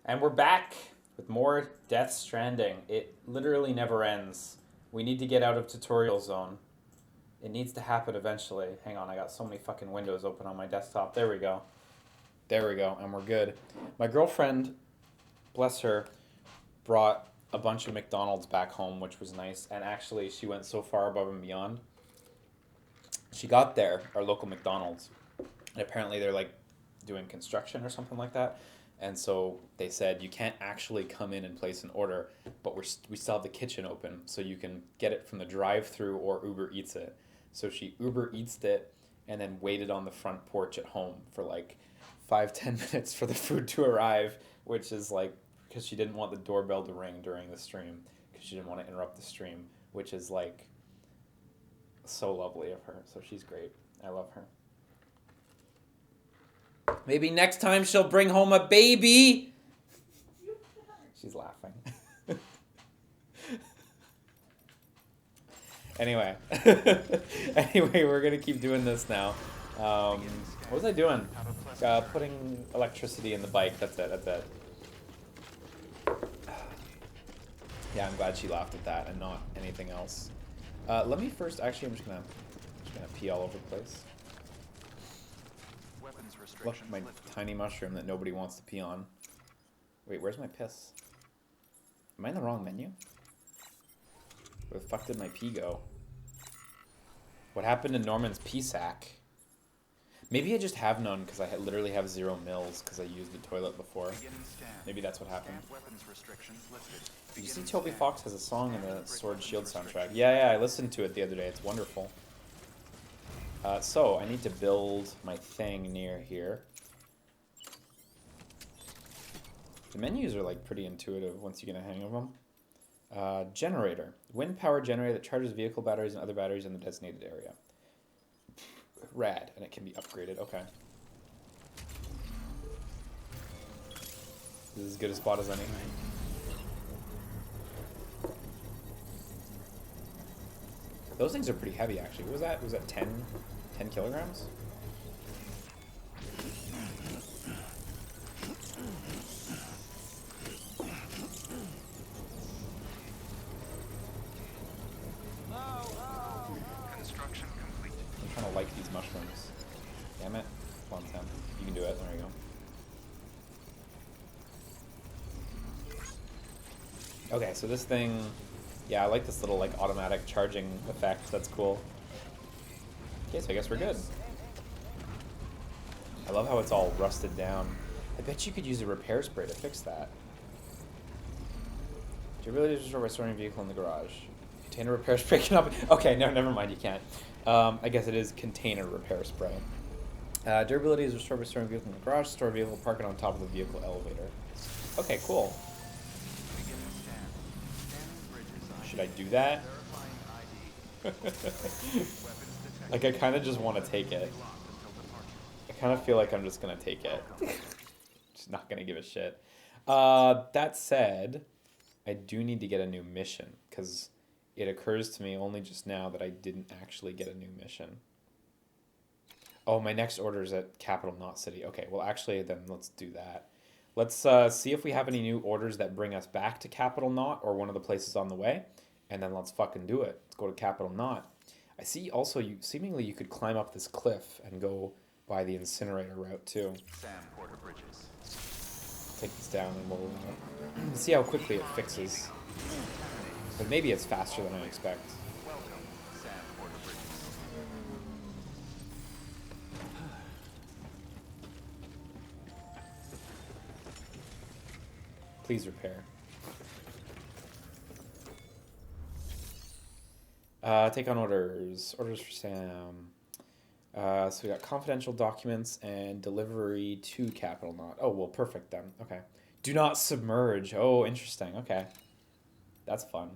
And we're back with more Death Stranding. It literally never ends. We need to get out of tutorial zone. It needs to happen eventually. Hang on, I got so many fucking windows open on my desktop. There we go. There we go, and we're good. My girlfriend, bless her, brought a bunch of McDonald's back home, which was nice. And actually, she went so far above and beyond. She got there, our local McDonald's, and apparently they're like doing construction or something like that. And so they said you can't actually come in and place an order, but we still have the kitchen open, so you can get it from the drive-through or Uber Eats it. So she Uber Eats it and then waited on the front porch at home for like 5-10 minutes for the food to arrive, which is like because she didn't want the doorbell to ring during the stream because she didn't want to interrupt the stream, which is like so lovely of her. So she's great. I love her. Maybe next time she'll bring home a baby. She's laughing. Anyway. Anyway, we're going to keep doing this now. What was I doing? Putting electricity in the bike. That's it. Yeah, I'm glad she laughed at that and not anything else. Let me first... Actually, I'm just gonna pee all over the place. Look, my tiny mushroom that nobody wants to pee on. Wait, where's my piss? Am I in the wrong menu? Where the fuck did my pee go? What happened to Norman's pee sack? Maybe I just have none because I literally have 0 mils because I used the toilet before. Maybe that's what happened. Did you see Toby Fox has a song in the Sword Shield soundtrack? Yeah, I listened to it the other day. It's wonderful. So, I need to build my thing near here. The menus are like pretty intuitive once you get a hang of them. Generator. Wind power generator that charges vehicle batteries and other batteries in the designated area. Rad, and it can be upgraded. Okay. This is as good a spot as any. Those things are pretty heavy, actually. What was that? Was that 10 kilograms? Construction complete. I'm trying to like these mushrooms. Damn it. Come on, Sam. You can do it. There you go. Okay, so this thing... Yeah, I like this little like automatic charging effect. That's cool. Okay, so I guess we're good. I love how it's all rusted down. I bet you could use a repair spray to fix that. Durability is restored by storing a vehicle in the garage. Container repair spray cannot be... Okay, no, never mind, you can't. I guess it is container repair spray. Durability is restored by storing a vehicle in the garage. Store a vehicle, park it on top of the vehicle elevator. Okay, cool. Should I do that? Like, I kind of just want to take it. I kind of feel like I'm just going to take it. Just not going to give a shit. That said, I do need to get a new mission, because it occurs to me only just now that I didn't actually get a new mission. Oh, my next order is at Capital Knot City. Okay, well, actually, then let's do that. Let's see if we have any new orders that bring us back to Capital Knot or one of the places on the way. And then let's fucking do it. Let's go to Capital Knot. I see also, seemingly you could climb up this cliff and go by the incinerator route too. Sam Porter Bridges. Take this down and we'll see how quickly it fixes. But maybe it's faster than I expect. Welcome, Sam Porter Bridges. Please repair. Take on orders. Orders for Sam. So we got confidential documents and delivery to Capital Knot. Oh, well, perfect then. Okay. Do not submerge. Oh, interesting. Okay. That's fun.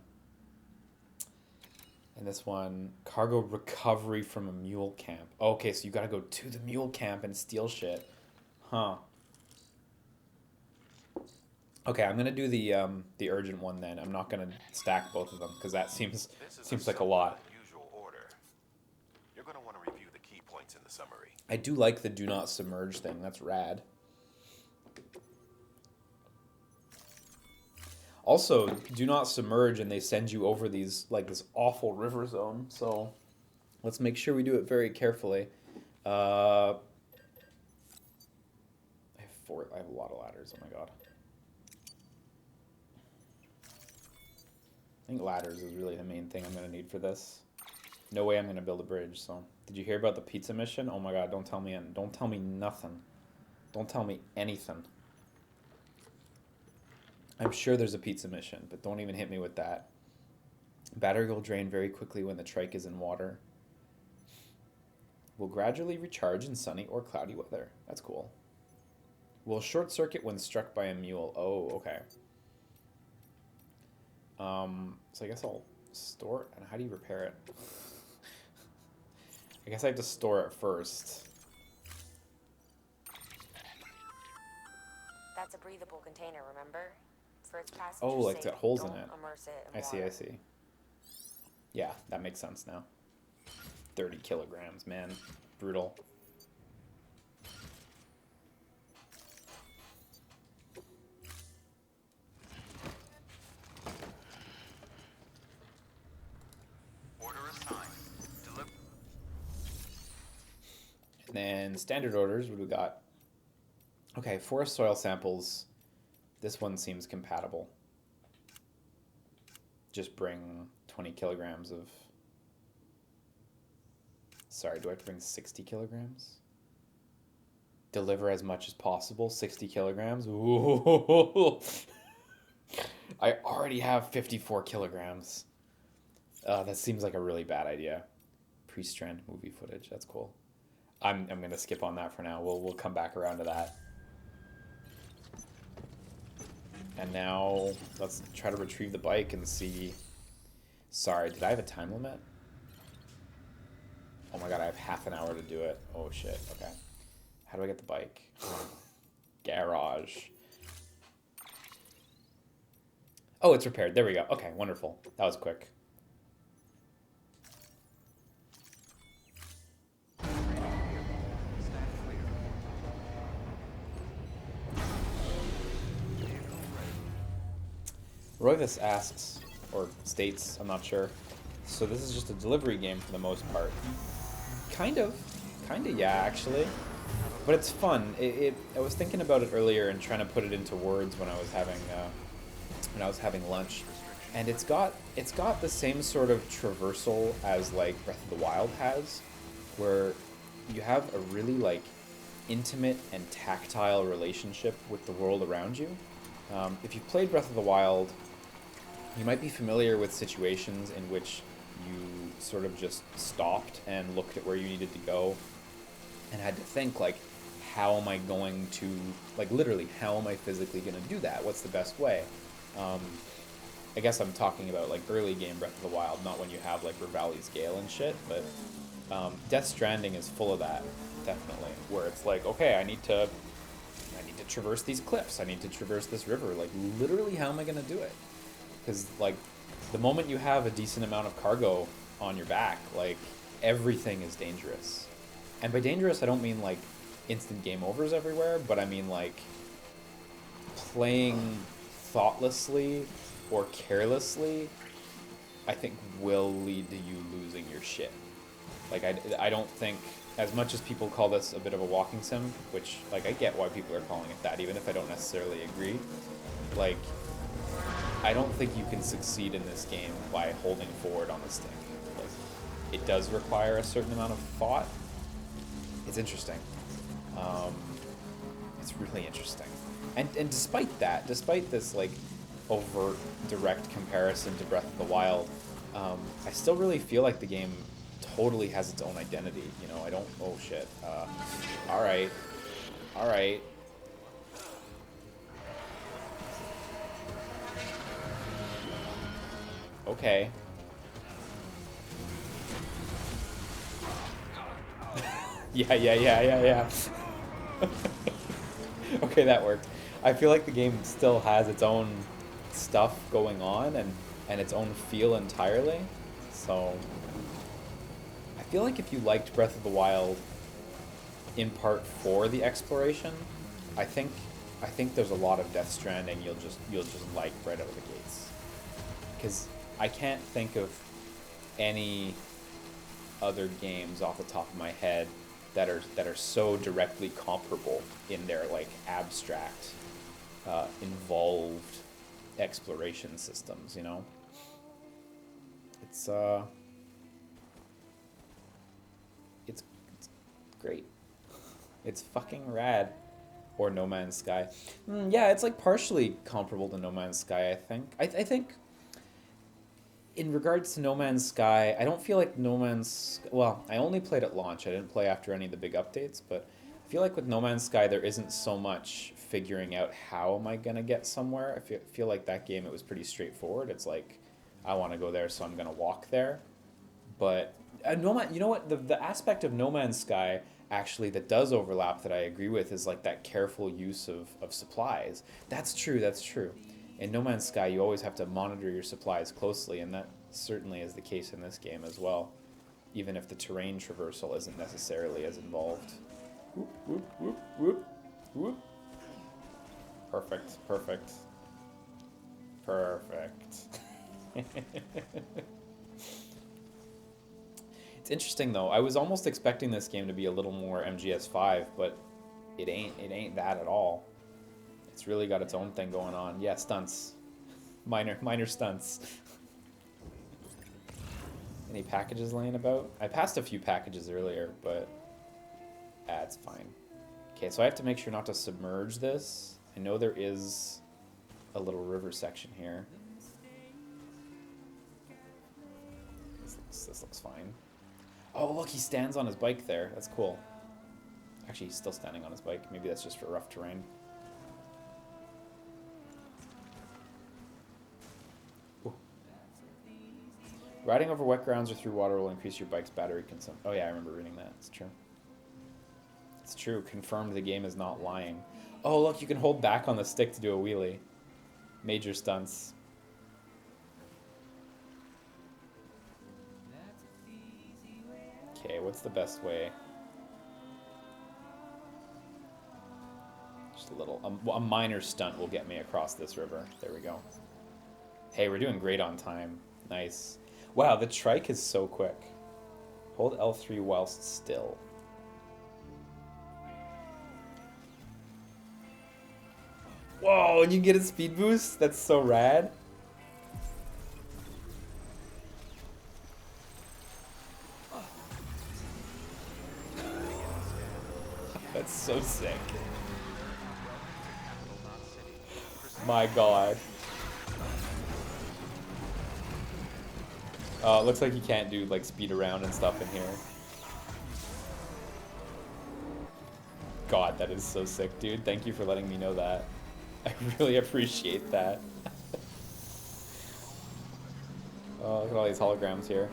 And this one, cargo recovery from a mule camp. Okay, so you gotta go to the mule camp and steal shit. Huh. Okay, I'm gonna do the urgent one then. I'm not gonna stack both of them because that seems like a lot. Unusual order. You're going to want to review the key points in the summary. I do like the do not submerge thing. That's rad. Also, do not submerge, and they send you over these like this awful river zone. So let's make sure we do it very carefully. I have four. I have a lot of ladders. Oh my god. I think ladders is really the main thing I'm gonna need for this. No way I'm gonna build a bridge. So, did you hear about the pizza mission? Oh my god! Don't tell me. Don't tell me nothing. Don't tell me anything. I'm sure there's a pizza mission, but don't even hit me with that. Battery will drain very quickly when the trike is in water. Will gradually recharge in sunny or cloudy weather. That's cool. Will short circuit when struck by a mule. Oh, okay. So I guess I'll store it. And how do you repair it? I guess I have to store it first. That's a breathable container, remember? For its passengers' Oh, like it's sake, got holes in don't it. immerse it in I see, water. I see. Yeah, that makes sense now. 30 kilograms, man. Brutal. Order assigned. Deliver. And then standard orders, what do we got? Okay, forest soil samples. This one seems compatible. Just bring 20 kilograms of... Sorry, do I have to bring 60 kilograms? Deliver as much as possible, 60 kilograms? Ooh. I already have 54 kilograms. That seems like a really bad idea. Pre-strand movie footage, that's cool. I'm going to skip on that for now. We'll come back around to that. And now let's try to retrieve the bike and see. Sorry, did I have a time limit? Oh my god, I have half an hour to do it. Oh shit, okay. How do I get the bike? Garage. Oh, it's repaired. There we go. Okay, wonderful. That was quick. Stand clear. Roivus asks, or states, I'm not sure. So this is just a delivery game for the most part. Kind of, yeah, actually. But it's fun. I was thinking about it earlier and trying to put it into words when I was having lunch, and it's got the same sort of traversal as like Breath of the Wild has, where you have a really like intimate and tactile relationship with the world around you. If you've played Breath of the Wild, you might be familiar with situations in which you sort of just stopped and looked at where you needed to go and had to think, like, how am I going to, like, literally, how am I physically going to do that? What's the best way? I guess I'm talking about, like, early game Breath of the Wild, not when you have, like, Revali's Gale and shit, but Death Stranding is full of that, definitely, where it's like, okay, I need to traverse these cliffs, I need to traverse this river, like, literally, how am I going to do it? Because, like, the moment you have a decent amount of cargo on your back, like, everything is dangerous. And by dangerous, I don't mean, like, instant game overs everywhere, but I mean, like, playing thoughtlessly or carelessly, I think will lead to you losing your shit. Like, I don't think, as much as people call this a bit of a walking sim, which, like, I get why people are calling it that, even if I don't necessarily agree, like, I don't think you can succeed in this game by holding forward on the stick. Like, it does require a certain amount of thought. It's interesting. It's really interesting. And despite that, despite this, like, overt, direct comparison to Breath of the Wild, I still really feel like the game totally has its own identity. You know, I don't... Oh, shit. Alright. Alright. Okay. Yeah. Okay, that worked. I feel like the game still has its own stuff going on and its own feel entirely. So I feel like if you liked Breath of the Wild in part for the exploration, I think I think there's a lot of Death Stranding you'll just like right out of the gates. Because I can't think of any other games off the top of my head that are so directly comparable in their like abstract, involved exploration systems. You know, it's it's great. It's fucking rad. Or No Man's Sky. Yeah, it's like partially comparable to No Man's Sky, I think. I think in regards to No Man's Sky, I don't feel like No Man's... Well, I only played at launch. I didn't play after any of the big updates, but I feel like with No Man's Sky, there isn't so much figuring out how am I going to get somewhere. I feel like that game, it was pretty straightforward. It's like, I want to go there, so I'm going to walk there. But No Man, you know what? The aspect of No Man's Sky actually that does overlap that I agree with is like that careful use of supplies. That's true, that's true. In No Man's Sky, you always have to monitor your supplies closely, and that certainly is the case in this game as well, even if the terrain traversal isn't necessarily as involved. Whoop, whoop, whoop, whoop, whoop. Perfect, perfect. Perfect. It's interesting though. I was almost expecting this game to be a little more MGS5, but it ain't that at all. It's really got its own thing going on. Yeah, stunts. Minor stunts. Any packages laying about? I passed a few packages earlier, but it's fine. Okay, so I have to make sure not to submerge this. I know there is a little river section here. This looks fine. Oh, look, he stands on his bike there. That's cool. Actually, he's still standing on his bike. Maybe that's just for rough terrain. Ooh. Riding over wet grounds or through water will increase your bike's battery consumption. Oh, yeah, I remember reading that. It's true. It's true. Confirmed the game is not lying. Oh, look, you can hold back on the stick to do a wheelie. Major stunts. Okay, what's the best way? Just a little... a minor stunt will get me across this river. There we go. Hey, we're doing great on time. Nice. Wow, the trike is so quick. Hold L3 whilst still. Whoa, and you get a speed boost? That's so rad. That's so sick. My god. Oh, it looks like you can't do like speed around and stuff in here. God, that is so sick, dude. Thank you for letting me know that. I really appreciate that. Oh, look at all these holograms here.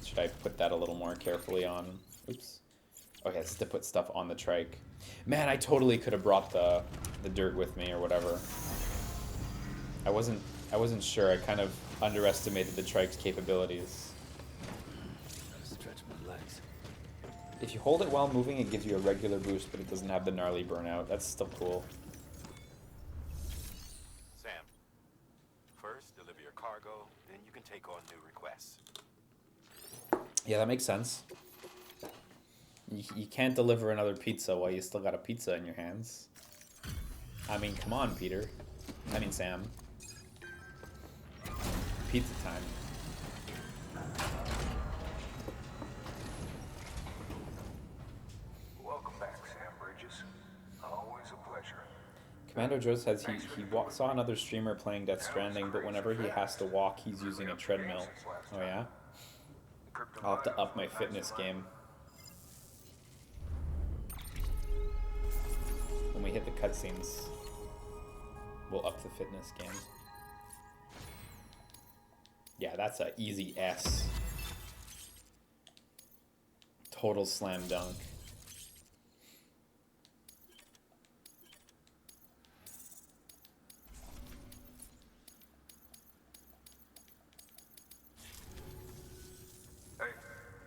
Should I put that a little more carefully on? Oops. Okay, this is to put stuff on the trike. Man, I totally could have brought the dirt with me or whatever. I wasn't sure. I kind of underestimated the trike's capabilities. Stretch my legs. If you hold it while moving, it gives you a regular boost, but it doesn't have the gnarly burnout. That's still cool. Sam, first deliver your cargo, then you can take on new requests. Yeah, that makes sense. You can't deliver another pizza while you still got a pizza in your hands. I mean, come on, Peter. I mean, Sam. Pizza time. Welcome back, Sam Bridges. Always a pleasure. Commando Joe says he saw another streamer playing Death Stranding, but whenever he has to walk, he's using a treadmill. Oh yeah? I'll have to up my fitness game. When we hit the cutscenes, we'll up the fitness game. Yeah, that's a easy S. Total slam dunk.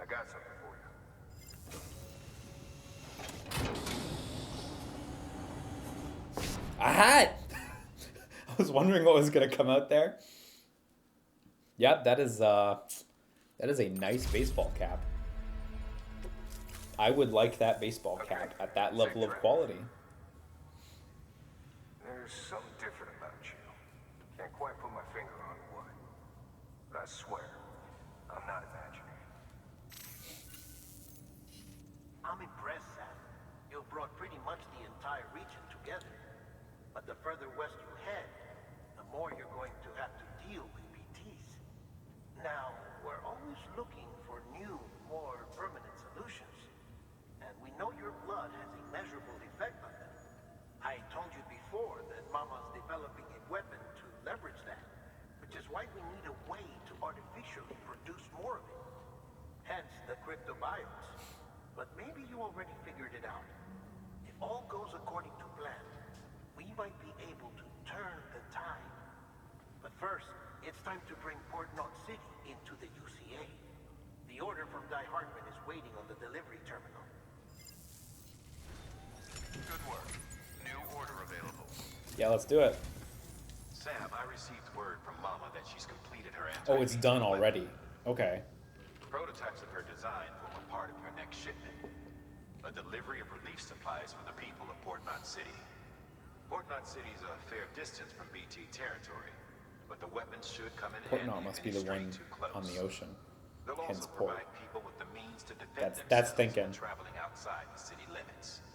I got something for you. A hat! I was wondering what was gonna come out there. Yep, that is a nice baseball cap. I would like that baseball cap at that level of quality. There's something different about you. Can't quite put my finger on what. But I swear, I'm not imagining. I'm impressed, Sam. You've brought pretty much the entire region together. But the further west you head, the more you're going to have to deal with BTs. Now, we're always looking for new, more permanent solutions. And we know your blood has a measurable effect on them. I told you before that Mama's developing a weapon to leverage that, which is why we need a way to artificially produce more of it. Hence the cryptobiotes. But maybe you already figured it out. If all goes according to plan, we might be able to turn the tide. But first, it's time to bring Port Knot City into the UCA. The order from Die Hardman is waiting on the delivery terminal. Good work. New order available. Yeah, let's do it. Sam, I received word from Mama that she's completed her Oh, it's done anti-BT already. Okay. Prototypes of her design form a part of your next shipment. A delivery of relief supplies for the people of Port Knot City. Port Knot City is a fair distance from BT territory, but the weapons should come in Port handy Knot must if be the any one stray too close. on the ocean. They'll Hence also port. provide people with the means to defend That's themselves thinking. when traveling outside the city limits.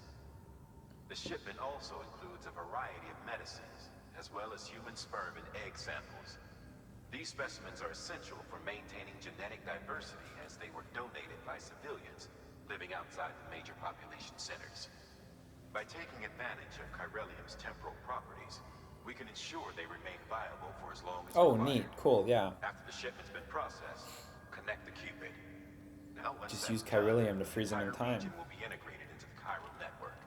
The shipment also includes a variety of medicines, as well as human sperm and egg samples. These specimens are essential for maintaining genetic diversity as they were donated by civilians living outside the major population centers. By taking advantage of chiralium's temporal properties, we can ensure they remain viable for as long as Oh, required. neat. Cool, yeah. After the shipment's been processed, connect the Cupid. Now, once Just that's use chiralium done, to freeze them in the time. entire region will be integrated into the chiral network.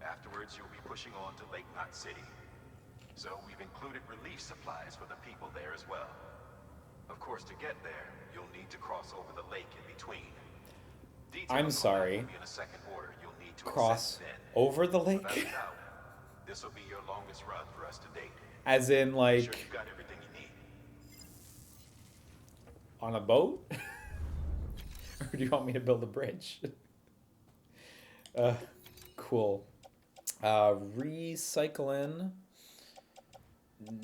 Afterwards, you'll be pushing on to Lake Knot City. So we've included relief supplies for the people there as well. Of course, to get there, you'll need to cross over the lake in between. I'm Details on that sorry. will be in a second order you'll need to Cross accept then. over the Without lake? a doubt, this will be your longest run for us to date. As in, Sure like, you've got everything you need. on a boat? Or do you want me to build a bridge? Cool. Recycling.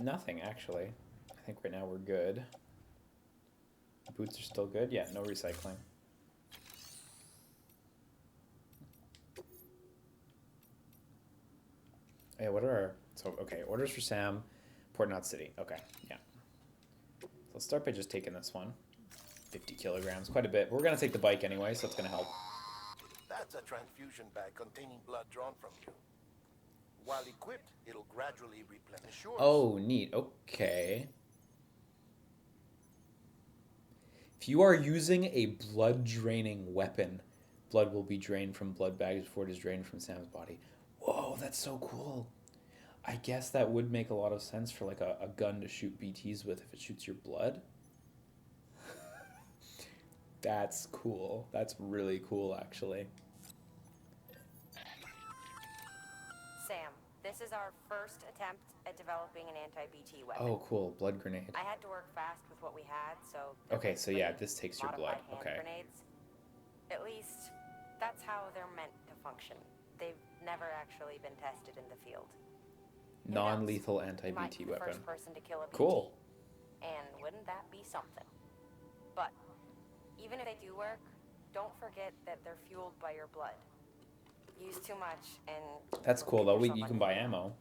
Nothing, actually. I think right now we're good. Boots are still good? Yeah, no recycling. Yeah, what are our... So, okay, orders for Sam. Port Knot City. Okay, yeah. So let's start by just taking this one. 50 kilograms, quite a bit. We're going to take the bike anyway, so it's going to help. That's a transfusion bag containing blood drawn from you. While equipped, it'll gradually replenish yours. Oh, neat. Okay. If you are using a blood-draining weapon, blood will be drained from blood bags before it is drained from Sam's body. Whoa, that's so cool. I guess that would make a lot of sense for like a gun to shoot BTs with if it shoots your blood. That's cool. That's really cool, actually. Sam, this is our first attempt at developing an anti-BT weapon. Oh, cool. Blood grenade. I had to work fast with what we had, so... Okay, so yeah, this takes your blood. modified hand Okay. Grenades. At least, that's how they're meant to function. They've never actually been tested in the field. Who knows? Non-lethal You might anti-BT be the weapon. first person to kill a BT. Cool. And wouldn't that be something? But even if they do work, don't forget that they're fueled by your blood. Use too much and... That's you'll cool, get though. yourself You a can new buy one. ammo.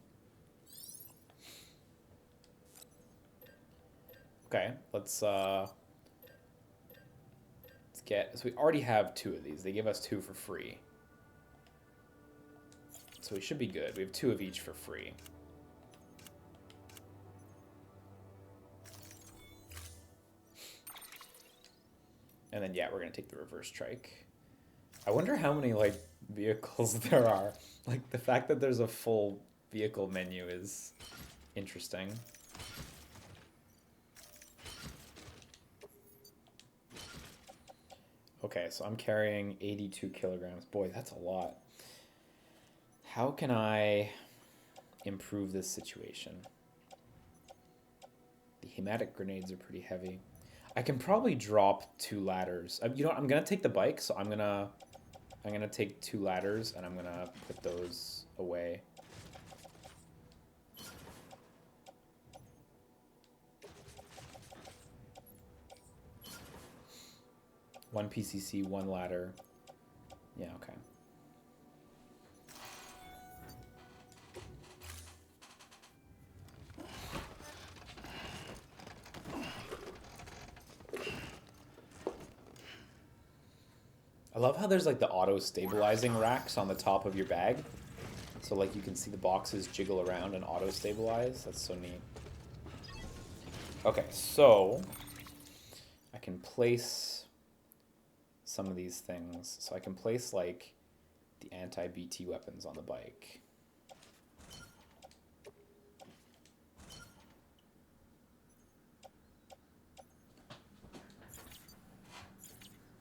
Okay, let's get... So we already have 2 of these. They give us 2 for free. So we should be good. We have 2 of each for free. And then, yeah, we're going to take the reverse trike. I wonder how many, like, vehicles there are. Like, the fact that there's a full vehicle menu is interesting. Okay, so I'm carrying 82 kilograms. Boy, that's a lot. How can I improve this situation? The hematic grenades are pretty heavy. I can probably drop 2 ladders. You know what? I'm gonna take the bike, so I'm gonna take 2 ladders and I'm gonna put those away. One PCC, 1 ladder. Yeah, okay. I love how there's like the auto-stabilizing racks on the top of your bag. So like you can see the boxes jiggle around and auto-stabilize. That's so neat. Okay, so I can place some of these things. So I can place like the anti-BT weapons on the bike.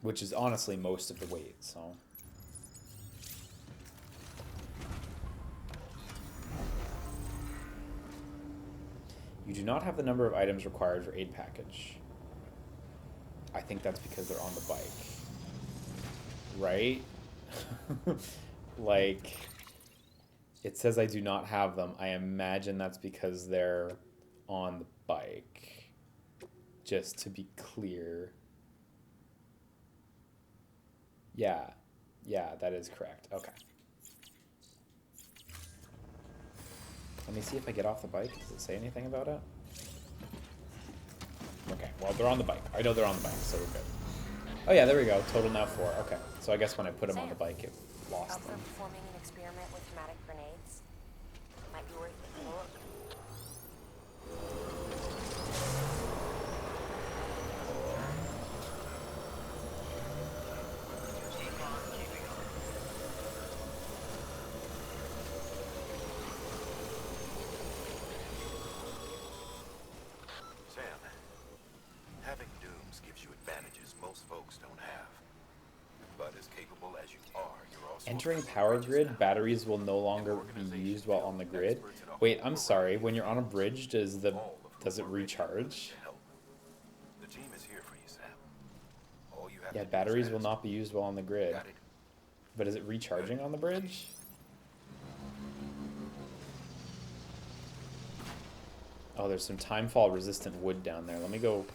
Which is honestly most of the weight, so. You do not have the number of items required for aid package. I think that's because they're on the bike. Right? Like, it says I do not have them. I imagine that's because they're on the bike. Just to be clear. Yeah. Yeah, that is correct. Okay. Let me see if I get off the bike. Does it say anything about it? Okay, well, they're on the bike. I know they're on the bike, so we're good. Oh yeah, there we go. Total now 4. Okay, so I guess when I put them on the bike, it lost Up for them. performing an experiment with hematic grenades. Might be worth taking a look. Keep on keeping on. Sam, having dooms gives you advantages most folks don't have. But as capable as you are, you're also Entering power grid, batteries will no longer be used while on the grid. Wait, I'm sorry. When you're on a bridge, does it recharge? The team is here for you, Sam. All you have Yeah, to do is batteries will ask. not be used while on the grid. Got it? But is it recharging on the bridge? Oh, there's some timefall resistant wood down there. Let me go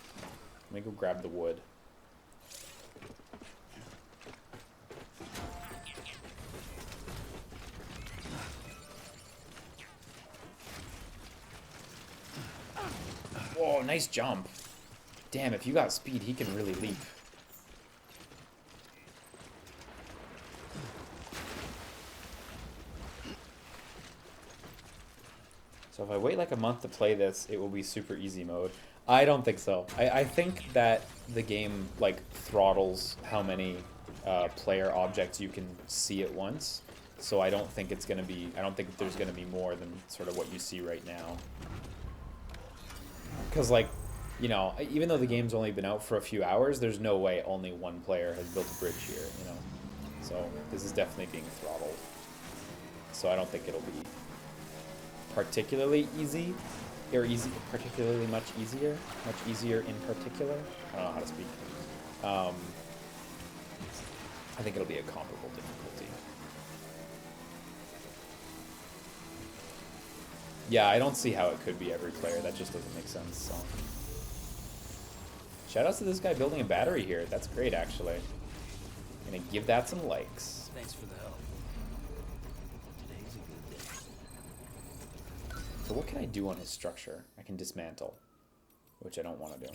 grab the wood. Whoa, nice jump. Damn, if you got speed, he can really leap. So if I wait like a month to play this, it will be super easy mode. I don't think so. I think that the game like throttles how many player objects you can see at once. So I don't think it's gonna be. I don't think there's gonna be more than sort of what you see right now. Because like, you know, even though the game's only been out for a few hours, there's no way only one player has built a bridge here. You know, so this is definitely being throttled. So I don't think it'll be particularly easy, or particularly much easier in particular. I don't know how to speak. I think it'll be a comparable difficulty. Yeah, I don't see how it could be every player. That just doesn't make sense. So. Shoutouts to this guy building a battery here. That's great, actually. I'm gonna give that some likes. Thanks for the help. Today's a good day. So what can I do on his structure? I can dismantle, which I don't want to do.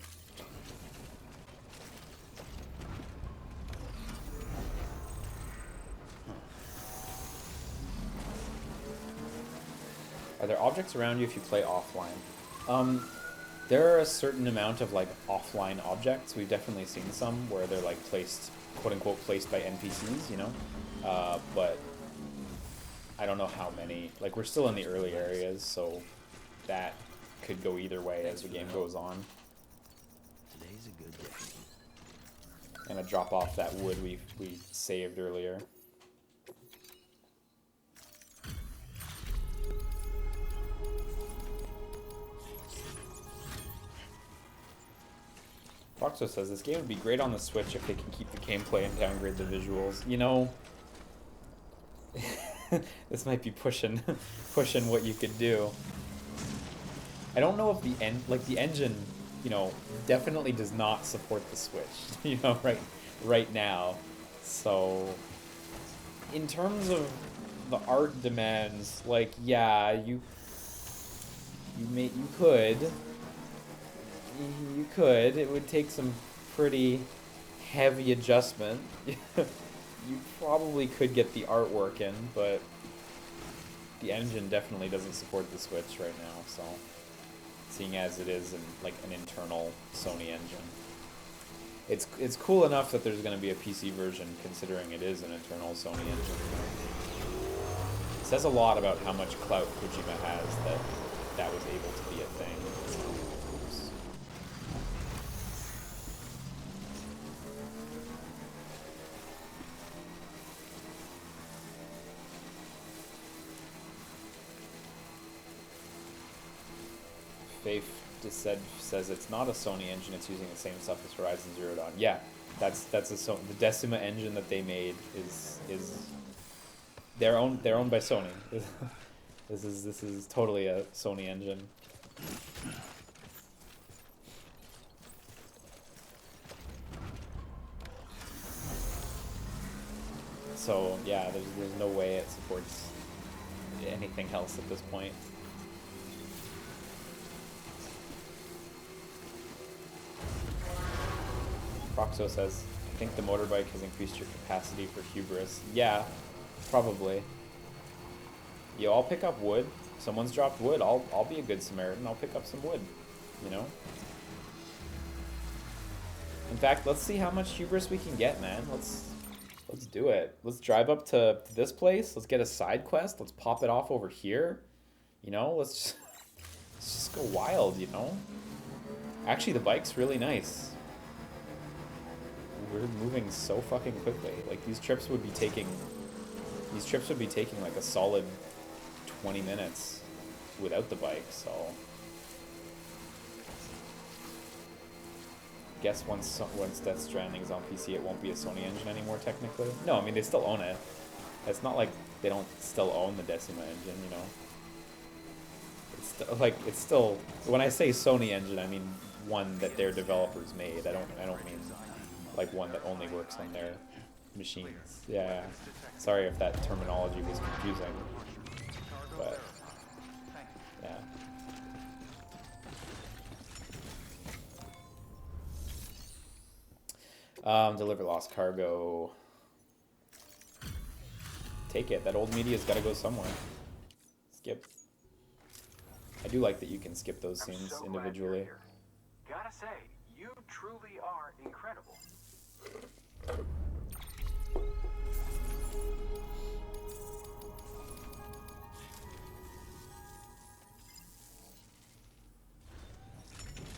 Are there objects around you if you play offline? There are a certain amount of like offline objects. We've definitely seen some where they're like placed, quote unquote, placed by NPCs, you know? But I don't know how many. Like, we're still in the early areas, so that could go either way as the game goes on. Today's a good day. Gonna drop off that wood we saved earlier. Foxo says this game would be great on the Switch if they can keep the gameplay and downgrade the visuals. You know, this might be pushing what you could do. I don't know if the engine, you know, definitely does not support the Switch, you know, right now. So in terms of the art demands, like, yeah, you could. It would take some pretty heavy adjustment. You probably could get the artwork in, but the engine definitely doesn't support the Switch right now, so seeing as it is like an internal Sony engine. It's cool enough that there's going to be a PC version considering it is an internal Sony engine. It says a lot about how much clout Kojima has that was able to be a thing. Faith just says it's not a Sony engine, it's using the same stuff as Horizon Zero Dawn. Yeah, that's the Decima engine that they made is they're owned by Sony. This is totally a Sony engine. So yeah, there's no way it supports anything else at this point. Proxo says, I think the motorbike has increased your capacity for hubris. Yeah, probably. Yo, I'll pick up wood. Someone's dropped wood. I'll be a good Samaritan. I'll pick up some wood, you know? In fact, let's see how much hubris we can get, man. Let's do it. Let's drive up to this place. Let's get a side quest. Let's pop it off over here. You know, let's just go wild, you know? Actually, the bike's really nice. We're moving so fucking quickly. Like, these trips would be taking like a solid 20 minutes without the bike, so guess once Death Stranding is on PC, it won't be a Sony engine anymore, technically. No, I mean, they still own it. It's not like they don't still own the Decima engine, you know? It's still, when I say Sony engine, I mean one that their developers made. I don't mean like one that only works on their machines. Yeah. Sorry if that terminology was confusing. But yeah. Deliver lost cargo. Take it. That old media's gotta go somewhere. Skip. I do like that you can skip those scenes individually. Gotta say, you truly are incredible.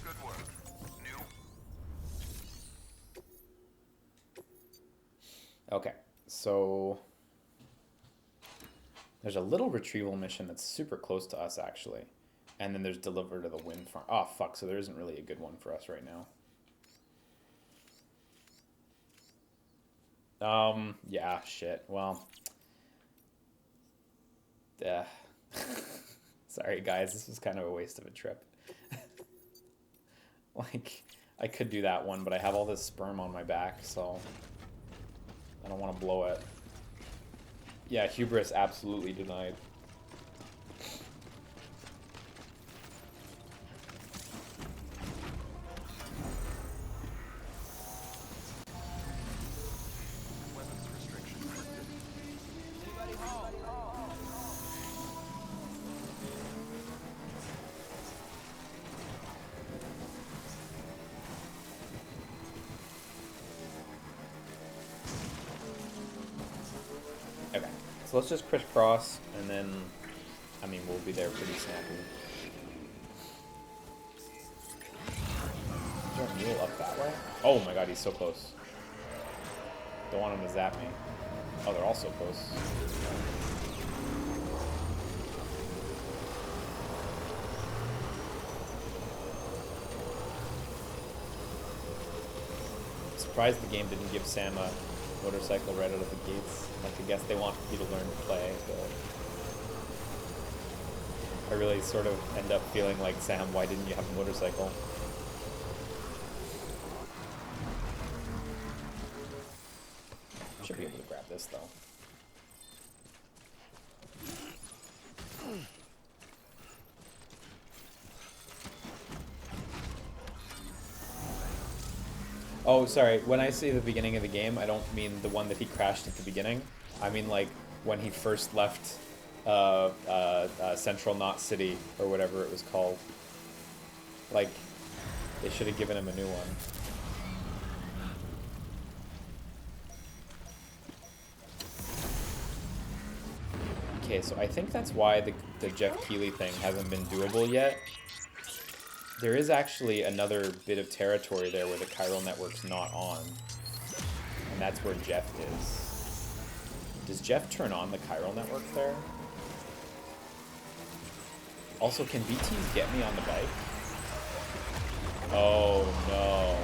Good work. New. Okay, so there's a little retrieval mission that's super close to us, actually. And then there's deliver to the wind farm. Oh, fuck, so there isn't really a good one for us right now. Yeah, shit. Well, sorry, guys. This was kind of a waste of a trip. Like, I could do that one, but I have all this sperm on my back, so I don't want to blow it. Yeah, hubris absolutely denied. Okay, so let's just crisscross, and then, I mean, we'll be there pretty snappy. Is there a mule up that way? Oh my god, he's so close. Don't want him to zap me. Oh, they're all so close. Surprised the game didn't give Sam a motorcycle right out of the gates. Like, I guess they want you to learn to play, but I really sort of end up feeling like, Sam, why didn't you have a motorcycle? Should be able to grab this, though. Oh, sorry. When I say the beginning of the game, I don't mean the one that he crashed at the beginning. I mean, like, when he first left Central Knot City, or whatever it was called. Like, they should have given him a new one. Okay, so I think that's why the Jeff Keighley thing hasn't been doable yet. There is actually another bit of territory there where the chiral network's not on. And that's where Jeff is. Does Jeff turn on the chiral network there? Also, can BTs get me on the bike? Oh no.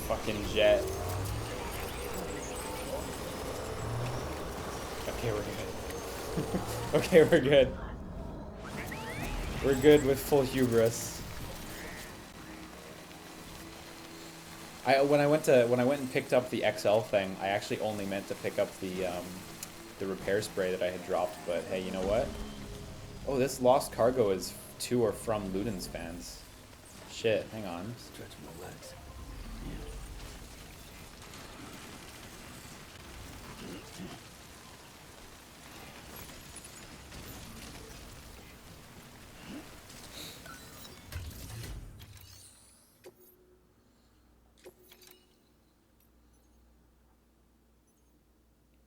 Fucking jet. Okay, we're good. Okay, we're good. We're good with full hubris. When I went and picked up the XL thing, I actually only meant to pick up the repair spray that I had dropped. But hey, you know what? Oh, this lost cargo is to or from Ludens fans. Shit, hang on. Stretch my legs.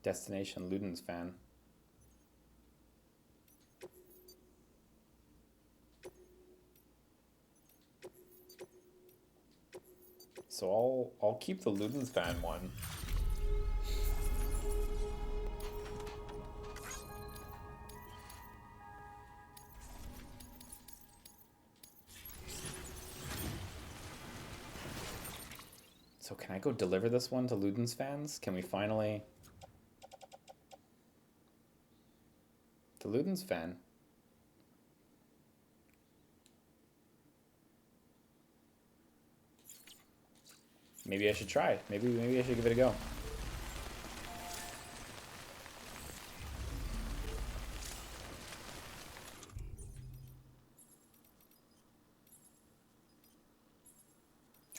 Destination Ludens fan. So I'll keep the Ludens fan one. So can I go deliver this one to Ludens fans? Can we finally... The Ludens fan. Maybe I should try. Maybe I should give it a go.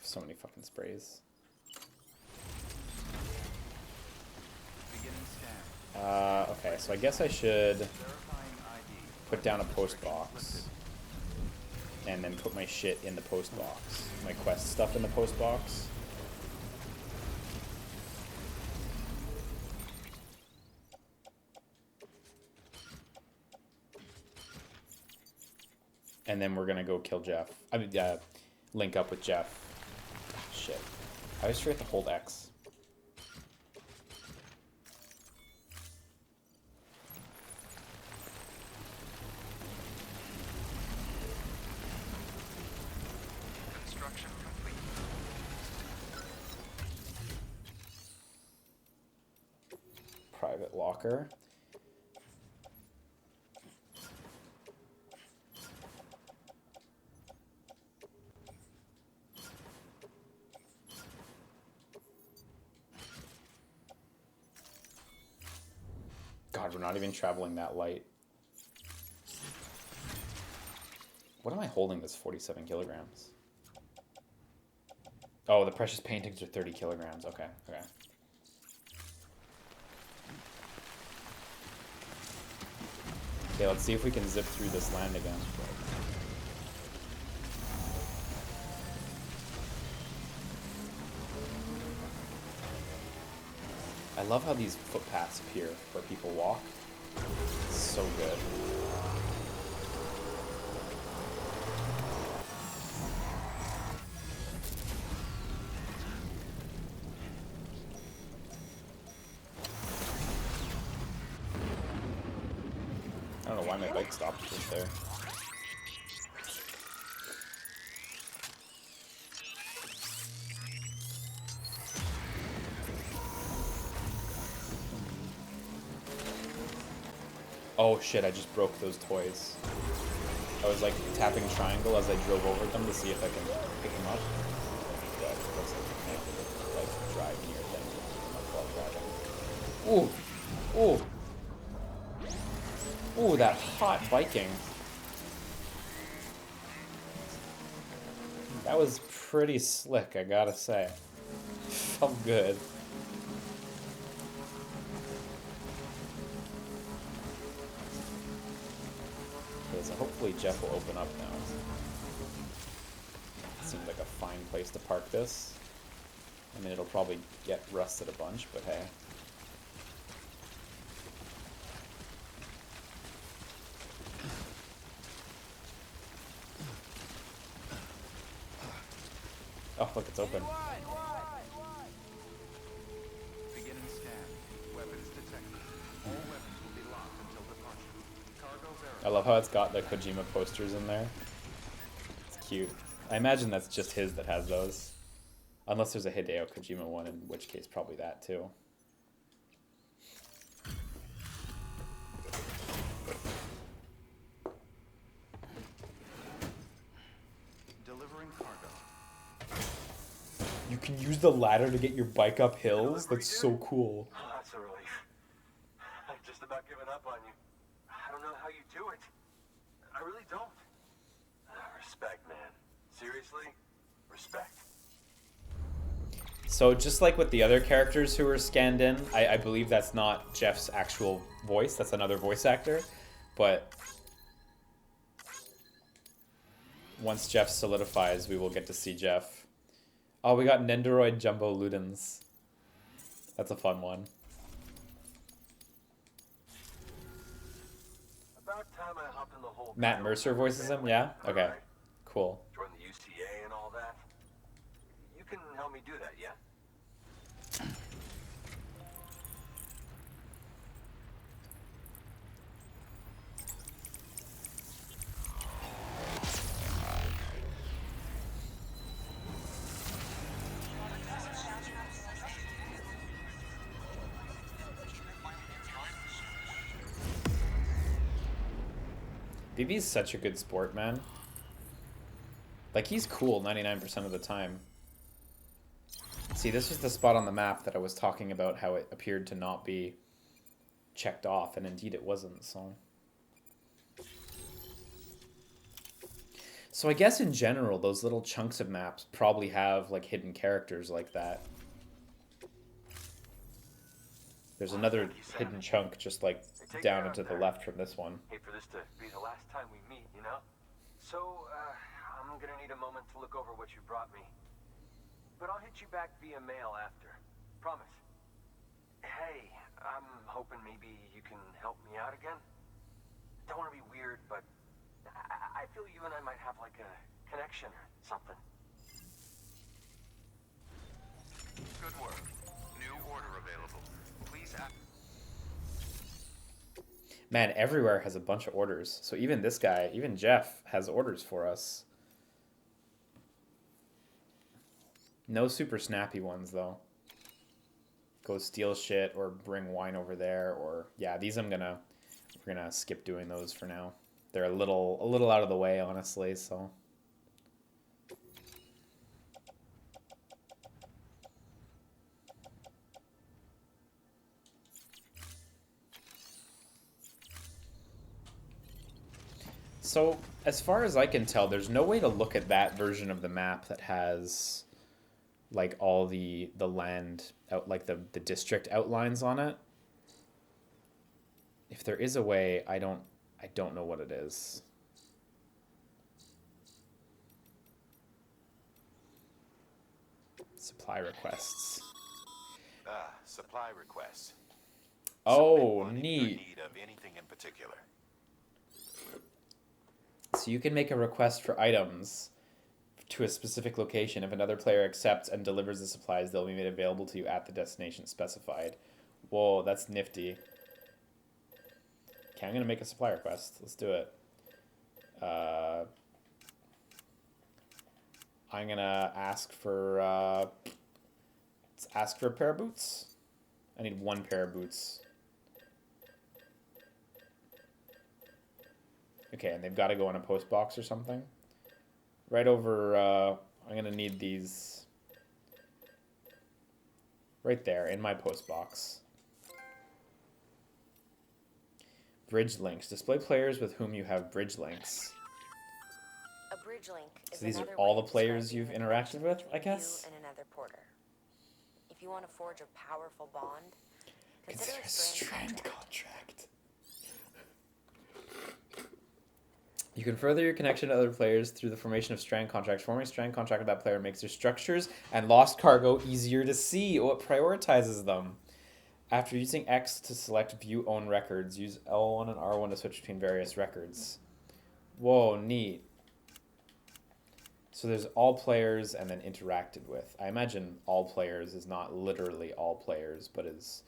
So many fucking sprays. Okay, so I guess I should put down a post box and then put my shit in the post box. My quest stuff in the post box. And then we're gonna go kill Jeff. I mean, link up with Jeff. Shit. I always forget to hold X. Construction complete. Private locker. God, we're not even traveling that light. What am I holding that's 47 kilograms? Oh, the precious paintings are 30 kilograms. Okay, okay. Okay, let's see if we can zip through this land again. I love how these footpaths appear where people walk. It's so good. I don't know why my bike stopped just there. Oh shit, I just broke those toys. I was like tapping triangle as I drove over them to see if I can pick them up. Yeah, it looks like I can't like drive near them while driving. Ooh! Ooh, that hot biking. That was pretty slick, I gotta say. Felt good. Okay, so hopefully Jeff will open up now. Seems like a fine place to park this. I mean, it'll probably get rusted a bunch, but hey. Oh, look, it's open. Beginning scan. Weapons detected. All weapons will be locked until departure. Cargo verified. I love how it's got the Kojima posters in there. It's cute. I imagine that's just his that has those. Unless there's a Hideo Kojima one, in which case probably that too. Delivering cargo. You can use the ladder to get your bike up hills? That's so cool. Oh, that's a relief. I've just about given up on you. I don't know how you do it. I really don't. Respect, man. Seriously? Respect. So just like with the other characters who were scanned in, I believe that's not Jeff's actual voice. That's another voice actor. But once Jeff solidifies, we will get to see Jeff. Oh, we got Nendoroid Jumbo Ludens. That's a fun one. About time I hopped in the whole Matt Mercer voices him? Yeah? Okay. Cool. Join the UCA and all that. You can help me do that, yeah? BB's such a good sport, man. Like, he's cool 99% of the time. See, this was the spot on the map that I was talking about, how it appeared to not be checked off, and indeed it wasn't, so... So I guess in general, those little chunks of maps probably have, like, hidden characters like that. There's another hidden chunk just, like, down and to the left from this one. Hate for this to be the last time we meet, you know? So, I'm gonna need a moment to look over what you brought me. But I'll hit you back via mail after. Promise. Hey, I'm hoping maybe you can help me out again. Don't want to be weird, but I feel you and I might have like a connection or something. Good work. New order available. Please act. Man, everywhere has a bunch of orders. So even this guy, even Jeff, has orders for us. No super snappy ones, though. go steal shit or bring wine over there, or yeah, these we're gonna skip doing those for now. They're a little out of the way, honestly, so. So, as far as I can tell, there's no way to look at that version of the map that has like all the land out, like the district outlines on it. If there is a way, I don't know what it is. Supply requests. Supply requests. Oh, Submit one if you're in neat. need of anything in particular. So you can make a request for items to a specific location. If another player accepts and delivers the supplies, they'll be made available to you at the destination specified. Whoa, that's nifty. Okay, I'm going to make a supply request. Let's do it. I'm going to ask for... let's ask for a pair of boots. I need one pair of boots. Okay, and they've got to go in a post box or something. Right over, I'm going to need these right there in my post box. Bridge links. Display players with whom you have bridge links. A bridge link is So these are another all way the of players describing you've the interacted connection with, I between guess? you and another porter. If you want to forge a powerful bond, Consider a strand contract. You can further your connection to other players through the formation of strand contracts. Forming a strand contract with that player makes their structures and lost cargo easier to see. Oh, it prioritizes them. After using X to select view own records, use L1 and R1 to switch between various records. Whoa, neat. So there's all players and then interacted with. I imagine all players is not literally all players, but is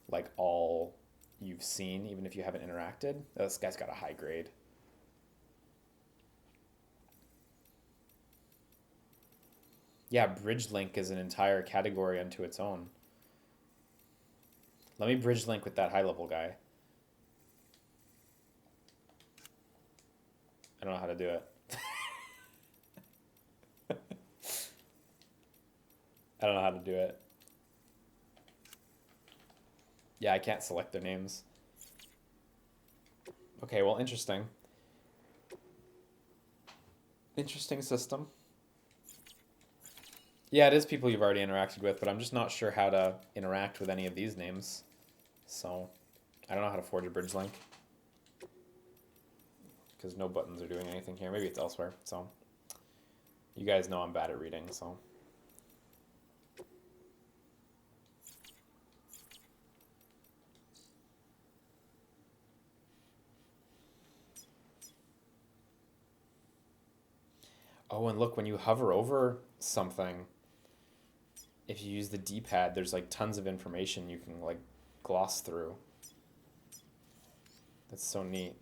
like all you've seen, even if you haven't interacted. Oh, this guy's got a high grade. Yeah, bridge link is an entire category unto its own. Let me bridge link with that high level guy. I don't know how to do it. I don't know how to do it. Yeah, I can't select their names. Okay, well, interesting. Interesting system. Yeah, it is people you've already interacted with, but I'm just not sure how to interact with any of these names. So, I don't know how to forge a bridge link. Because no buttons are doing anything here. Maybe it's elsewhere, so. You guys know I'm bad at reading, so. Oh, and look, when you hover over something, if you use the D-pad, there's like tons of information you can like gloss through. That's so neat.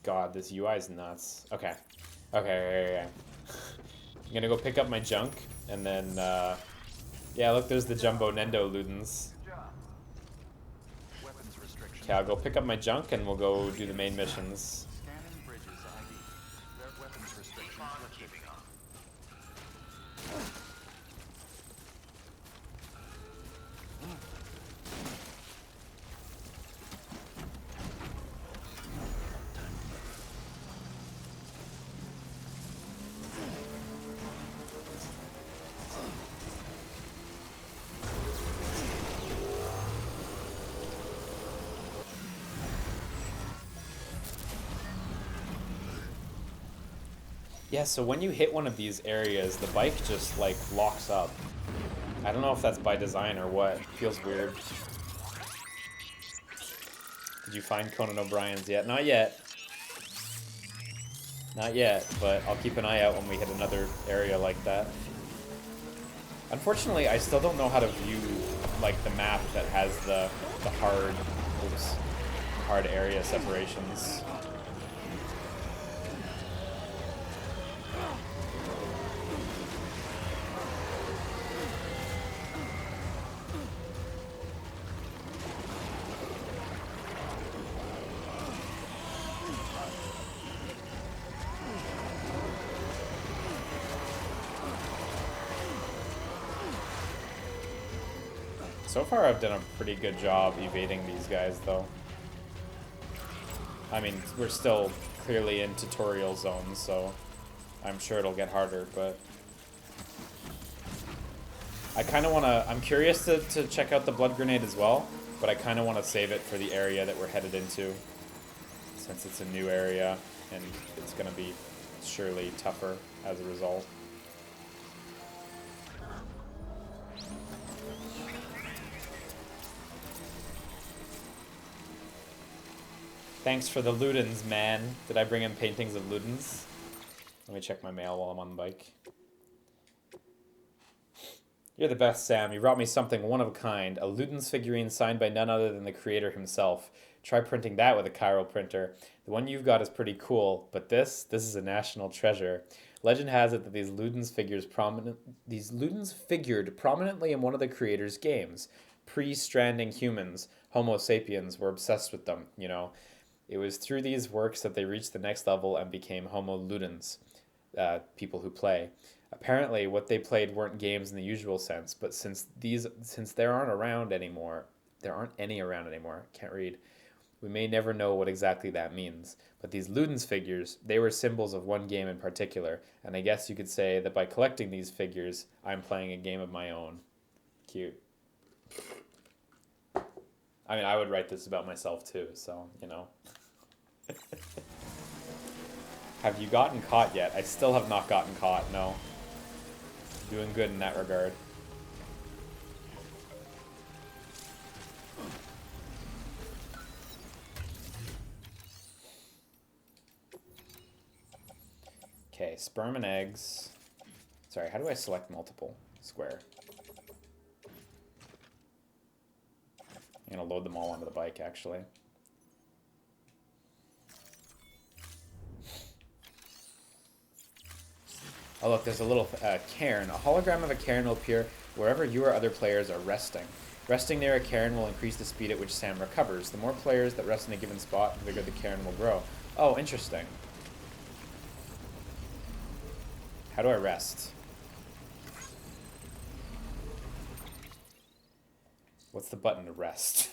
God, this UI is nuts. Okay. Okay. I'm gonna go pick up my junk, and then, yeah, look, there's the Jumbo Nendo Ludens. Okay, I'll go pick up my junk, and we'll go do the main missions. Yeah, so when you hit one of these areas, the bike just, like, locks up. I don't know if that's by design or what. It feels weird. Did you find Conan O'Brien's yet? Not yet. Not yet, but I'll keep an eye out when we hit another area like that. Unfortunately, I still don't know how to view, like, the map that has the hard area separations. So far I've done a pretty good job evading these guys, though. I mean, we're still clearly in tutorial zones, so I'm sure it'll get harder, but... I kind of want to... I'm curious to check out the blood grenade as well, but I kind of want to save it for the area that we're headed into, since it's a new area, and it's going to be surely tougher as a result. Thanks for the Ludens, man. Did I bring in paintings of Ludens? Let me check my mail while I'm on the bike. You're the best, Sam. You brought me something one of a kind. A Ludens figurine signed by none other than the creator himself. Try printing that with a chiral printer. The one you've got is pretty cool, but this is a national treasure. Legend has it that these Ludens figured prominently in one of the creator's games. Pre-Stranding humans, Homo sapiens, were obsessed with them, you know. It was through these works that they reached the next level and became Homo Ludens, people who play. Apparently, what they played weren't games in the usual sense, but since there aren't any around anymore. Can't read. We may never know what exactly that means. But these Ludens figures, they were symbols of one game in particular, and I guess you could say that by collecting these figures, I'm playing a game of my own. Cute. I mean, I would write this about myself too, so, you know. Have you gotten caught yet? I still have not gotten caught, no. Doing good in that regard. Okay, sperm and eggs. Sorry, how do I select multiple? Square. I'm gonna load them all onto the bike, actually. Oh look, there's a little cairn. A hologram of a cairn will appear wherever you or other players are resting. Resting near a cairn will increase the speed at which Sam recovers. The more players that rest in a given spot, the bigger the cairn will grow. Oh, interesting. How do I rest? What's the button to rest?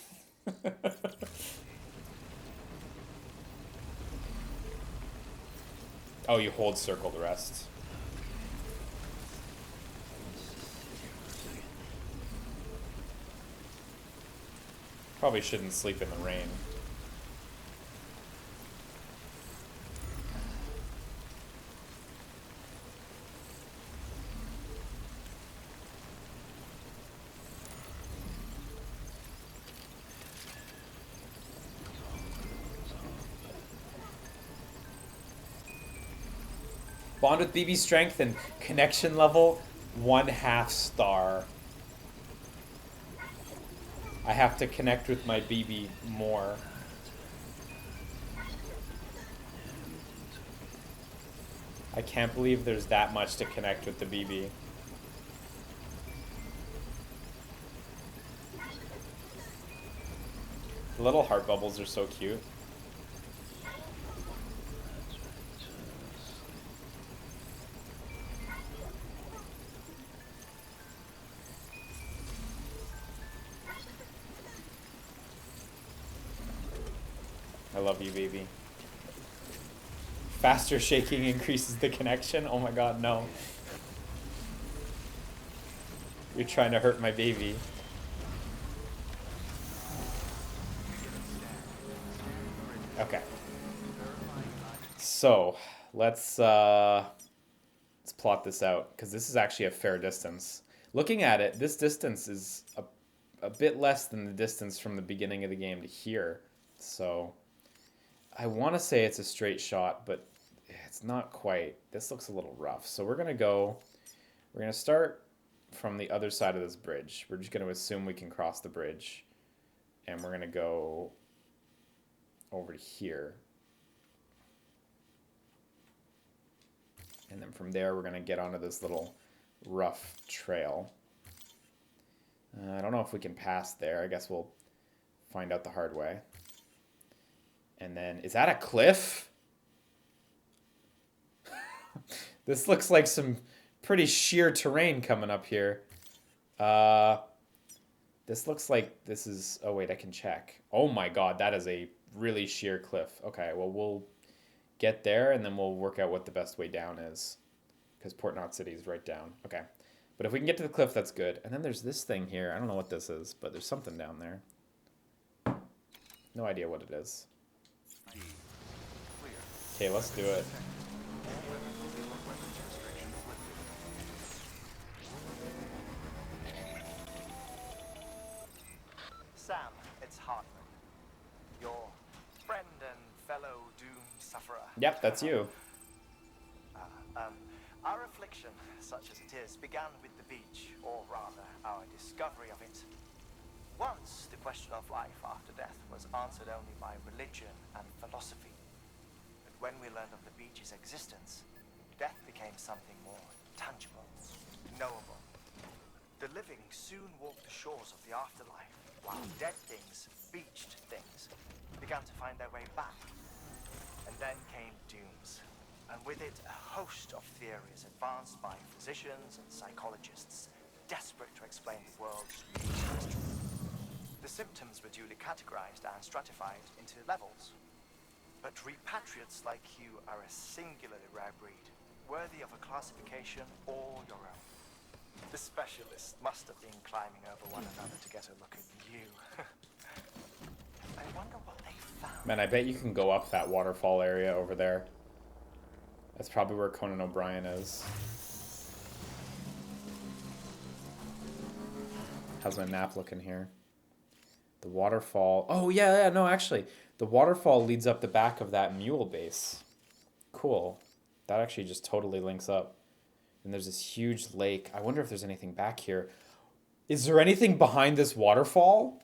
Oh, you hold circle to rest. Probably shouldn't sleep in the rain. Bond with BB strength and connection level 1/2 star. I have to connect with my BB more. I can't believe there's that much to connect with the BB. The little heart bubbles are so cute. I love you, baby. Faster shaking increases the connection? Oh my god, no. You're trying to hurt my baby. Okay. So, let's plot this out, because this is actually a fair distance. Looking at it, this distance is a bit less than the distance from the beginning of the game to here. So, I want to say it's a straight shot, but it's not quite. This looks a little rough. So we're going to start from the other side of this bridge. We're just going to assume we can cross the bridge. And we're going to go over to here. And then from there, we're going to get onto this little rough trail. I don't know if we can pass there. I guess we'll find out the hard way. And then, is that a cliff? This looks like some pretty sheer terrain coming up here. There's This looks like this is... Oh, wait, I can check. Oh my god, that is a really sheer cliff. Okay, well, we'll get there, and then we'll work out what the best way down is. Because Port Knot City is right down. Okay. But if we can get to the cliff, that's good. And then there's this thing here. I don't know what this is, but there's something down there. No idea what it is. Okay, let's do it. Sam, it's Hardman. Your friend and fellow doom sufferer. Yep, that's you. Our affliction, such as it is, began with the beach, or rather, our discovery of it. Once, the question of life after death was answered only by religion and philosophy. But when we learned of the beach's existence, death became something more tangible, knowable. The living soon walked the shores of the afterlife, while dead things, beached things, began to find their way back. And then came dooms, and with it a host of theories advanced by physicians and psychologists, desperate to explain the world's mystery. The symptoms were duly categorized and stratified into levels. But repatriates like you are a singularly rare breed, worthy of a classification all your own. The specialists must have been climbing over one another to get a look at you. I wonder what they found. Man, I bet you can go up that waterfall area over there. That's probably where Conan O'Brien is. How's my map looking here? The waterfall... Oh, yeah, no, actually. The waterfall leads up the back of that mule base. Cool. That actually just totally links up. And there's this huge lake. I wonder if there's anything back here. Is there anything behind this waterfall?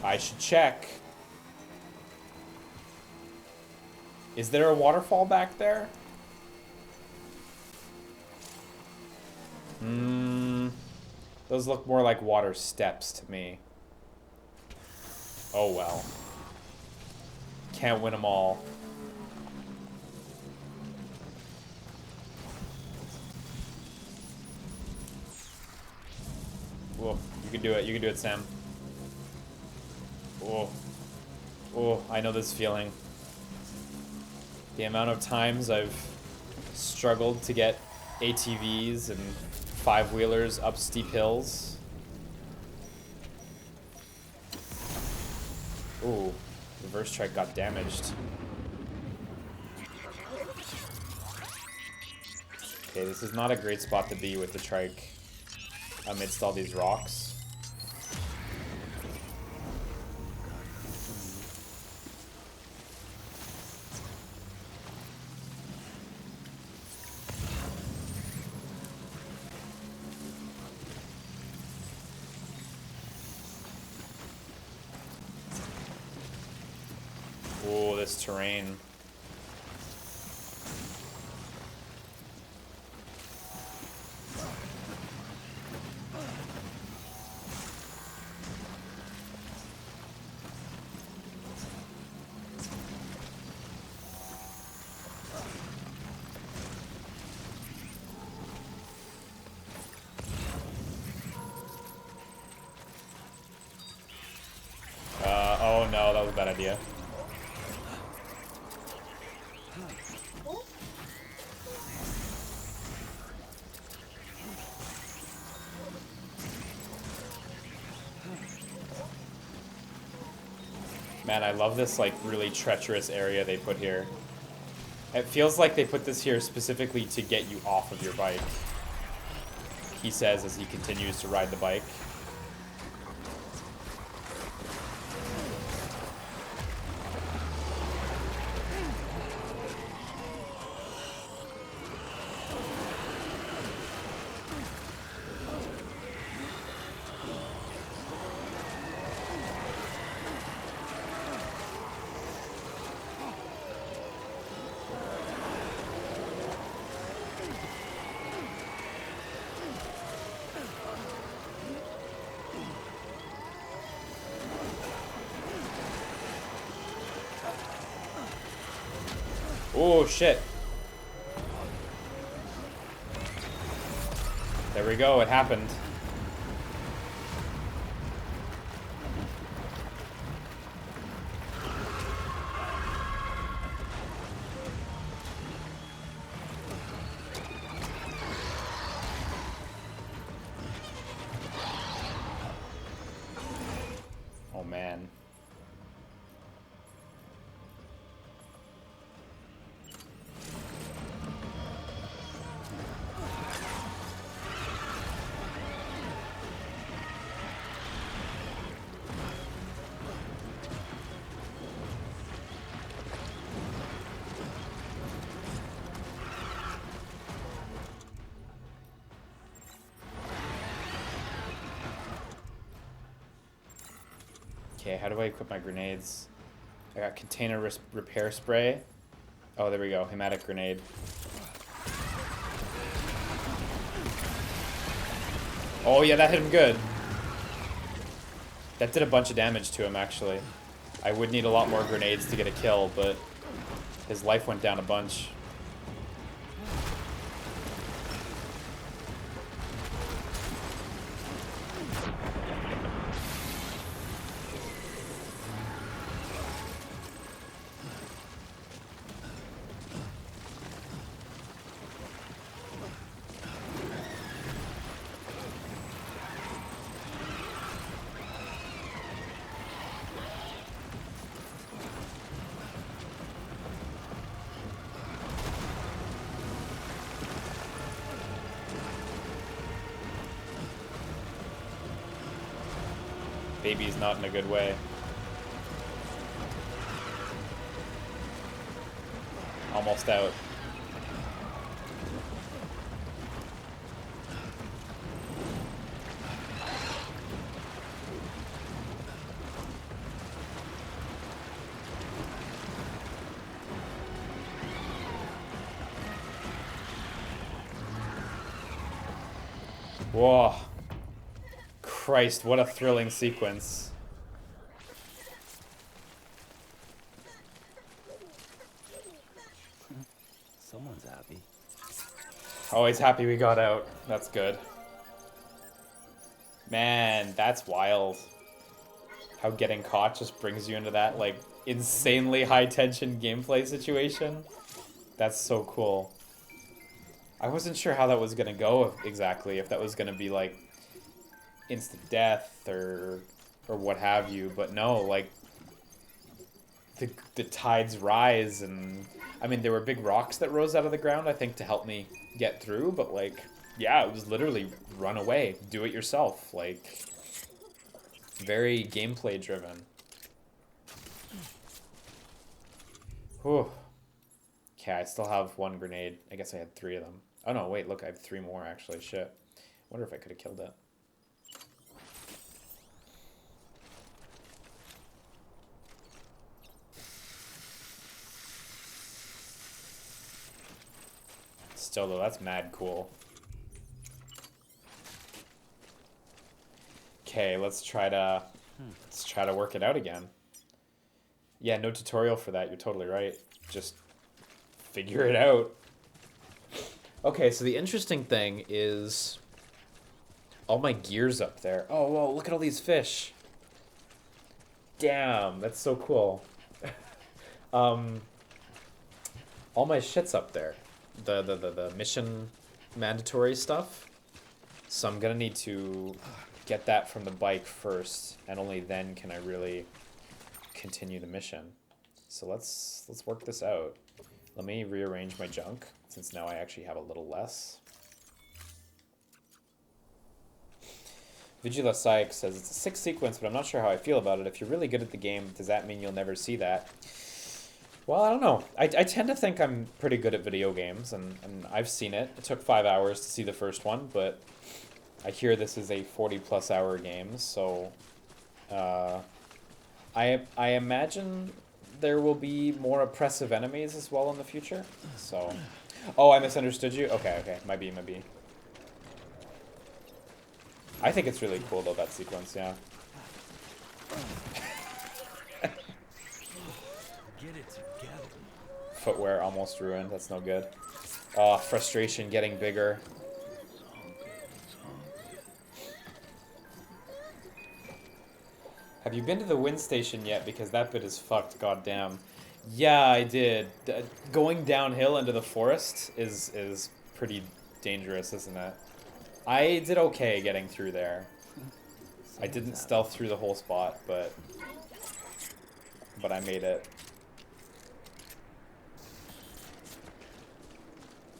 I should check. Is there a waterfall back there? Those look more like water steps to me. Oh well. Can't win them all. Whoa, you can do it. You can do it, Sam. Oh. Oh, I know this feeling. The amount of times I've struggled to get ATVs and five-wheelers up steep hills. Ooh, reverse trike got damaged. Okay, this is not a great spot to be with the trike amidst all these rocks. Oh, this terrain. Oh no, that was a bad idea. Man, I love this like really treacherous area they put here. It feels like they put this here specifically to get you off of your bike. He says as he continues to ride the bike. Oh shit. There we go, it happened. Oh man. Okay, how do I equip my grenades? I got container repair spray. Oh, there we go. Hematic grenade. Oh, yeah, that hit him good. That did a bunch of damage to him, actually. I would need a lot more grenades to get a kill, but his life went down a bunch. Baby's not in a good way. Almost out. Whoa. Christ, what a thrilling sequence. Someone's happy. Oh, he's happy we got out. That's good. Man, that's wild. How getting caught just brings you into that, like, insanely high-tension gameplay situation. That's so cool. I wasn't sure how that was gonna go exactly, if that was gonna be, like, instant death or what have you, but no, like, the tides rise, and I mean, there were big rocks that rose out of the ground, I think, to help me get through, but like, yeah, it was literally run away, do it yourself, like, very gameplay driven. Whew. Okay, I still have one grenade. I guess I had 3 of them. Oh no, wait, look, I have 3 more actually. Shit. Wonder if I could have killed it. Still though, that's mad cool. Okay, let's try to work it out again. Yeah, no tutorial for that. You're totally right. Just figure it out. Okay, so the interesting thing is all my gear's up there. Oh, whoa, look at all these fish. Damn, that's so cool. All my shit's up there. The mission mandatory stuff. So I'm gonna need to get that from the bike first, and only then can I really continue the mission. So let's work this out. Let me rearrange my junk, since now I actually have a little less. Vigila Syke says, it's a sick sequence, but I'm not sure how I feel about it. If you're really good at the game, does that mean you'll never see that? Well, I don't know. I tend to think I'm pretty good at video games, and I've seen it. It took 5 hours to see the first one, but I hear this is a 40-plus hour game, so I imagine there will be more oppressive enemies as well in the future. So, oh, I misunderstood you? Okay, might be. I think it's really cool, though, that sequence, yeah. Get it together. Footwear almost ruined, that's no good. Oh, frustration getting bigger. Have you been to the wind station yet? Because that bit is fucked, goddamn. Yeah, I did. Going downhill into the forest is pretty dangerous, isn't it? I did okay getting through there. I didn't stealth through the whole spot, but I made it.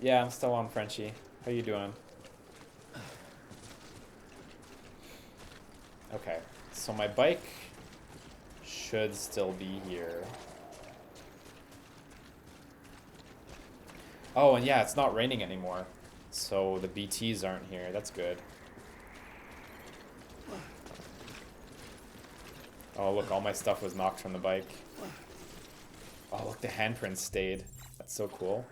Yeah, I'm still on, Frenchie. How you doing? Okay, so my bike should still be here. Oh, and yeah, it's not raining anymore. So the BTs aren't here. That's good. Oh, look, all my stuff was knocked from the bike. Oh, look, the handprints stayed. That's so cool.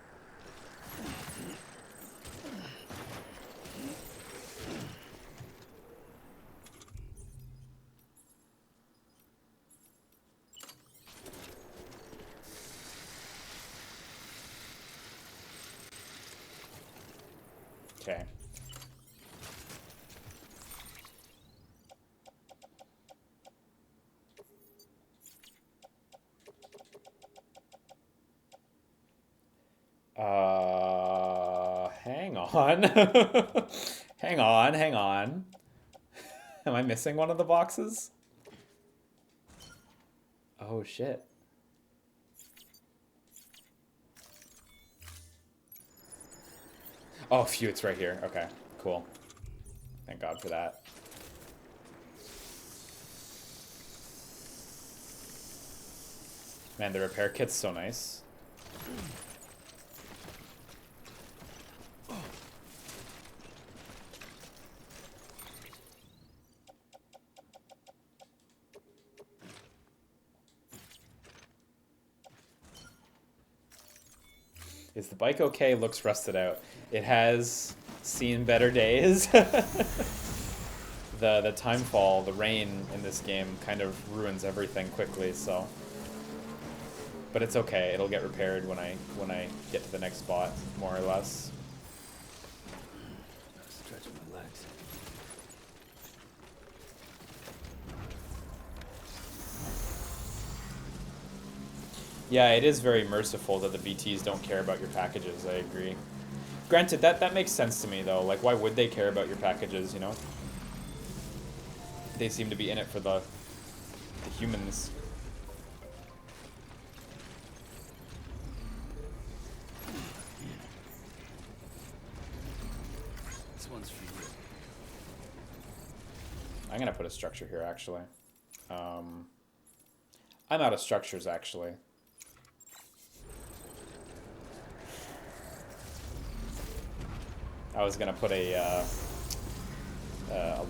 Okay. Hang on. Hang on. Am I missing one of the boxes? Oh, shit. Oh, phew, it's right here. Okay, cool. Thank God for that. Man, the repair kit's so nice. Is the bike okay? Looks rusted out. It has seen better days. The timefall, the rain in this game kind of ruins everything quickly, so. But it's okay. It'll get repaired when I get to the next spot, more or less. Stretching my legs. Yeah, it is very merciful that the BTs don't care about your packages, I agree. Granted, that makes sense to me, though. Like, why would they care about your packages, you know? They seem to be in it for the humans. This one's for you. I'm gonna put a structure here, actually. I'm out of structures, actually. I was gonna put a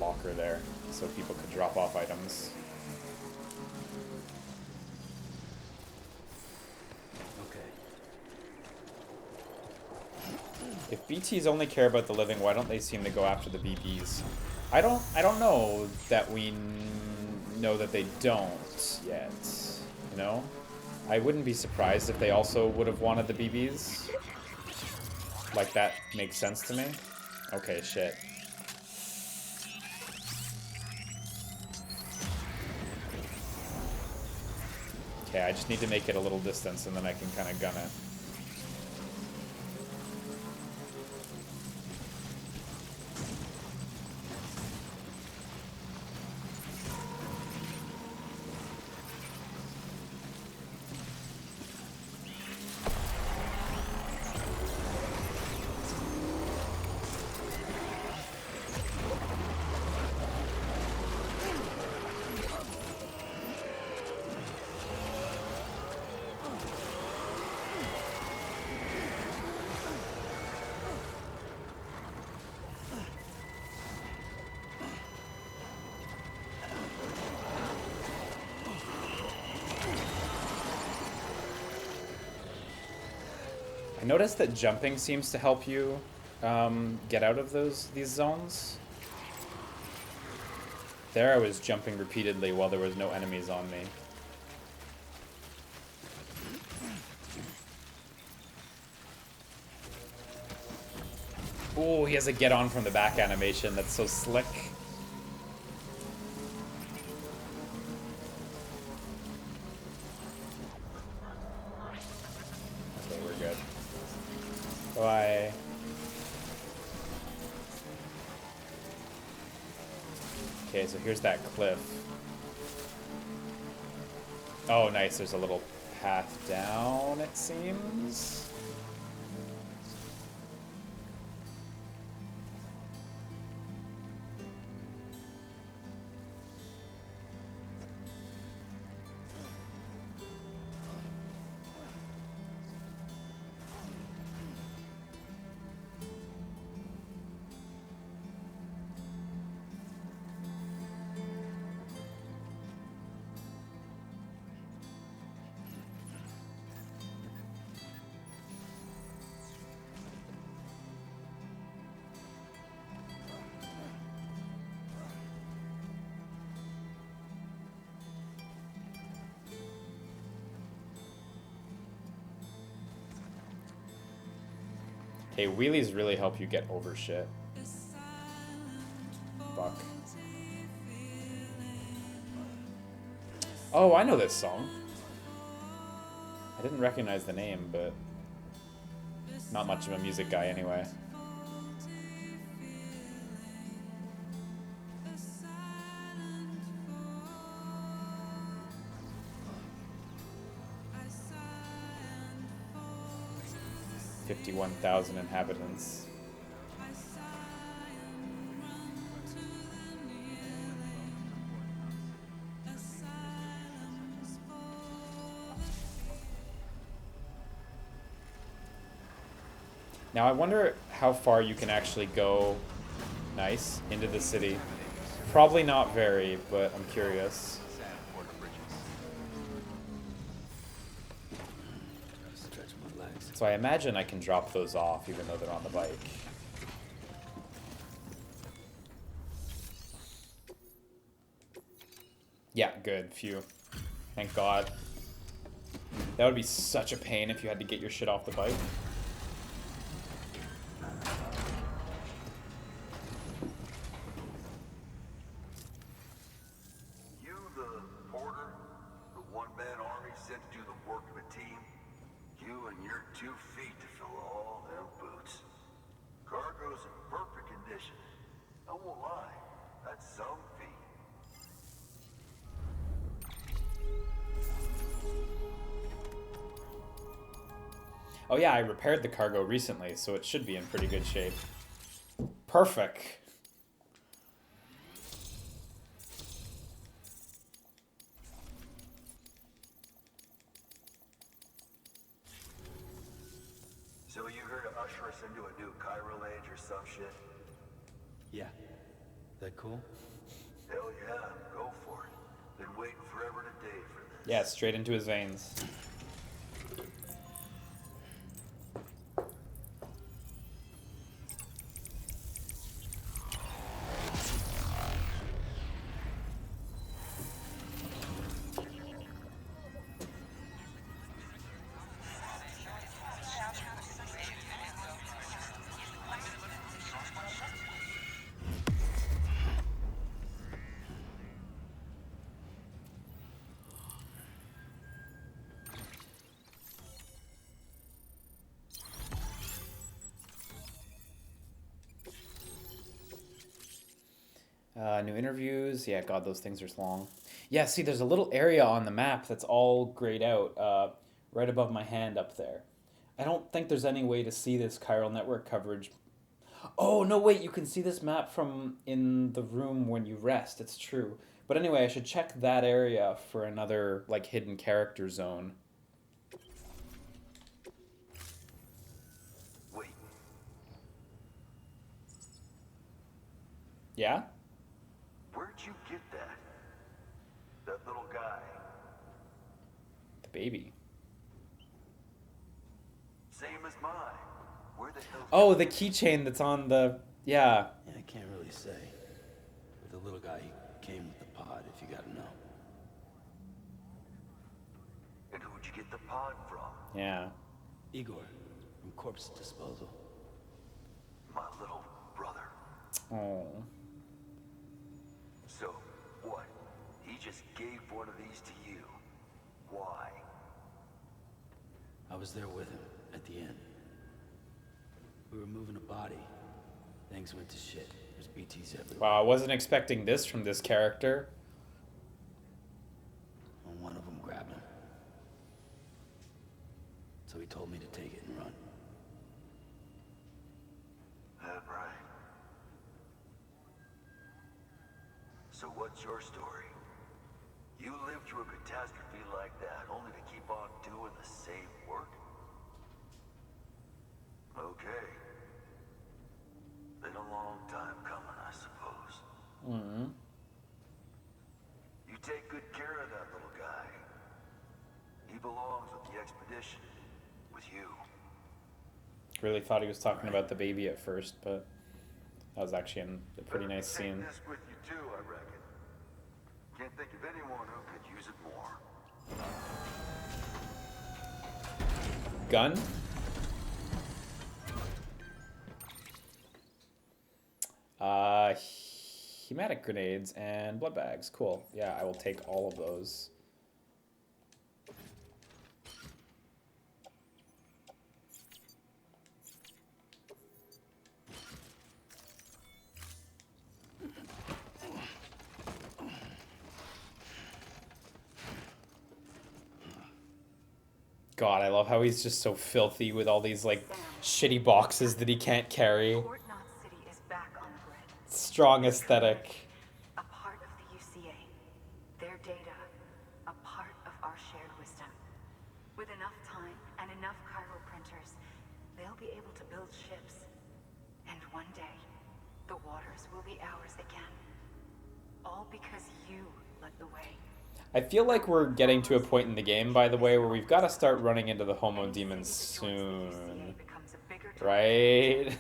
locker there so people could drop off items. Okay. If BTs only care about the living, why don't they seem to go after the BBs? I don't know that we know that they don't yet. You know, I wouldn't be surprised if they also would have wanted the BBs. Like, that makes sense to me. Okay, shit. Okay, I just need to make it a little distance and then I can kind of gun it. I noticed that jumping seems to help you get out of these zones. There I was jumping repeatedly while there was no enemies on me. Oh, he has a get on from the back animation. That's so slick. Bye. Okay, so here's that cliff. Oh, nice. There's a little path down, it seems. Okay, wheelies really help you get over shit. Fuck. Oh, I know this song. I didn't recognize the name, but not much of a music guy anyway. $51,000 inhabitants. Now I wonder how far you can actually go, nice, into the city. Probably not very, but I'm curious. So I imagine I can drop those off even though they're on the bike. Yeah, good. Phew. Thank God. That would be such a pain if you had to get your shit off the bike. You the porter? The one-man army sent to do the work of a team? You and your 2 feet to fill all them boots. Cargo's in perfect condition. I won't lie, that's some feat. Oh yeah, I repaired the cargo recently, so it should be in pretty good shape. Perfect. So you here to usher us into a new chiral age or some shit? Yeah. That cool? Hell yeah, go for it. Been waiting forever today for this. Yeah, straight into his veins. New interviews. Yeah, God, those things are long. Yeah, see, there's a little area on the map that's all grayed out, right above my hand up there. I don't think there's any way to see this chiral network coverage. Oh, no, wait, you can see this map from in the room when you rest. It's true. But anyway, I should check that area for another, like, hidden character zone. Wait, Yeah? where'd you get that? That little guy. The baby. Same as mine. Where the hell? Oh, the keychain that's on the... Yeah. Yeah, I can't really say. But the little guy, he came with the pod, if you gotta know. And who'd you get the pod from? Yeah. Igor, from Corpse Disposal. My little brother. Oh. So, what? He just gave one of these to you. Why? I was there with him, at the end. We were moving a body. Things went to shit. There's BTs everywhere. Wow, I wasn't expecting this from this character. And one of them grabbed him. So he told me to take it and run. That right. So what's your story? You lived through a catastrophe like that, only to keep on doing the same work? Okay. Been a long time coming, I suppose. Mm-hmm. You take good care of that little guy. He belongs with the expedition. With you. Really thought he was talking about the baby at first, but that was actually a pretty nice scene. Take this with you too, I reckon. Can't think of anyone who could use it more. Gun? Hematic grenades and blood bags. Cool. Yeah, I will take all of those. God, I love how he's just so filthy with all these, like, shitty boxes that he can't carry. Fort Knot City is back on the grid. Strong aesthetic. A part of the UCA. Their data. A part of our shared wisdom. With enough time and enough chiral printers, they'll be able to build ships. And one day, the waters will be ours again. All because you led the way. I feel like we're getting to a point in the game, by the way, where we've got to start running into the Homo demons soon. Right?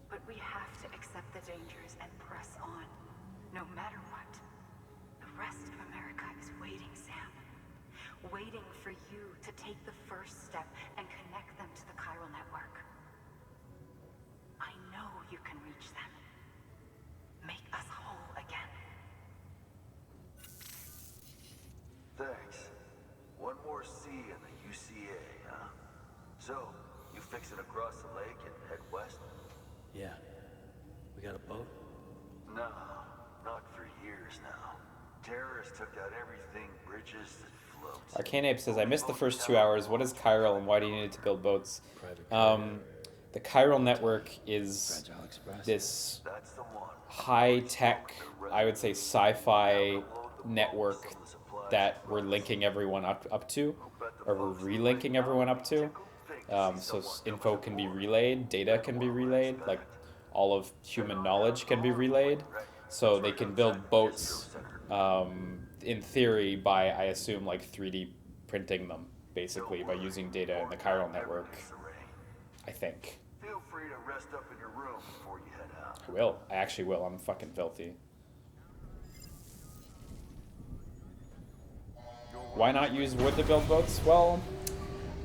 But we have to accept the dangers and press on, no matter what. The rest of America is waiting, Sam. Waiting for you to take the first step and connect them to the chiral network. I know you can reach them. Make us whole again. Thanks. One more C in the UCA, huh? So, you fixing to cross the lake and head west? Yeah. We got a boat? No, not for years now. Terrorists took out everything, bridges that float. Arcane Ape says, I missed the first 2 hours. What is chiral and why do you need to build boats? The chiral network is Fragile Express. this That's the one. high-tech, I would say sci-fi network that we're linking everyone up to, or we're relinking everyone up to. So info can be relayed, data can be relayed, like all of human knowledge can be relayed. So they can build boats, in theory, by, I assume, like 3D printing them, basically, by using data in the chiral network, I think. Feel free to rest up in your room before you head out. I will. I actually will. I'm fucking filthy. Why not use wood to build boats? Well,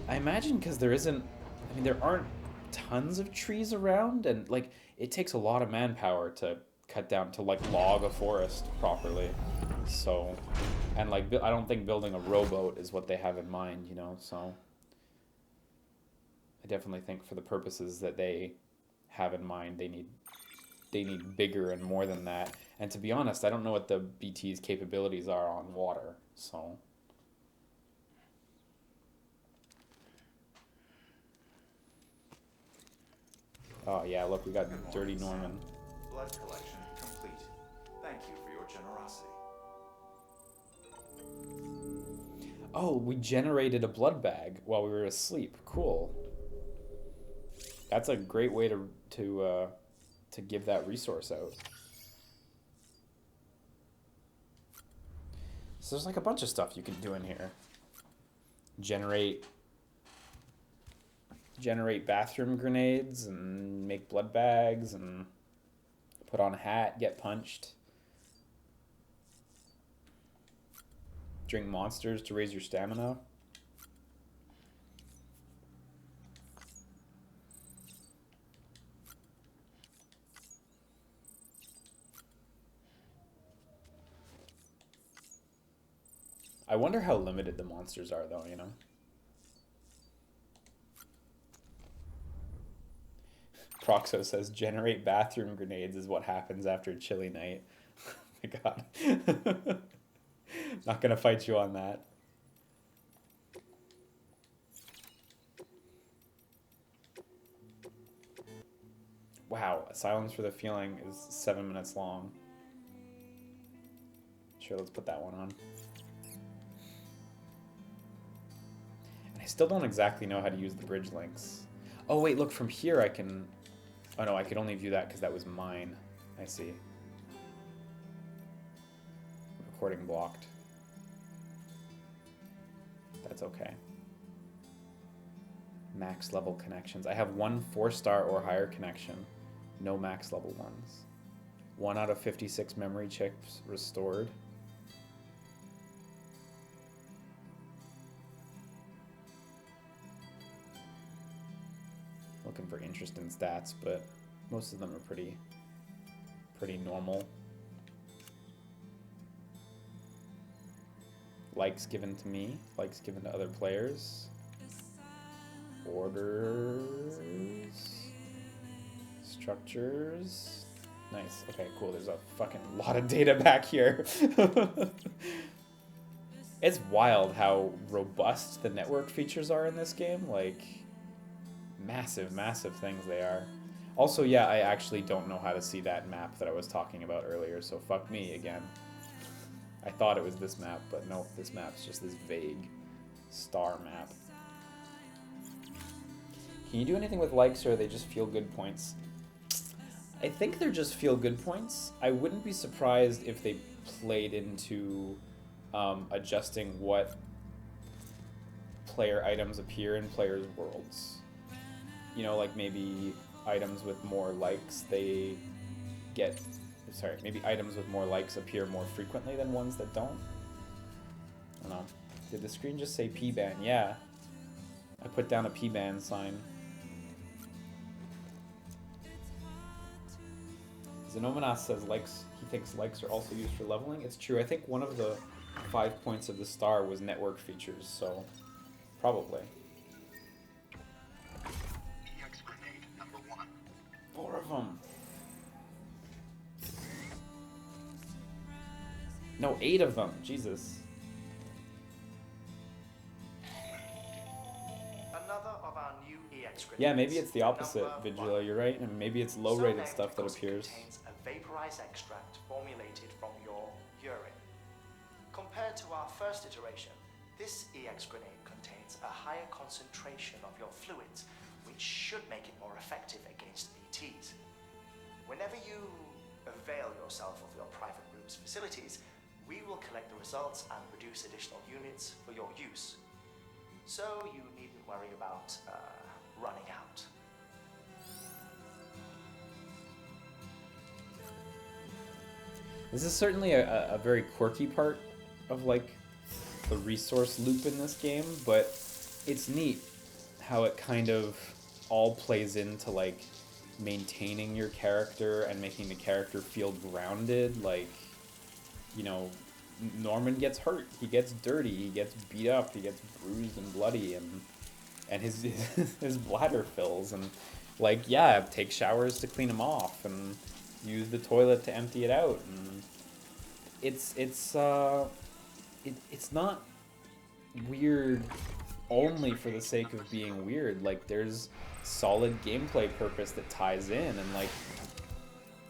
I imagine because there isn't... I mean, there aren't tons of trees around, and, like, it takes a lot of manpower to cut down, to, like, log a forest properly. So... And, like, I don't think building a rowboat is what they have in mind, you know, so... I definitely think for the purposes that they have in mind, they need bigger and more than that. And to be honest, I don't know what the BT's capabilities are on water, so... Oh yeah, look, we got Dirty Norman. Blood collection complete. Thank you for your generosity. Oh, we generated a blood bag while we were asleep. Cool. That's a great way to give that resource out. So there's like a bunch of stuff you can do in here. Generate bathroom grenades and make blood bags and put on a hat, get punched. Drink monsters to raise your stamina. I wonder how limited the monsters are though, you know? Croxo says, generate bathroom grenades is what happens after a chilly night. Oh my god. Not gonna fight you on that. Wow, Silence for the Feeling is 7 minutes long. Sure, let's put that one on. And I still don't exactly know how to use the bridge links. Oh wait, look, from here I can... Oh no, I could only view that because that was mine. I see. Recording blocked. That's okay. Max level connections. I have 1 4-star or higher connection. No max level ones. 1 out of 56 memory chips restored. Looking for interesting stats, but most of them are pretty normal. Likes given to me, likes given to other players. Orders. Structures. Nice. Okay, cool. There's a fucking lot of data back here. It's wild how robust the network features are in this game. Like, massive, massive things they are. Also, yeah, I actually don't know how to see that map that I was talking about earlier, so fuck me again. I thought it was this map, but no, this map's just this vague star map. Can you do anything with likes, or are they just feel-good points? I think they're just feel-good points. I wouldn't be surprised if they played into adjusting what player items appear in players' worlds. You know, like maybe items with more likes, they get... Sorry, maybe items with more likes appear more frequently than ones that don't? I don't know. Did the screen just say P-ban? Yeah. I put down a P-ban sign. Xenomenas says likes. He thinks likes are also used for leveling. It's true. I think one of the 5 points of the star was network features, so probably. EX grenade number 1. 4 of them. No, 8 of them. Jesus. Another of our new EX grenades. Yeah, maybe it's the opposite, Vigila. You're right, and maybe it's low-rated stuff that appears. It contains a vaporized extract formulated from your urine. Compared to our first iteration, this EX grenade contains a higher concentration of your fluids, which should make it more effective against BTs. Whenever you avail yourself of your private room's facilities, we will collect the results and produce additional units for your use. So you needn't worry about running out. This is certainly a very quirky part of like the resource loop in this game, but it's neat how it kind of all plays into like maintaining your character and making the character feel grounded. Like, you know, Norman gets hurt, he gets dirty, he gets beat up, he gets bruised and bloody, and his his bladder fills, and like, yeah, take showers to clean him off and use the toilet to empty it out, and it's not weird only for the sake of being weird. Like, there's solid gameplay purpose that ties in, and like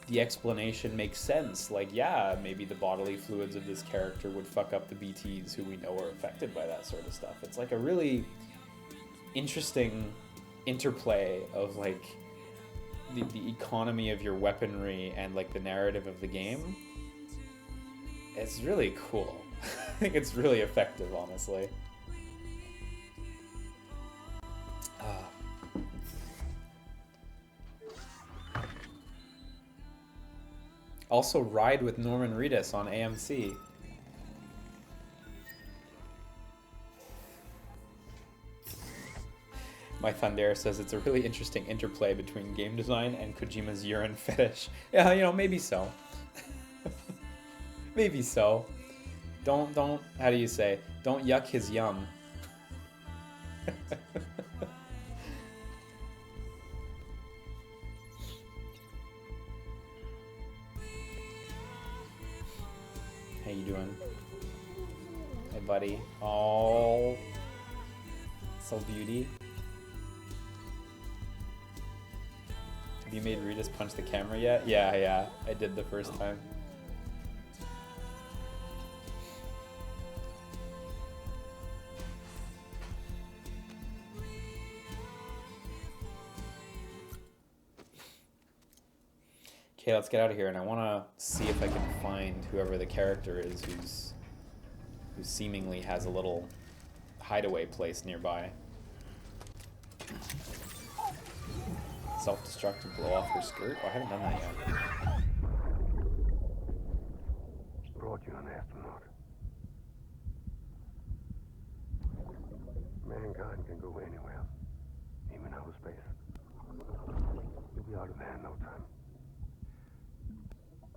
the explanation makes sense. Like, yeah, maybe the bodily fluids of this character would fuck up the BTs who we know are affected by that sort of stuff. It's like a really interesting interplay of like the economy of your weaponry and like the narrative of the game. It's really cool. I think it's really effective, honestly. Also, Ride with Norman Reedus on AMC. My Thunder says it's a really interesting interplay between game design and Kojima's urine fetish. Yeah, you know, maybe so. Maybe so. Don't, how do you say? Don't yuck his yum. How you doing? Hey, buddy. Oh, so beauty. Have you made Ritas punch the camera yet? Yeah, I did the first time. Okay, let's get out of here, and I want to see if I can find whoever the character is who seemingly has a little hideaway place nearby. Self-destruct to blow off her skirt? Oh, I haven't done that yet. Brought you an astronaut. Mankind can go anywhere, even outer space. You'll be out of there in no time.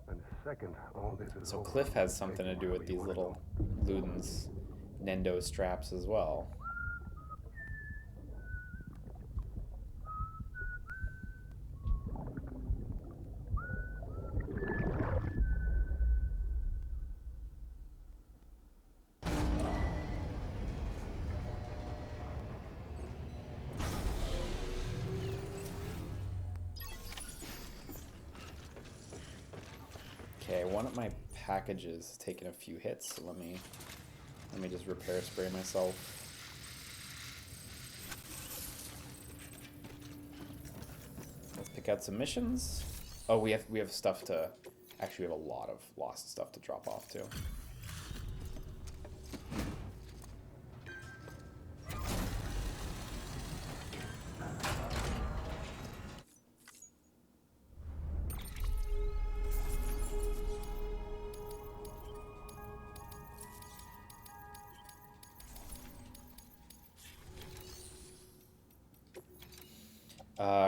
And the second all this is So over, Cliff has something to do with these little Ludens Nendo straps as well. Okay, one of my packages taken a few hits, so let me just repair spray myself. Let's pick out some missions. Oh, we have stuff to, actually we have a lot of lost stuff to drop off too.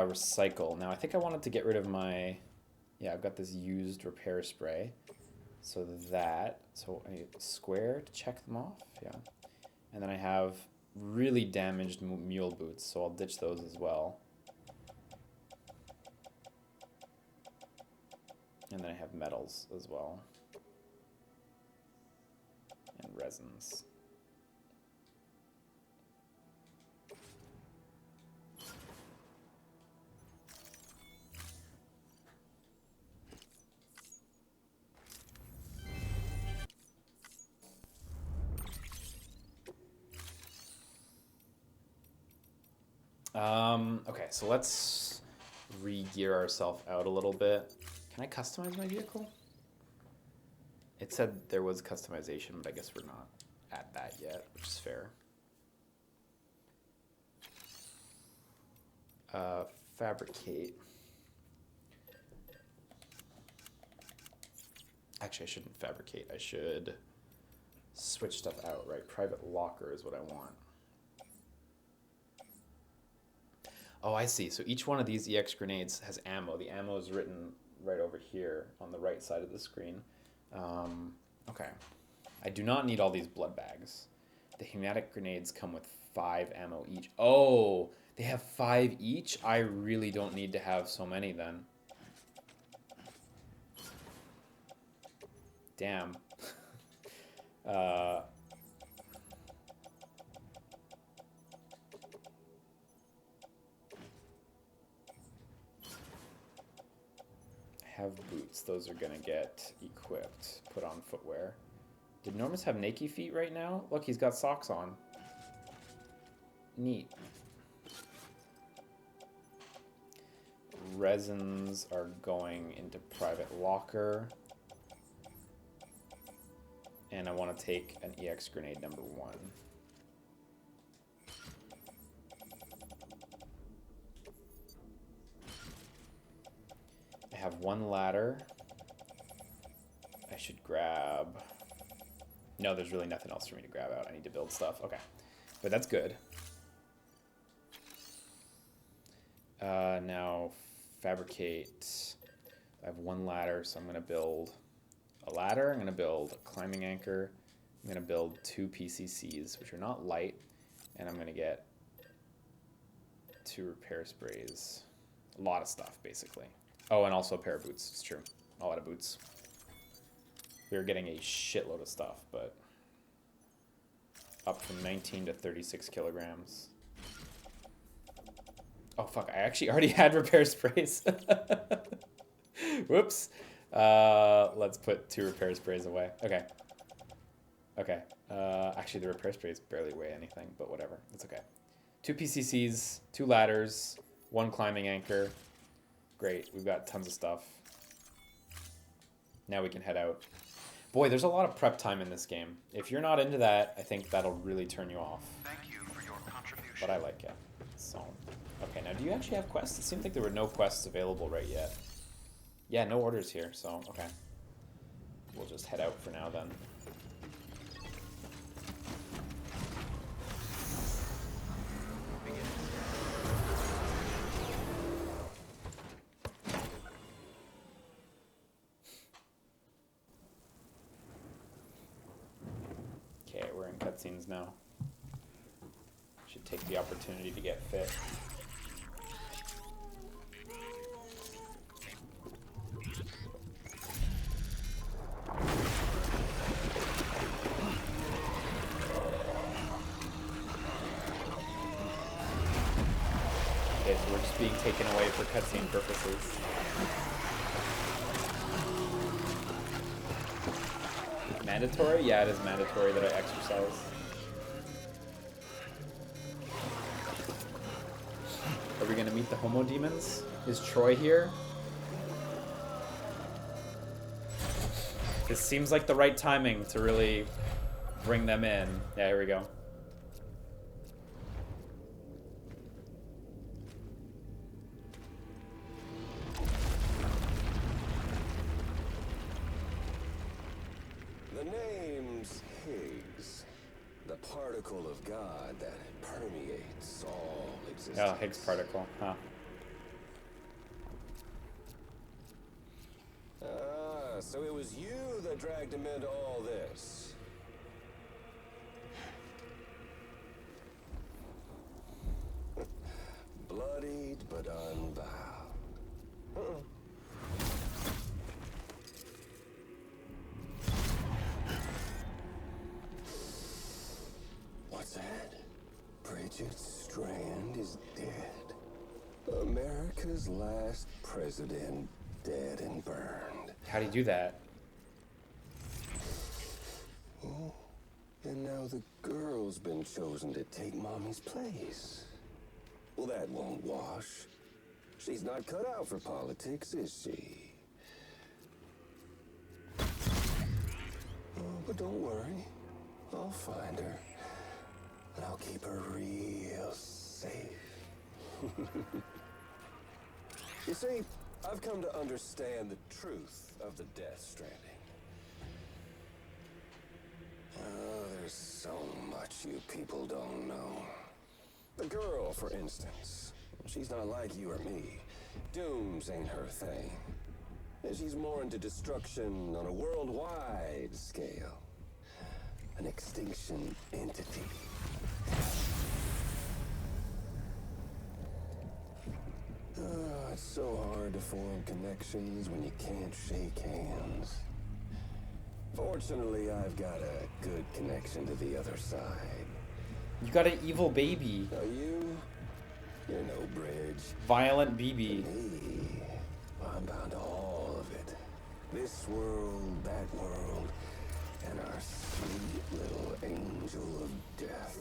Recycle. Now I think I wanted to get rid of my, yeah, I've got this used repair spray. So I need square to check them off, yeah. And then I have really damaged mule boots, so I'll ditch those as well. And then I have metals as well. And resins. Okay, so let's re-gear ourselves out a little bit. Can I customize my vehicle? It said there was customization, but I guess we're not at that yet, which is fair. Fabricate. Actually, I shouldn't fabricate. I should switch stuff out, right? Private locker is what I want. Oh, I see. So each one of these EX grenades has ammo. The ammo is written right over here on the right side of the screen. Okay. I do not need all these blood bags. The hematic grenades come with 5 ammo each. Oh, they have 5 each? I really don't need to have so many then. Damn. Have boots. Those are gonna get equipped. Put on footwear. Did Normus have naked feet right now? Look, he's got socks on. Neat. Resins are going into private locker. And I want to take an EX grenade number 1. I have 1 ladder. I should grab... No, there's really nothing else for me to grab out. I need to build stuff. Okay. But that's good. Now, fabricate. I have 1 ladder, so I'm going to build a ladder. I'm going to build a climbing anchor. I'm going to build 2 PCCs, which are not light. And I'm going to get 2 repair sprays. A lot of stuff, basically. Oh, and also a pair of boots. It's true. A lot of boots. We were getting a shitload of stuff, but up from 19 to 36 kilograms. Oh fuck, I actually already had repair sprays. Whoops. Let's put 2 repair sprays away. Okay. Okay. Actually, the repair sprays barely weigh anything, but whatever. It's okay. 2 PCCs, 2 ladders, 1 climbing anchor. Great. We've got tons of stuff. Now we can head out. Boy, there's a lot of prep time in this game. If you're not into that, I think that'll really turn you off. Thank you for your contribution. But I like it. So, okay, now do you actually have quests? It seemed like there were no quests available right yet. Yeah, no orders here, so, okay. We'll just head out for now then. Okay, we're in cutscenes now. Should take the opportunity to get fit. Okay, so we're just being taken away for cutscene purposes. Mandatory? Yeah, it is mandatory that I exercise. Are we gonna meet the homo demons? Is Troy here? This seems like the right timing to really bring them in. Yeah, here we go. The name's Higgs, the particle of God that permeates all existence. Oh, Higgs particle, huh? Ah, so it was you that dragged him into all this. Bloodied but unbound. What's that? Bridget Strand is dead. America's last president dead and burned. How do you do that? Oh, and now the girl's been chosen to take Mommy's place. Well, that won't wash. She's not cut out for politics, is she? Oh, but don't worry. I'll find her. And I'll keep her real safe. You see, I've come to understand the truth of the Death Stranding. Oh, there's so much you people don't know. The girl, for instance, she's not like you or me. Dooms ain't her thing. And she's more into destruction on a worldwide scale. An extinction entity. Oh, it's so hard to form connections when you can't shake hands. Fortunately, I've got a good connection to the other side. You got an evil baby. Now you're no bridge. Violent BB. Me, I'm bound to all of it. This world, that world, and our sweet little angel of death.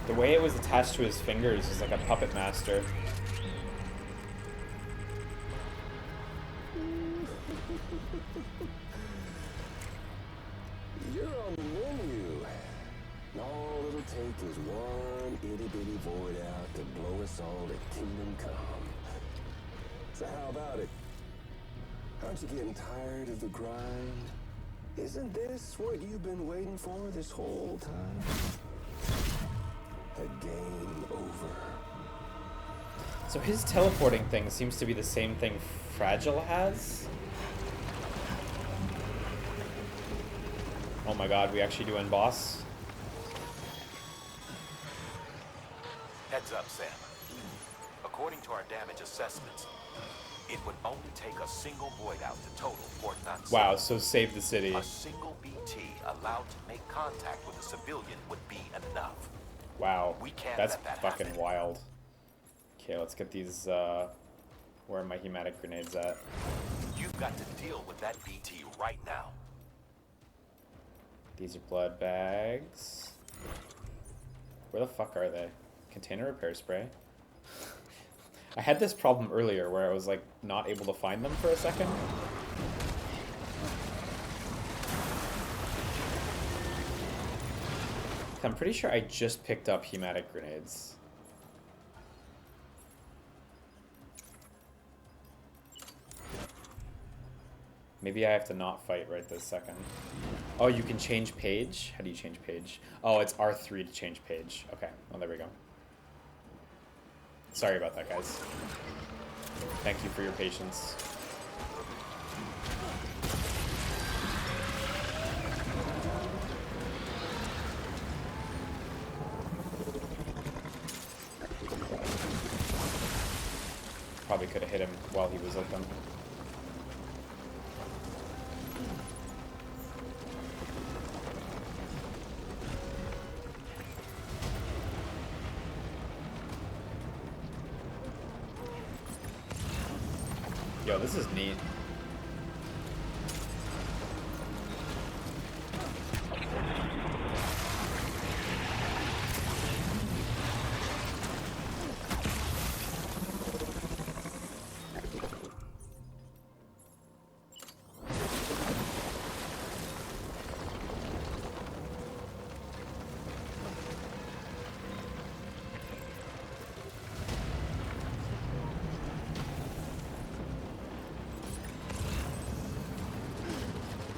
The way it was attached to his fingers is like a puppet master. You're on the menu. All it'll take is one itty-bitty void out to blow us all to kingdom come. So how about it? Aren't you getting tired of the grind? Isn't this what you've been waiting for this whole time? A game over. So his teleporting thing seems to be the same thing Fragile has. Oh my god, we actually do end boss. Heads up, Sam. According to our damage assessments, it would only take a single void out to total Port Knot City. Wow, so save the city. A single BT allowed to make contact with a civilian would be enough. Wow, We can't that's let that fucking happen. wild. Okay, let's get these, where are my hematic grenades at? You've got to deal with that BT right now. These are blood bags. Where the fuck are they? Container repair spray. I had this problem earlier where I was like not able to find them for a second. I'm pretty sure I just picked up hematic grenades. Maybe I have to not fight right this second. Oh, you can change page? How do you change page? Oh, it's R3 to change page. Okay, well there we go. Sorry about that, guys. Thank you for your patience. Probably could have hit him while he was open. Yo, this is neat.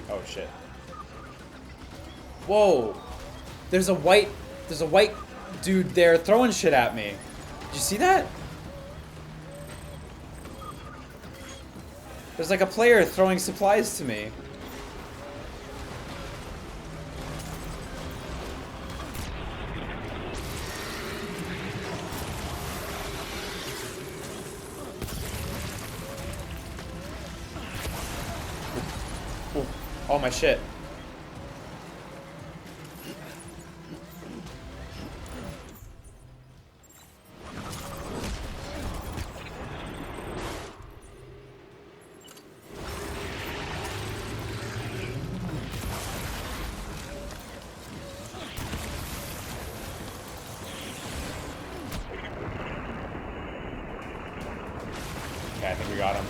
Oh shit. Whoa! There's a white dude there throwing shit at me. Did you see that? There's like a player throwing supplies to me. Oh my shit. Okay, I think we got him.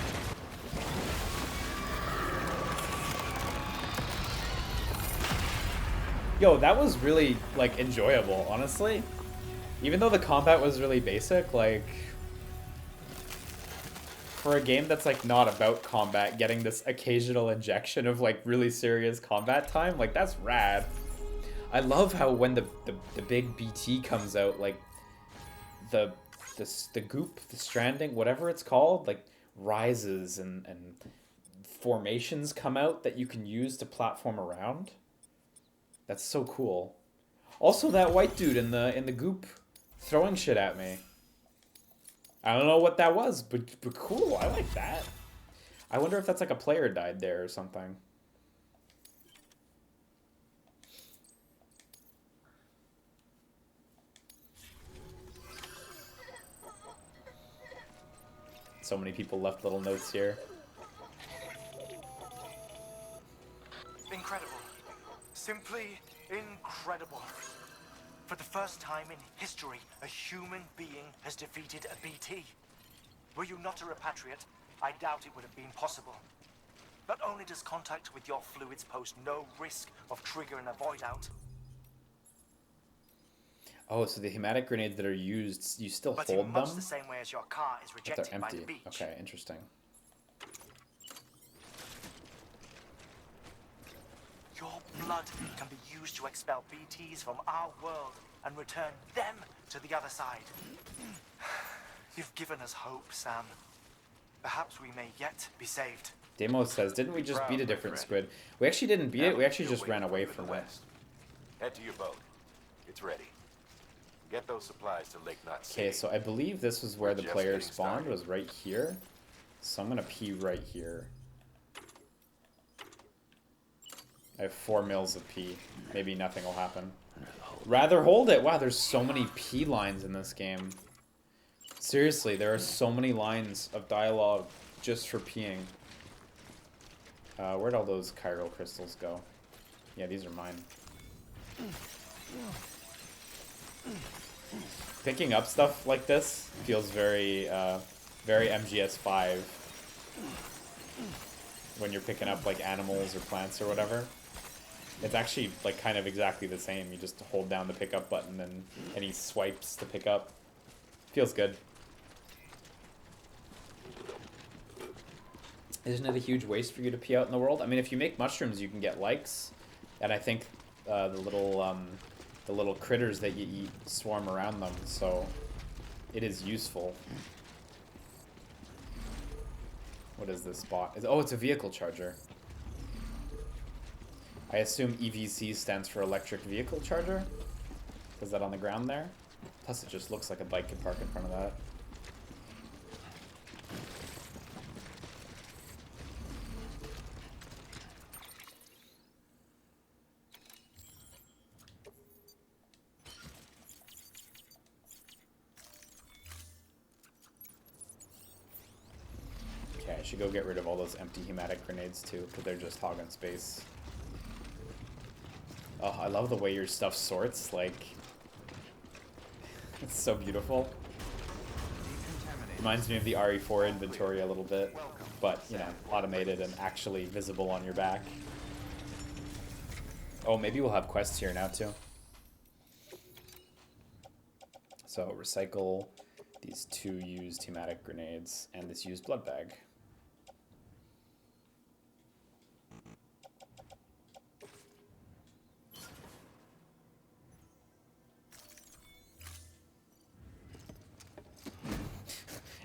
Yo, that was really, like, enjoyable, honestly. Even though the combat was really basic, like... For a game that's, like, not about combat, getting this occasional injection of, like, really serious combat time, like, that's rad. I love how when the big BT comes out, like, the goop, the stranding, whatever it's called, like, rises and formations come out that you can use to platform around. That's so cool. Also, that white dude in the goop throwing shit at me. I don't know what that was, but cool. I like that. I wonder if that's like a player died there or something. So many people left little notes here. Incredible. Simply incredible. For the first time in history, a human being has defeated a BT. Were you not a repatriate, I doubt it would have been possible. Not only does contact with your fluids pose no risk of triggering a void out, Oh, so the hematic grenades that are used, you still but hold in them? much the same way as your car is But rejected they're by empty. the beach. Okay, interesting. Your blood can be used to expel BTs from our world and return them to the other side. You've given us hope, Sam. Perhaps we may yet be saved. Demo says, didn't we just beat a different squid? We actually didn't beat it. We actually just ran away from it. Head to your boat. It's ready. Get those supplies to Lake Knot City. Okay, so I believe this was where the Just player getting spawned, started. was right here. So I'm gonna pee right here. I have 4 mils of pee. Maybe nothing will happen. Rather hold it. Wow, there's so many pee lines in this game. Seriously, there are so many lines of dialogue just for peeing. Where'd all those chiral crystals go? Yeah, these are mine. Picking up stuff like this feels very, very MGS5 when you're picking up like animals or plants or whatever. It's actually like kind of exactly the same. You just hold down the pickup button and he swipes to pick up. Feels good. Isn't it a huge waste for you to pee out in the world? I mean, if you make mushrooms, you can get likes, and I think the little critters that you eat swarm around them, so it is useful. What is this spot? Oh, it's a vehicle charger. I assume EVC stands for electric vehicle charger. Is that on the ground there? Plus, it just looks like a bike could park in front of that. Okay, I should go get rid of all those empty hematic grenades too, because they're just hogging space. Oh, I love the way your stuff sorts, like... It's so beautiful. Reminds me of the RE4 inventory a little bit, but, you know, automated and actually visible on your back. Oh, maybe we'll have quests here now too. So, recycle these 2 used hematic grenades and this used blood bag.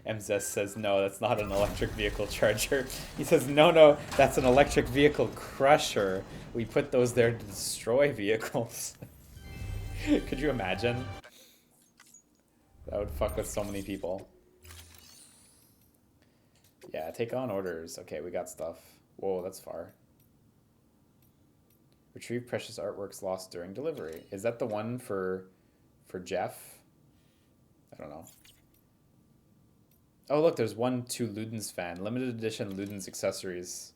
MZS says, no, that's not an electric vehicle charger. He says, no, that's an electric vehicle crusher. We put those there to destroy vehicles. Could you imagine? That would fuck with so many people. Yeah, take on orders. Okay, we got stuff. Whoa, that's far. Retrieve precious artworks lost during delivery. Is that the one for Jeff? I don't know. Oh, look, there's 1 to Ludens fan. Limited edition Ludens accessories.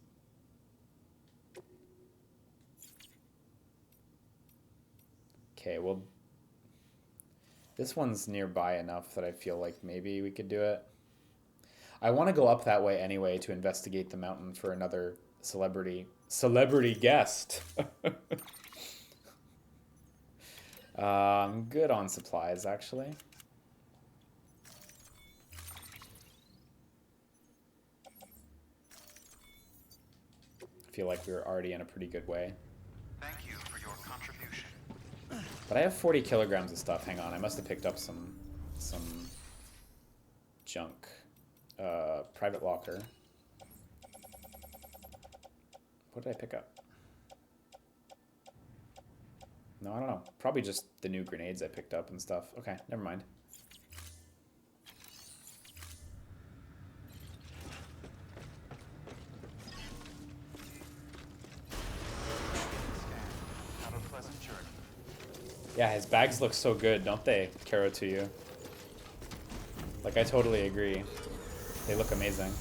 Okay, well, this one's nearby enough that I feel like maybe we could do it. I want to go up that way anyway to investigate the mountain for another celebrity guest. I'm good on supplies, actually. I feel like we were already in a pretty good way. Thank you for your contribution. But I have 40 kilograms of stuff. Hang on, I must have picked up some junk. Private locker. What did I pick up? No, I don't know. Probably just the new grenades I picked up and stuff. Okay, never mind. Have a pleasant journey. Yeah, his bags look so good, don't they, Karo to you? Like, I totally agree. They look amazing.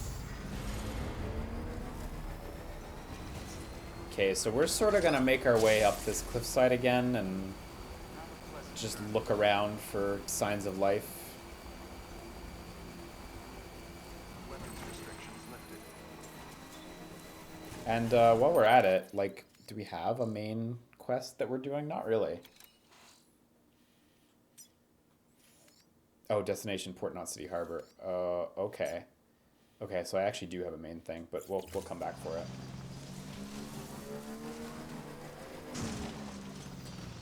Okay, so we're sort of gonna make our way up this cliffside again and just look around for signs of life. And while we're at it, like, do we have a main quest that we're doing? Not really. Oh, destination Port Knot City Harbor. Okay. Okay, so I actually do have a main thing, but we'll come back for it.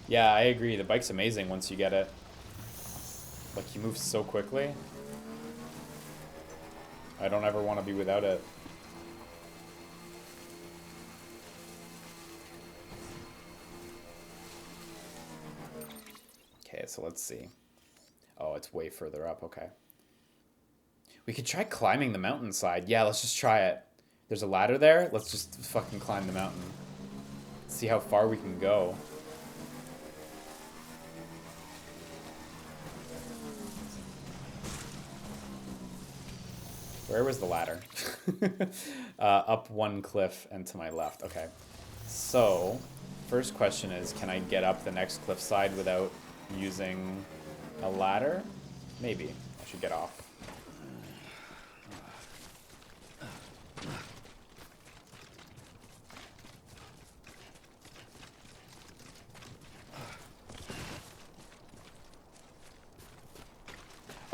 Yeah, I agree. The bike's amazing once you get it. Like, you move so quickly. I don't ever want to be without it. Okay, so let's see. Oh, it's way further up. Okay. We could try climbing the mountainside. Yeah, let's just try it. There's a ladder there. Let's just fucking climb the mountain. See how far we can go. Where was the ladder? Up one cliff and to my left. Okay. So, first question is, can I get up the next cliffside without using a ladder? Maybe. I should get off.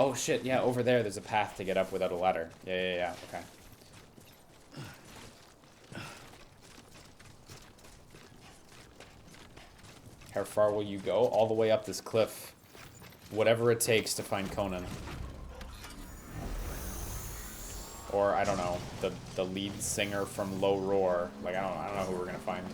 Oh shit, yeah, over there's a path to get up without a ladder. Yeah, okay. How far will you go? All the way up this cliff. Whatever it takes to find Conan. Or, I don't know, the lead singer from Low Roar. Like, I don't know who we're gonna find.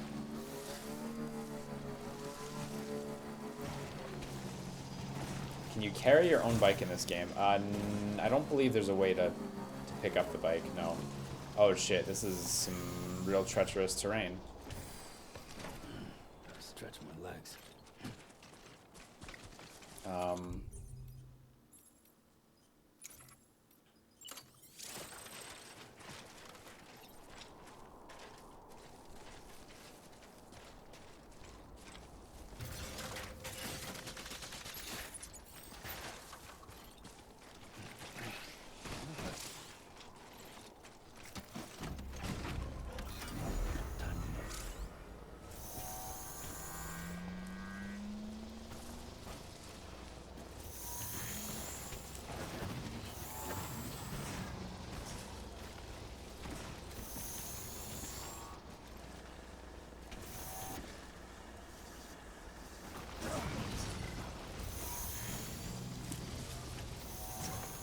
Can you carry your own bike in this game? I don't believe there's a way to pick up the bike, no. Oh shit, this is some real treacherous terrain. Stretch my legs.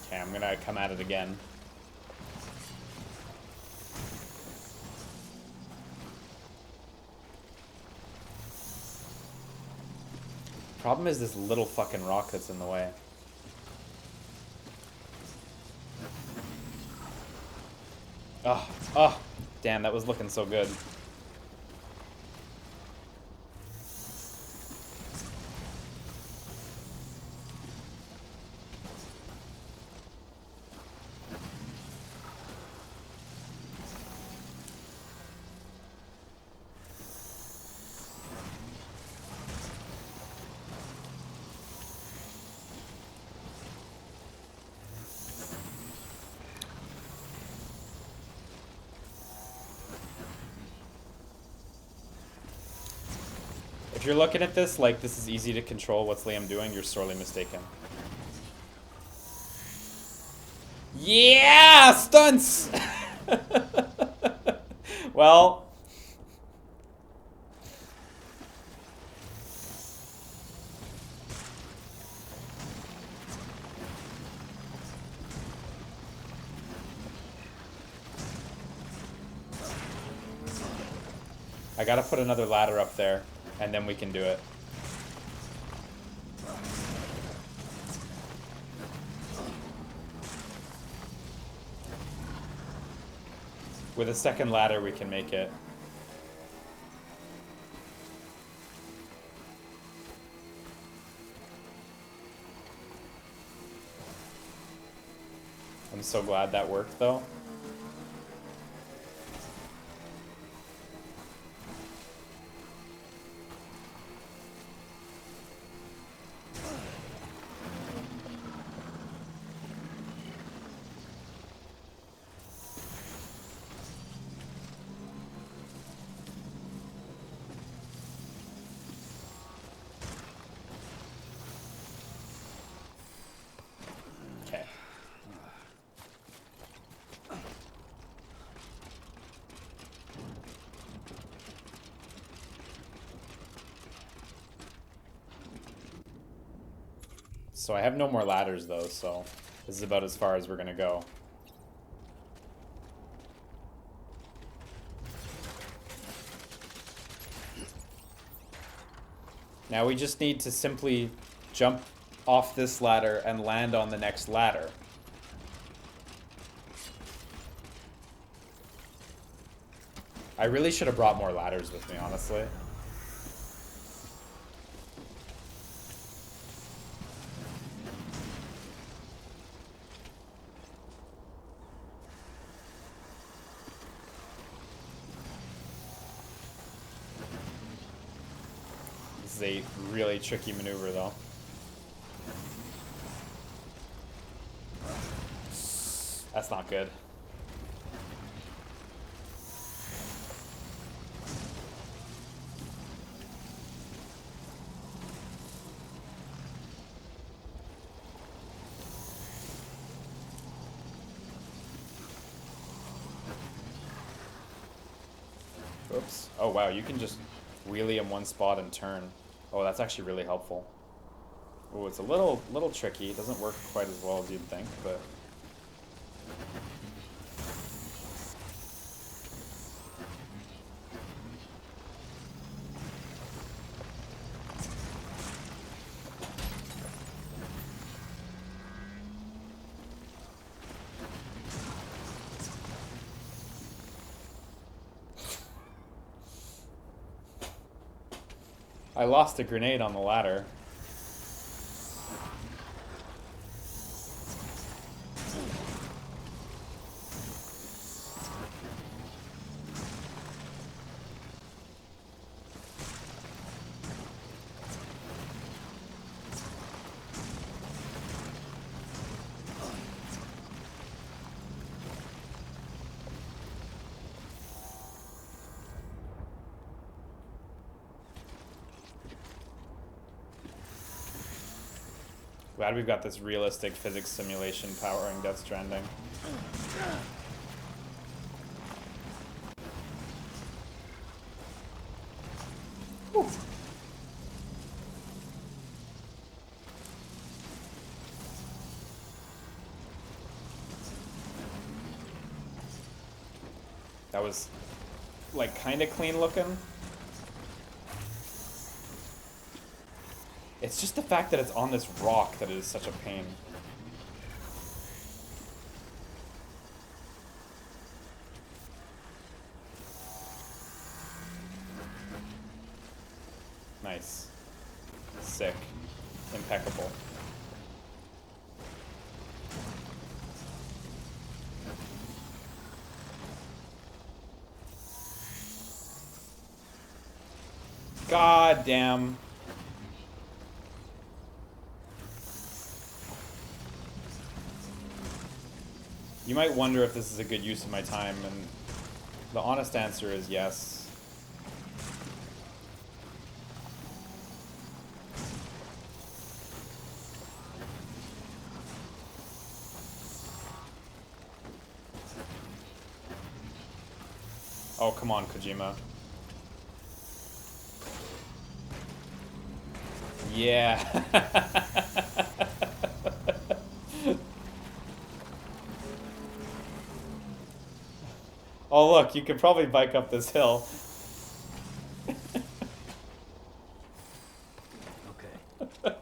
Okay, I'm gonna come at it again. Problem is this little fucking rock that's in the way. Oh, damn, that was looking so good. If you're looking at this like this is easy to control, what's Liam doing? You're sorely mistaken. Yeah! Stunts! Well... I gotta put another ladder up there, and then we can do it. With a second ladder, we can make it. I'm so glad that worked, though. Okay. So I have no more ladders though, so this is about as far as we're gonna go. Now we just need to simply jump off this ladder and land on the next ladder. I really should have brought more ladders with me, honestly. This is a really tricky maneuver, though. That's not good. Oops. Oh wow, you can just wheelie in one spot and turn. Oh, that's actually really helpful. Oh, it's a little tricky. It doesn't work quite as well as you'd think, but... I lost a grenade on the ladder. Glad we've got this realistic physics simulation powering Death Stranding. Whew. That was, like, kind of clean looking. It's just the fact that it's on this rock that is such a pain. Nice. Sick. Impeccable. God damn. You might wonder if this is a good use of my time, and the honest answer is yes. Oh, come on, Kojima. Yeah. Oh look, you could probably bike up this hill. Okay.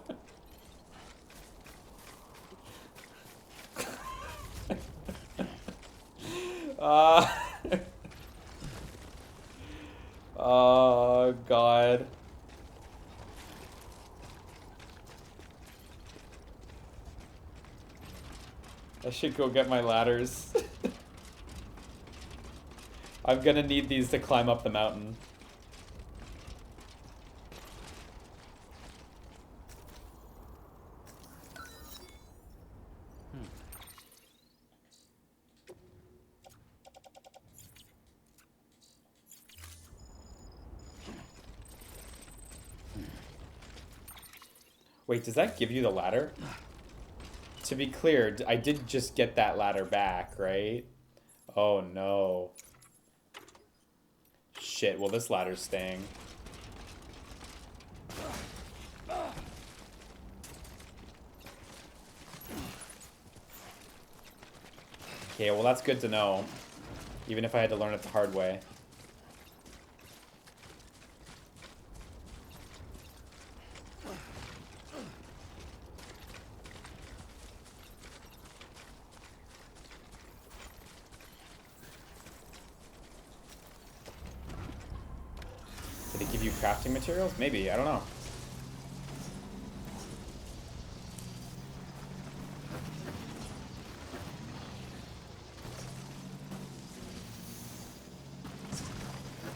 Oh God. I should go get my ladders. I'm gonna need these to climb up the mountain. Wait, does that give you the ladder? To be clear, I did just get that ladder back, right? Oh no. Shit, well this ladder's staying. Okay, well that's good to know. Even if I had to learn it the hard way. crafting materials? Maybe, I don't know.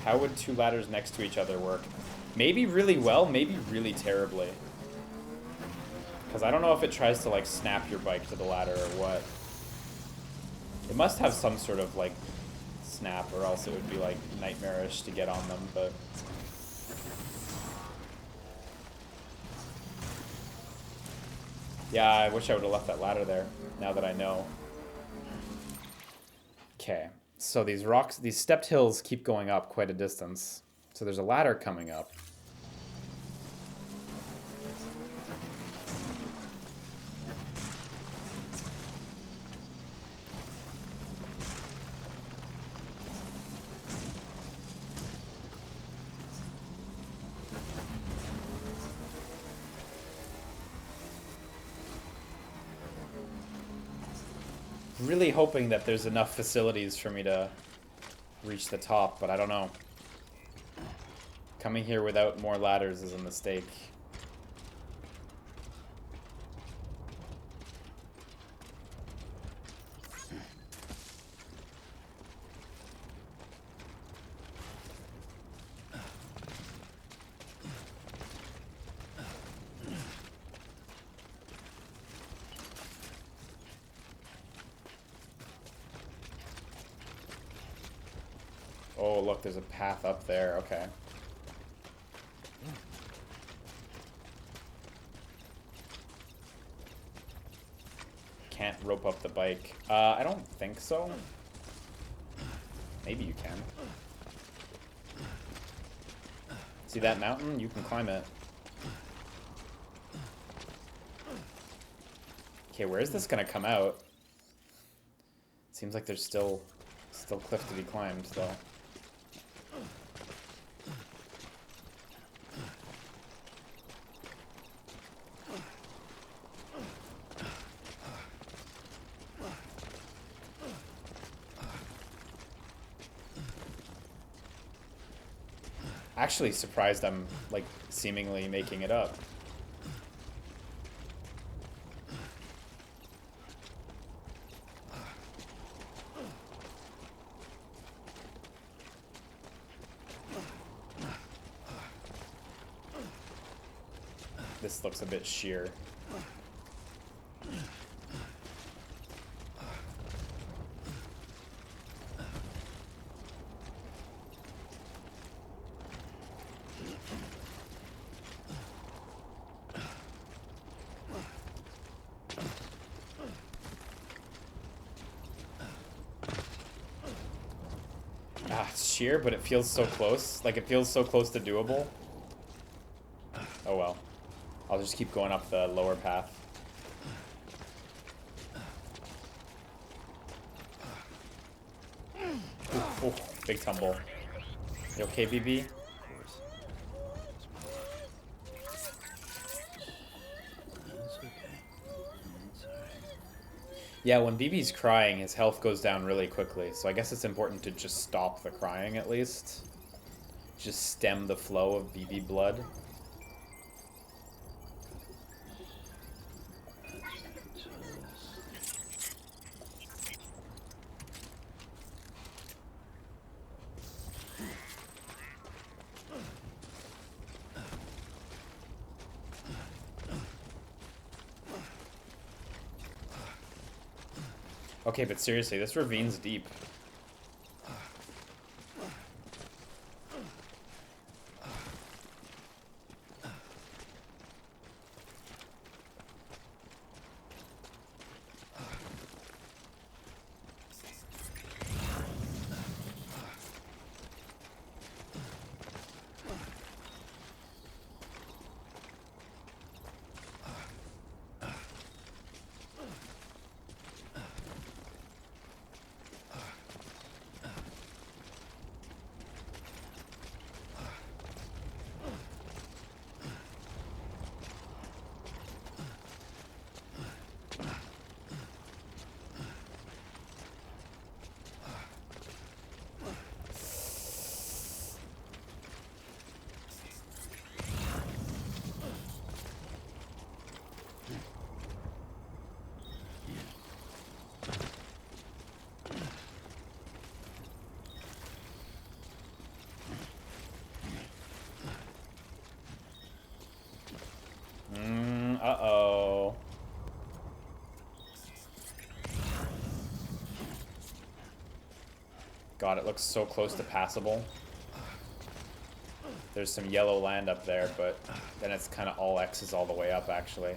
How would two ladders next to each other work? Maybe really well, maybe really terribly. Because I don't know if it tries to, like, snap your bike to the ladder or what. It must have some sort of, like, snap, or else it would be, like, nightmarish to get on them, but... Yeah, I wish I would have left that ladder there, now that I know. Okay, so these rocks, these stepped hills keep going up quite a distance. So there's a ladder coming up. Really hoping that there's enough facilities for me to reach the top, but I don't know. Coming here without more ladders is a mistake. Oh, look, there's a path up there. Okay. Can't rope up the bike. I don't think so. Maybe you can. See that mountain? You can climb it. Okay, where is this gonna come out? Seems like there's still cliff to be climbed, though. Actually surprised I'm, like, seemingly making it up. This looks a bit sheer. Ah, it's sheer, but it feels so close. Like, it feels so close to doable. Oh well. I'll just keep going up the lower path. Ooh, big tumble. You okay, BB? Yeah, when BB's crying, his health goes down really quickly, so I guess it's important to just stop the crying at least. Just stem the flow of BB blood. Okay, but seriously, this ravine's deep. God, it looks so close to passable. There's some yellow land up there, but then it's kind of all X's all the way up, actually.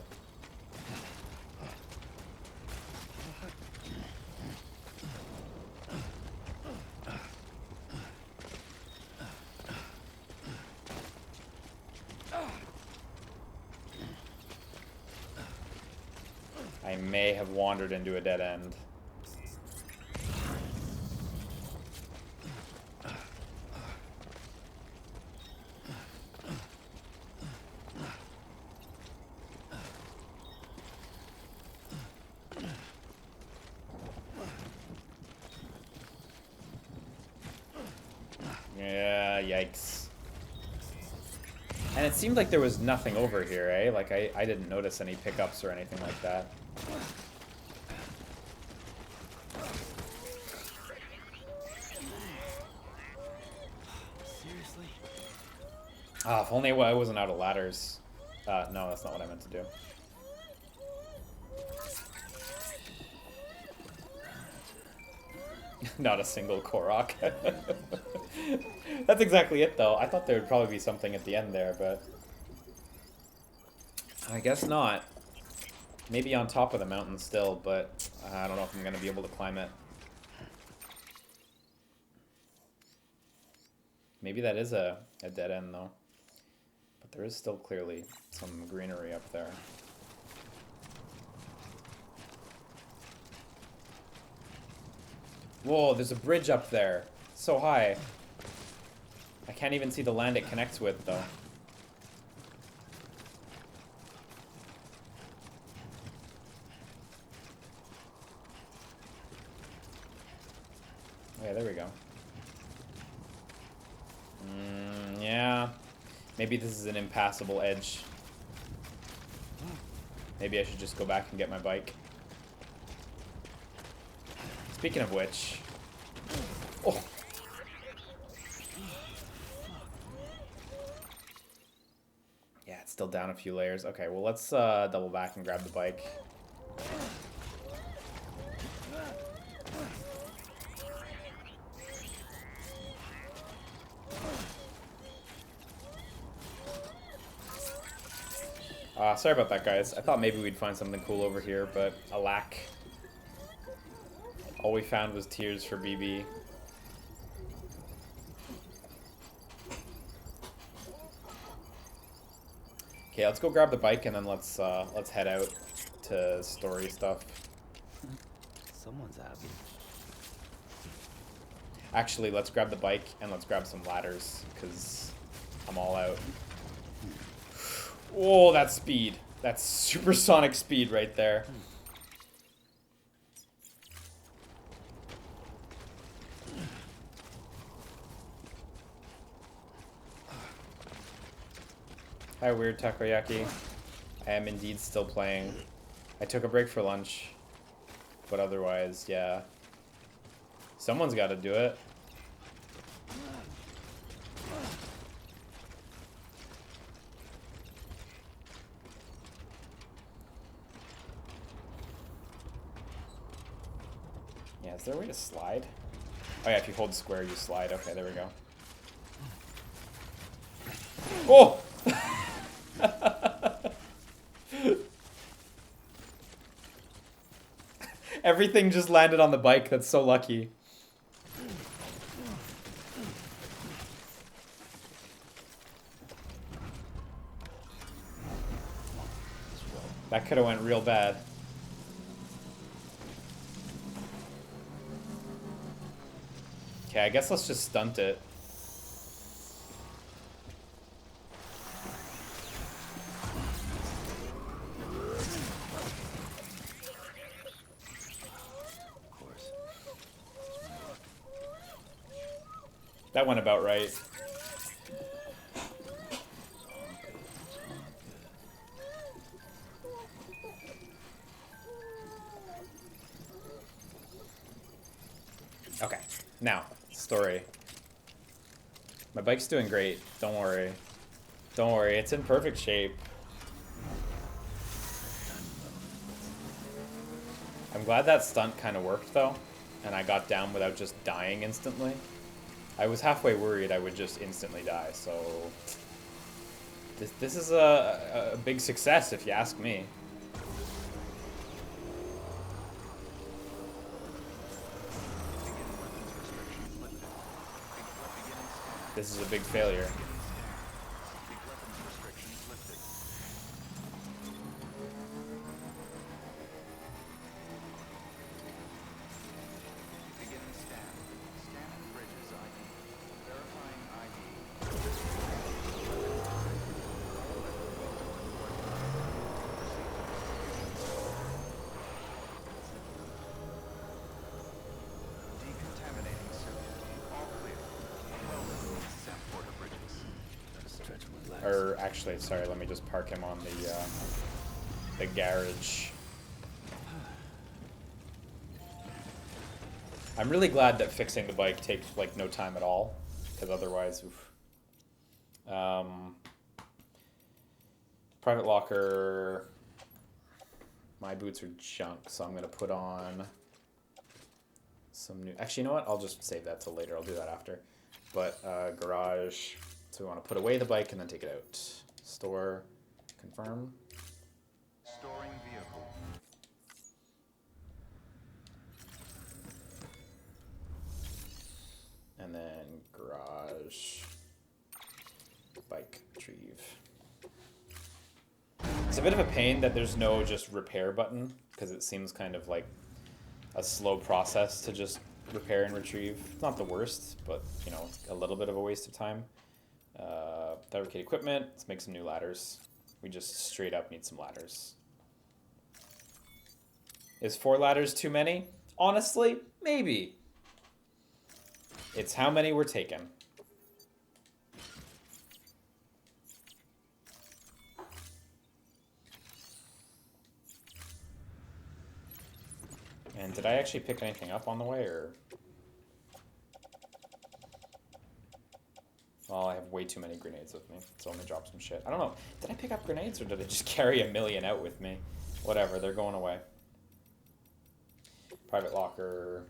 I may have wandered into a dead end. Yeah, yikes. And it seemed like there was nothing over here, eh? Like, I didn't notice any pickups or anything like that. Seriously? Ah, if only I wasn't out of ladders. No, that's not what I meant to do. Not a single Korok. That's exactly it, though. I thought there would probably be something at the end there, but I guess not. Maybe on top of the mountain still, but I don't know if I'm going to be able to climb it. Maybe that is a dead end, though. But there is still clearly some greenery up there. Whoa, there's a bridge up there. So high. I can't even see the land it connects with, though. Okay, there we go. Yeah. Maybe this is an impassable edge. Maybe I should just go back and get my bike. Speaking of which... Oh! Yeah, it's still down a few layers. Okay, well, let's double back and grab the bike. Sorry about that, guys. I thought maybe we'd find something cool over here, but alack. All we found was tears for BB. Okay, let's go grab the bike and then let's head out to story stuff. Someone's happy. Actually, let's grab the bike and let's grab some ladders, because I'm all out. Oh, that speed. That's supersonic speed right there. Hi, Weird Takoyaki. I am indeed still playing. I took a break for lunch, but otherwise, yeah. Someone's got to do it. Yeah, is there a way to slide? Oh yeah, if you hold square, you slide. Okay, there we go. Oh! Everything just landed on the bike. That's so lucky. That could have went real bad. Okay, I guess let's just stunt it. That went about right. Okay, now, story. My bike's doing great, don't worry. Don't worry, it's in perfect shape. I'm glad that stunt kind of worked, though. and I got down without just dying instantly. I was halfway worried I would just instantly die, so this is a big success if you ask me. This is a big failure. Or actually, sorry, let me just park him on the garage. I'm really glad that fixing the bike takes like no time at all, because otherwise, oof. Private locker. My boots are junk, so I'm gonna put on some new. Actually, you know what? I'll just save that till later. I'll do that after. But garage. So we want to put away the bike and then take it out. Store, confirm. Storing vehicle. And then garage, bike, retrieve. It's a bit of a pain that there's no just repair button, because it seems kind of like a slow process to just repair and retrieve. It's not the worst, but you know, it's a little bit of a waste of time. Fabricate equipment. Let's make some new ladders. We just straight up need some ladders. Is 4 ladders too many? Honestly, maybe. It's how many we're taking. And did I actually pick anything up on the way, or? Well, I have way too many grenades with me, so let me drop some shit. I don't know. Did I pick up grenades, or did I just carry 1,000,000 out with me? Whatever, they're going away. Private locker.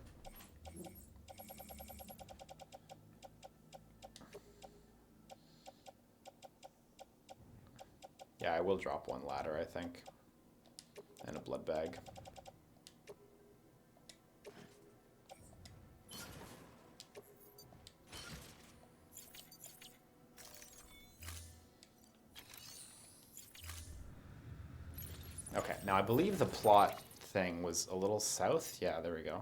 Yeah, I will drop 1 ladder, I think. And a blood bag. Okay, now I believe the plot thing was a little south. Yeah, there we go.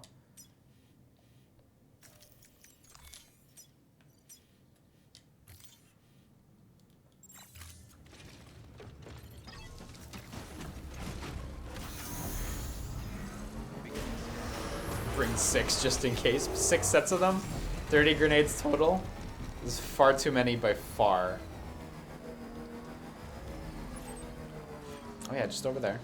Bring 6 just in case. 6 sets of them. 30 grenades total. This is far too many by far. Oh yeah, just over there.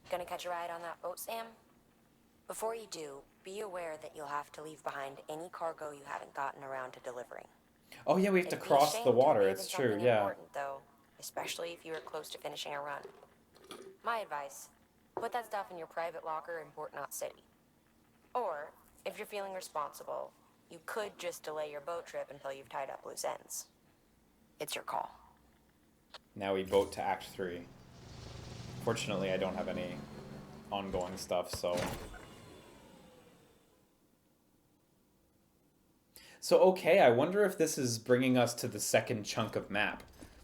Gonna catch a ride on that boat, Sam? Before you do, be aware that you'll have to leave behind any cargo you haven't gotten around to delivering. Oh yeah, we have to cross the water. It's true, yeah. Important, though, especially if you were close to finishing a run. My advice: put that stuff in your private locker in Port Knot City. Or, if you're feeling responsible, you could just delay your boat trip until you've tied up loose ends. It's your call. Now we boat to Act 3. Fortunately, I don't have any ongoing stuff, so... So, okay, I wonder if this is bringing us to the second chunk of map.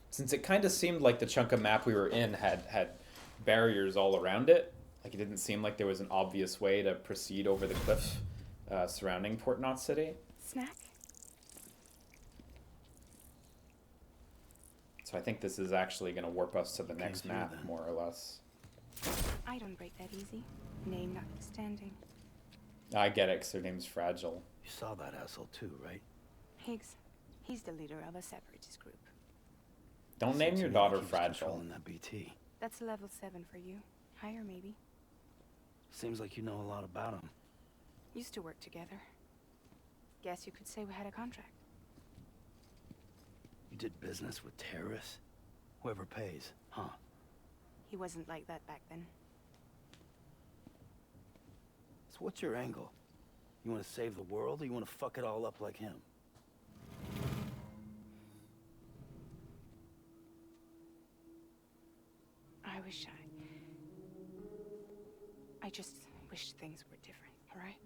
Since it kind of seemed like the chunk of map we were in had barriers all around it. Like, it didn't seem like there was an obvious way to proceed over the cliff surrounding Port Knot City. Snack? So I think this is actually going to warp us to the next map, more or less. I don't break that easy. Name notwithstanding. I get it, because their name's Fragile. You saw that asshole too, right? Higgs. He's the leader of a separatist group. Don't name your daughter Fragile. That BT. That's level 7 for you. Higher, maybe. Seems like you know a lot about him. Used to work together. Guess you could say we had a contract. You did business with terrorists? Whoever pays, huh? He wasn't like that back then. So what's your angle? You want to save the world, or you want to fuck it all up like him? I just wish things were different, all right?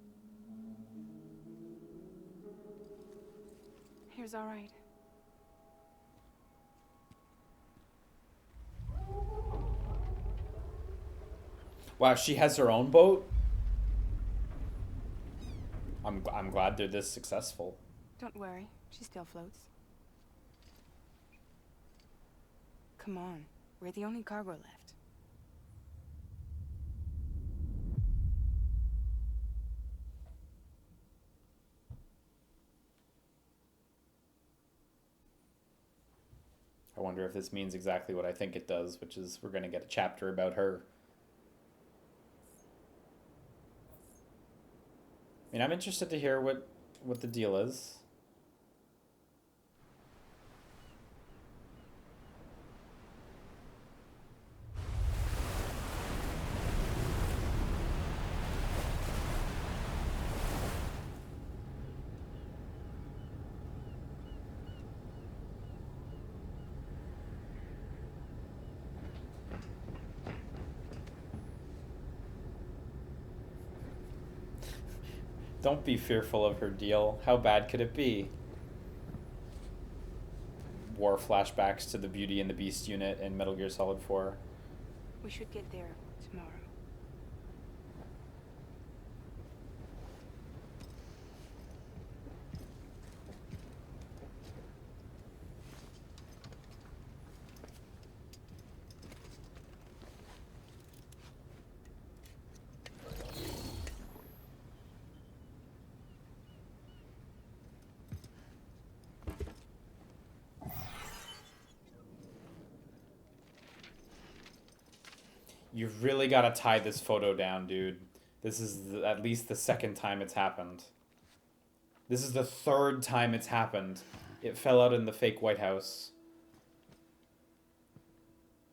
Here's all right. Wow, she has her own boat? I'm glad they're this successful. Don't worry, she still floats. Come on, we're the only cargo left. I wonder if this means exactly what I think it does, which is we're going to get a chapter about her. I mean, I'm interested to hear what the deal is. Don't be fearful of her deal. How bad could it be? War flashbacks to the Beauty and the Beast unit in Metal Gear Solid 4. We should get there tomorrow. You've really got to tie this photo down, dude. This is at least the second time it's happened. This is the third time it's happened. It fell out in the fake White House.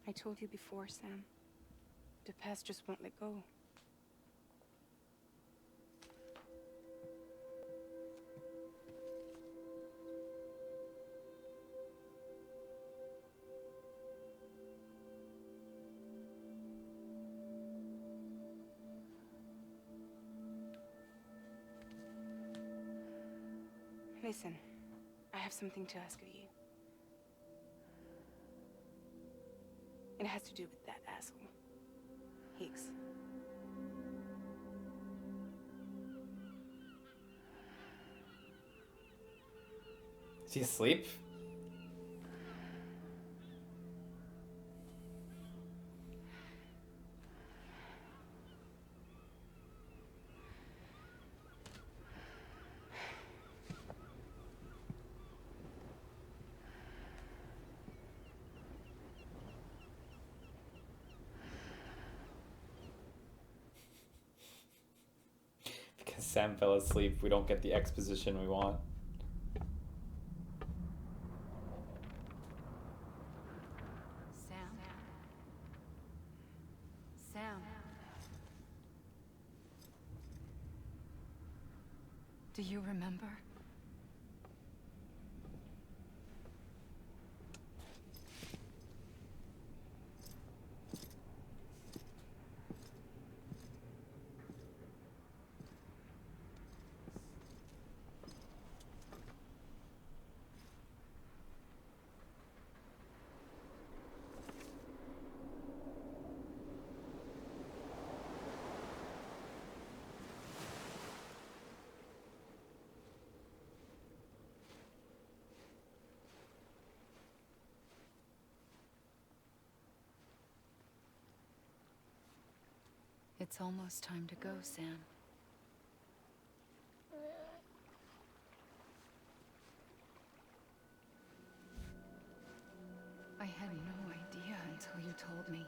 I told you before, Sam. The past just won't let go. Listen, I have something to ask of you. It has to do with that asshole, Higgs. Is he asleep? Because Sam fell asleep, we don't get the exposition we want. Sam. Do you remember? It's almost time to go, Sam. I had no idea until you told me.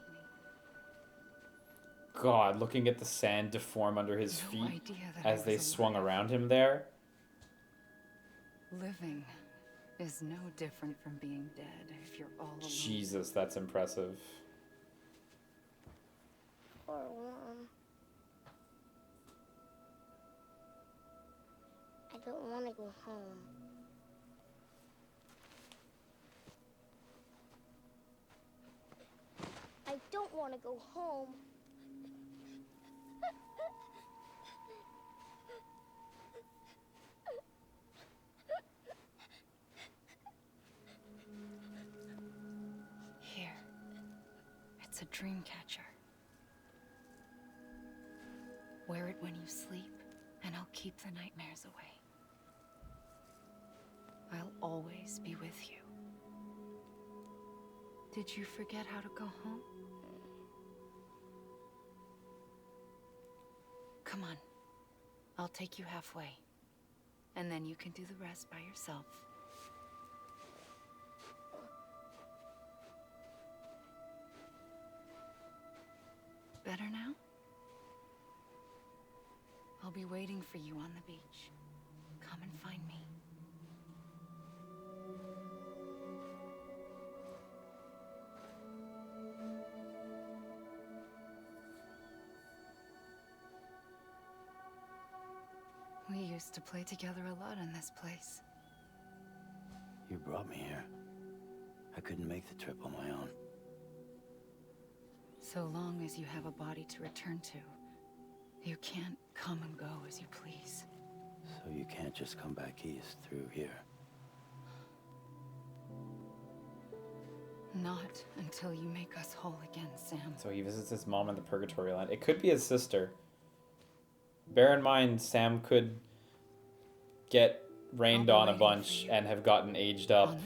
God, looking at the sand deform under his feet as they swung around him there. Living is no different from being dead if you're all alone. Jesus, that's impressive. Poor Mom. I don't want to go home. I don't want to go home. Here. It's a dream catcher. Wear it when you sleep, and I'll keep the nightmares away. I'll always be with you. Did you forget how to go home? Come on. I'll take you halfway. And then you can do the rest by yourself. Better now? I'll be waiting for you on the beach. Come and find me. We used to play together a lot in this place. You brought me here. I couldn't make the trip on my own. So long as you have a body to return to, you can't come and go as you please. So you can't just come back east through here? Not until you make us whole again, Sam. So he visits his mom in the Purgatory Land. It could be his sister. Bear in mind, Sam could get rained on a bunch and have gotten aged up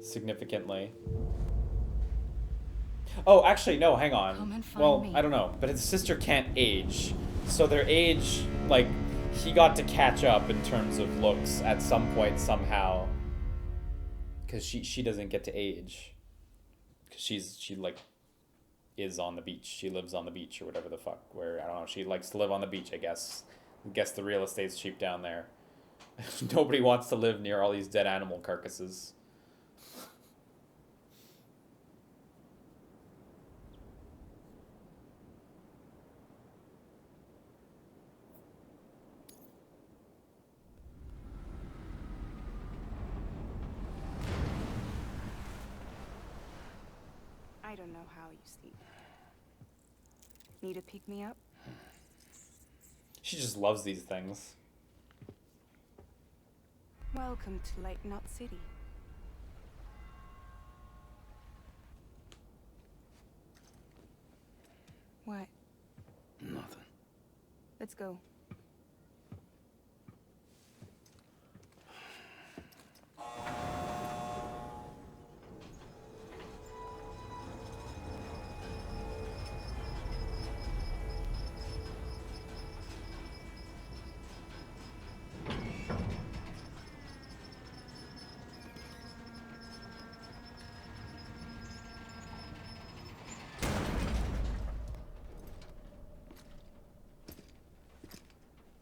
significantly. Oh, actually, no, hang on. Well, I don't know, but his sister can't age. So their age, like, he got to catch up in terms of looks at some point somehow. Because she doesn't get to age. Because she, like, is on the beach. She lives on the beach or whatever the fuck. Where, I don't know, she likes to live on the beach, I guess. I guess the real estate's cheap down there. Nobody wants to live near all these dead animal carcasses. I don't know how you sleep. Need to pick me up? She just loves these things. Welcome to Lake Knot City. What? Nothing. Let's go.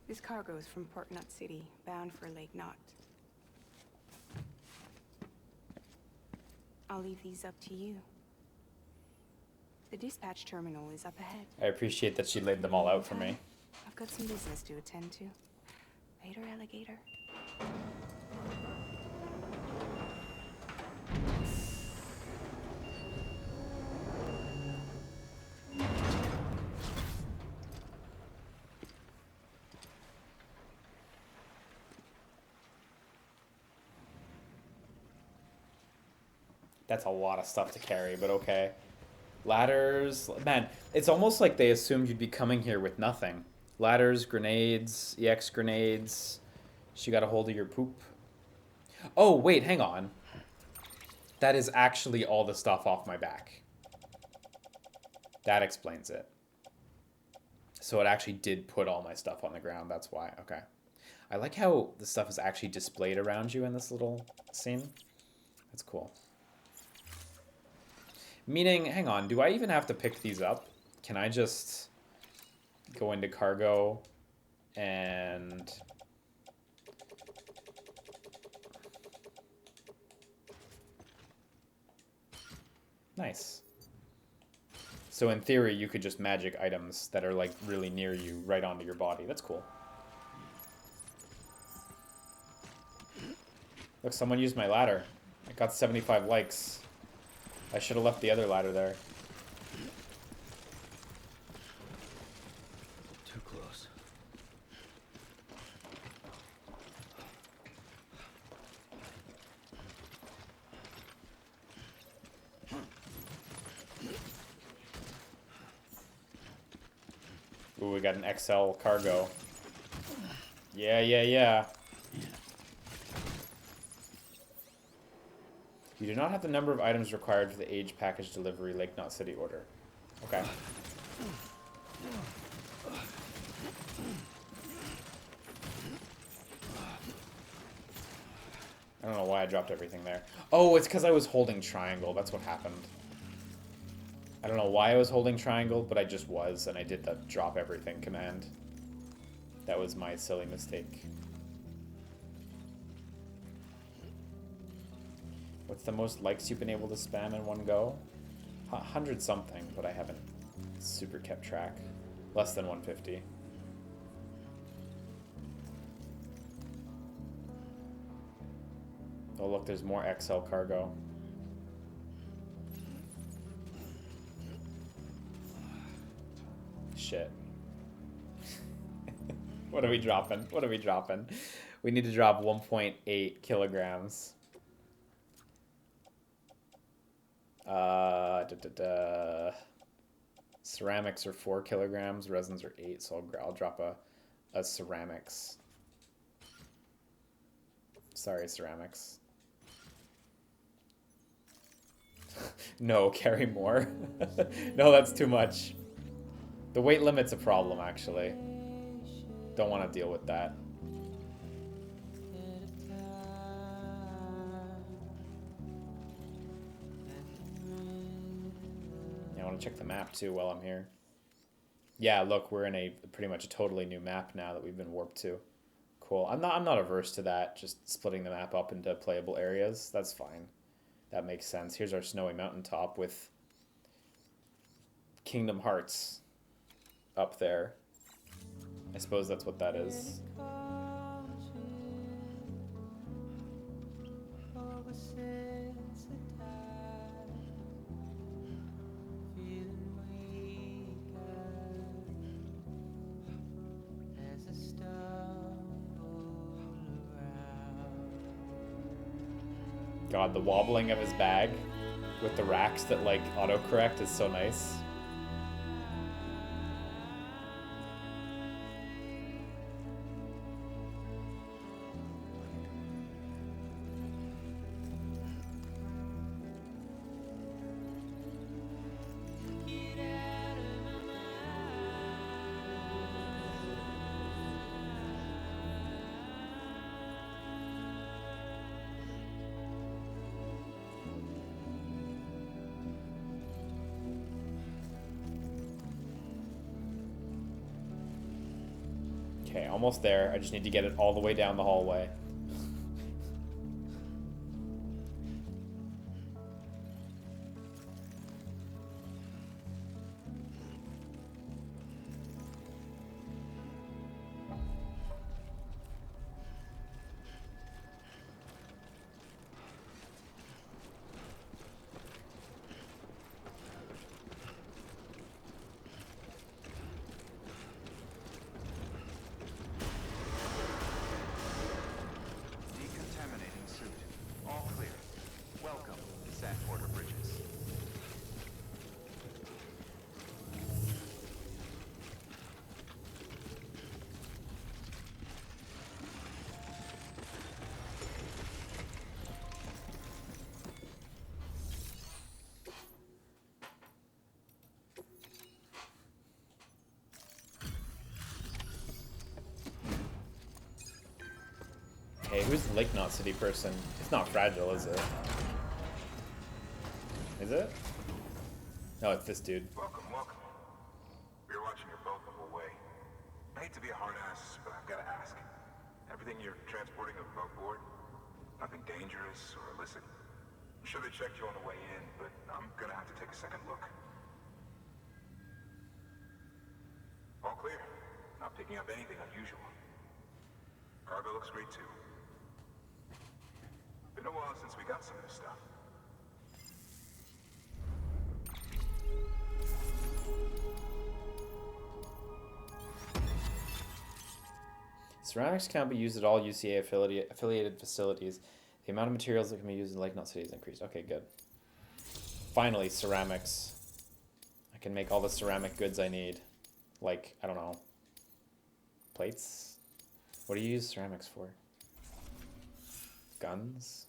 This cargo is from Port Knot City, bound for Lake Knot. I'll leave these up to you. The dispatch terminal is up ahead. I appreciate that she laid them all out for me. I've got some business to attend to. Later, alligator. That's a lot of stuff to carry, but okay. Ladders. Man, it's almost like they assumed you'd be coming here with nothing. Ladders, grenades, EX grenades. She got a hold of your poop. Oh, wait, hang on. That is actually all the stuff off my back. That explains it. So it actually did put all my stuff on the ground. That's why. Okay. I like how the stuff is actually displayed around you in this little scene. That's cool. Meaning, hang on, do I even have to pick these up? Can I just go into cargo and Nice. So in theory, you could just magic items that are like really near you right onto your body. That's cool. Look, someone used my ladder. It got 75 likes. I should have left the other ladder there. Too close. Ooh, we got an XL cargo. Yeah, yeah, yeah. You do not have the number of items required for the age package delivery Lake Knot City order. Okay. I don't know why I dropped everything there. Oh, it's because I was holding triangle. That's what happened. I don't know why I was holding triangle, but I just was, and I did the drop everything command. That was my silly mistake. What's the most likes you've been able to spam in one go? 100 something, but I haven't super kept track. Less than 150. Oh look, there's more XL cargo. Shit. What are we dropping? What are we dropping? We need to drop 1.8 kilograms. Ceramics are 4 kilograms, resins are 8, so I'll drop a ceramics. Sorry, ceramics. No, carry more. No, that's too much. The weight limit's a problem, actually. Don't want to deal with that. I want to check the map too while I'm here. Yeah, look, we're in a pretty much a totally new map now that we've been warped to. Cool. I'm not averse to that, just splitting the map up into playable areas. That's fine. That makes sense. Here's our snowy mountaintop with Kingdom Hearts up there. I suppose that's what that is. God, the wobbling of his bag with the racks that like autocorrect is so nice. Okay, almost there. I just need to get it all the way down the hallway. Decontaminating suit. All clear. Welcome to Sand Porter Bridges. Hey, who's the Lake Knot City person? It's not fragile, is it? Is it? No, it's this dude. Welcome, welcome. We were watching your boat the whole way. I hate to be a hard ass, but I've got to ask. Everything you're transporting aboard? Nothing dangerous or illicit? I'm sure they checked you on the way in, but I'm gonna have to take a second look. All clear. Not picking up anything unusual. Cargo looks great too. Been a while since we got some of this stuff. Ceramics can't be used at all UCA affiliated facilities. The amount of materials that can be used in Lake Knot City is increased. Okay, good. Finally, ceramics. I can make all the ceramic goods I need. Like, I don't know. Plates? What do you use ceramics for? Guns?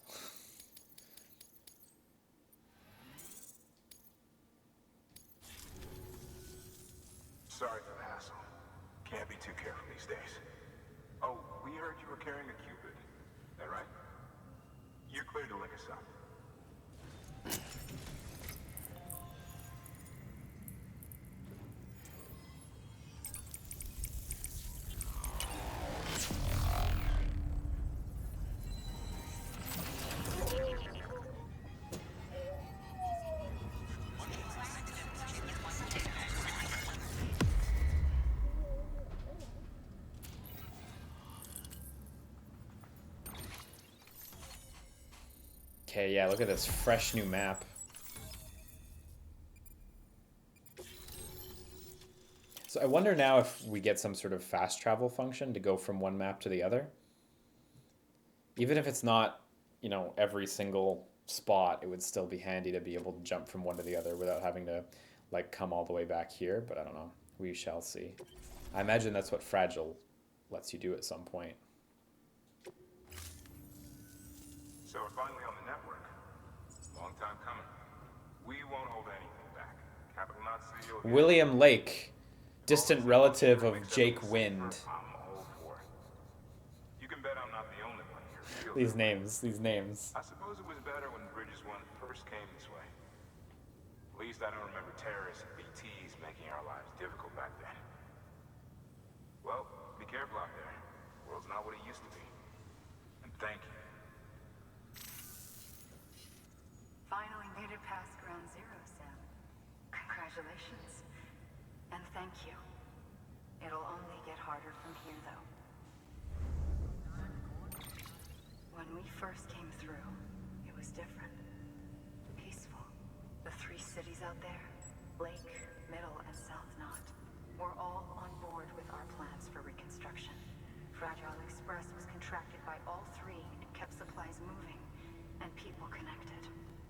Sorry for the hassle. Can't be too careful these days. Oh, we heard you were carrying a Cupid. That right? You're clear to link us up. Okay, yeah, look at this fresh new map. So I wonder now if we get some sort of fast travel function to go from one map to the other. Even if it's not, you know, every single spot, it would still be handy to be able to jump from one to the other without having to, like, come all the way back here. But I don't know. We shall see. I imagine that's what Fragile lets you do at some point. So we're finally on the network. Long time coming. We won't hold anything back. Capital Knot City will William Lake, distant relative of Jake Wind. I'm all for it. You can bet I'm not the only one here. These names. I suppose it was better when Bridges 1 first came this way. At least I don't remember terrorists and BTs making our lives difficult back then. Well, be careful out there. The world's not what it used to be. And thank you. Finally made it past ground zero, Sam. Congratulations. And thank you. It'll only get harder from here, though. When we first came through, it was different. Peaceful. The three cities out there, Lake, Middle, and South Knot, were all on board with our plans for reconstruction. Fragile Express was contracted by all three and kept supplies moving, and people connected.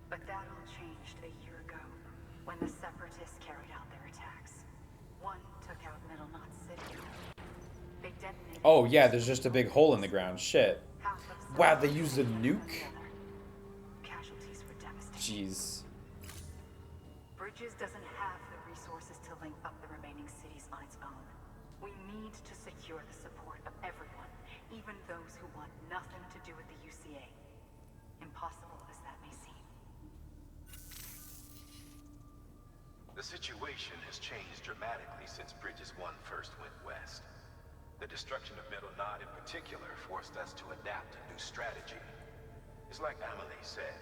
But that all changed a year ago, when the Separatists carried out their attacks. One took out Middle Knot City. They detonated... Oh yeah, there's just a big hole in the ground. Shit. Wow, they used a nuke? Casualties were devastating. Jeez. Bridges doesn't have the resources to link up the remaining cities on its own. We need to secure the support of everyone, even those who want nothing to do with the UCA. Impossible as that may seem. The situation has changed dramatically since Bridges 1 first went west. The destruction of Middle Knot in particular forced us to adapt a new strategy. It's like Amelie said,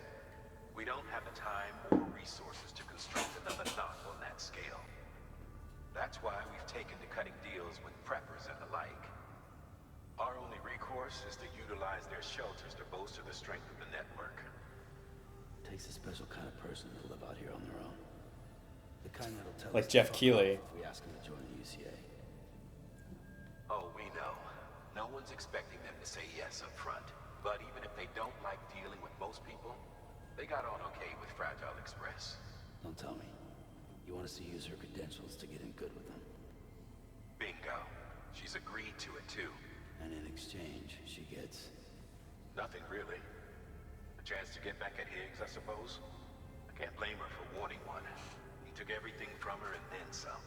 we don't have the time or resources to construct another knot on that scale. That's why we've taken to cutting deals with preppers and the like. Our only recourse is to utilize their shelters to bolster the strength of the network. It takes a special kind of person to live out here on their own. The kind that'll tell Like us Jeff to fuck Keighley. off if we ask them to join the UCA. Oh, we know. No one's expecting them to say yes up front. But even if they don't like dealing with most people, they got on okay with Fragile Express. Don't tell me. You want us to use her credentials to get in good with them. Bingo. She's agreed to it too. And in exchange, she gets... Nothing really. A chance to get back at Higgs, I suppose. I can't blame her for wanting one. He took everything from her and then some.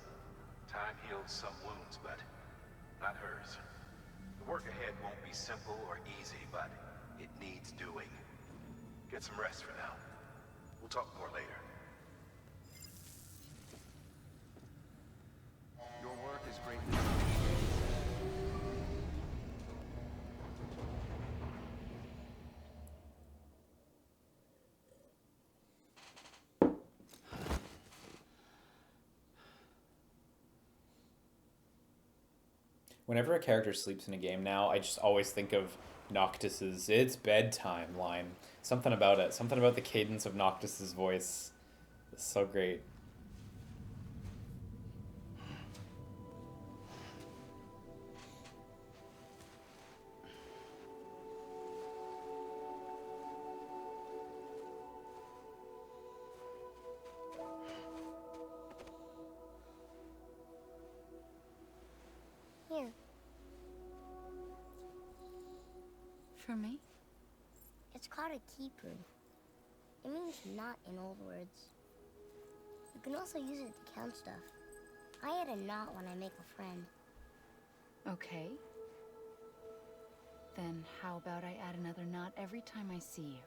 Time healed some wounds, but not hers. The work ahead won't be simple or easy, but it needs doing. Get some rest for now. We'll talk more later. Your work is greatly appreciated. Whenever a character sleeps in a game now, I just always think of Noctis's "It's bedtime" line. Something about it. Something about the cadence of Noctis's voice. It's so great. Here. For me? It's called a keeper. It means knot in old words. You can also use it to count stuff. I add a knot when I make a friend. Okay. Then how about I add another knot every time I see you?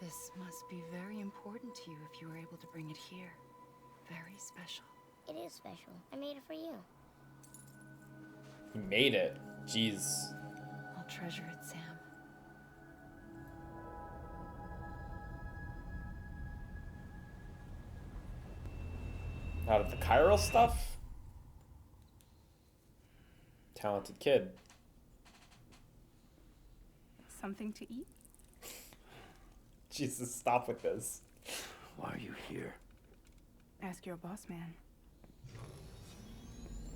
This must be very important to you if you were able to bring it here. Very special. It is special. I made it for you. He made it. Jeez. I'll treasure it, Sam. Out of the chiral stuff? Talented kid. Something to eat? Jesus, stop with this. Why are you here? Ask your boss man.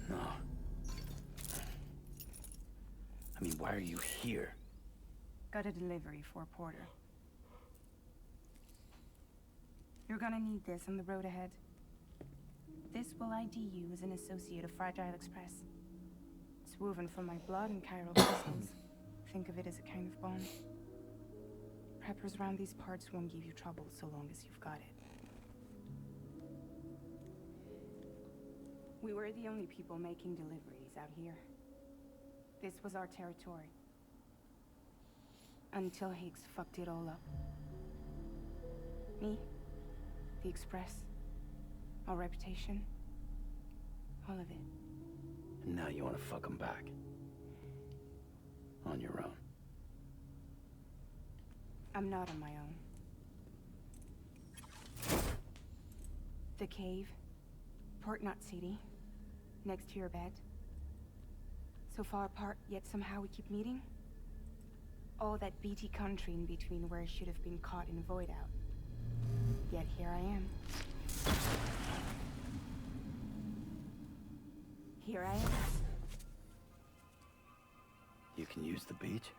No. I mean, why are you here? Got a delivery for Porter. You're gonna need this on the road ahead. This will ID you as an associate of Fragile Express. It's woven from my blood and chiral crystals. Think of it as a kind of bond. Preppers around these parts won't give you trouble so long as you've got it. We were the only people making deliveries out here. This was our territory. Until Higgs fucked it all up. Me, the Express, our reputation, all of it. And now you want to fuck them back. On your own. I'm not on my own. The cave, Port Knot City, next to your bed. So far apart, yet somehow we keep meeting. All that BT country in between where I should have been caught in void out. Yet here I am. Here I am. You can use the beach?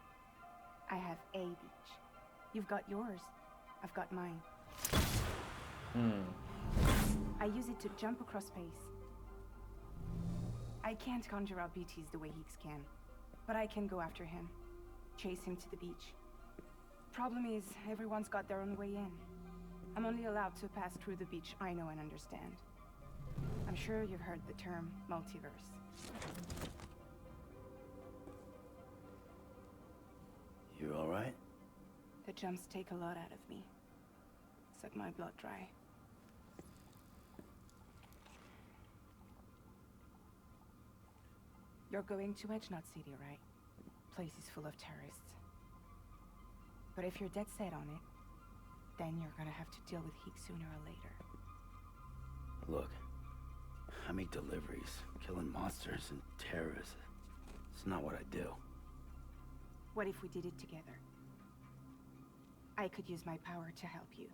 I have a beach. You've got yours. I've got mine. I use it to jump across space. I can't conjure up BTs the way Higgs can, but I can go after him, chase him to the beach. Problem is, everyone's got their own way in. I'm only allowed to pass through the beach I know and understand. I'm sure you've heard the term multiverse. You all right? The jumps take a lot out of me. Suck my blood dry. You're going to Edge Knot City, right? Place is full of terrorists. But if you're dead set on it, then you're gonna have to deal with Higgs sooner or later. Look, I make deliveries, killing monsters and terrorists. It's not what I do. What if we did it together? I could use my power to help you.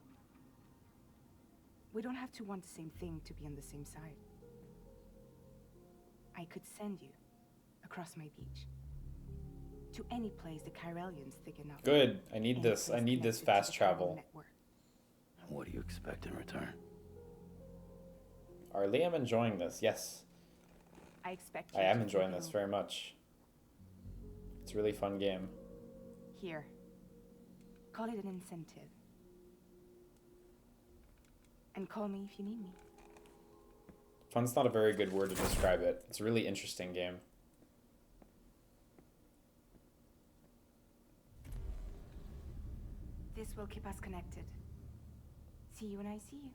We don't have to want the same thing to be on the same side. I could send you across my beach. To any place the Chiralians think enough. Good. I need this. I need this fast travel. What do you expect in return? Are Liam enjoying this? Yes. I expect I am enjoying this very much. It's a really fun game. Here. Call it an incentive. And call me if you need me. Fun's not a very good word to describe it. It's a really interesting game. This will keep us connected. See you when I see you.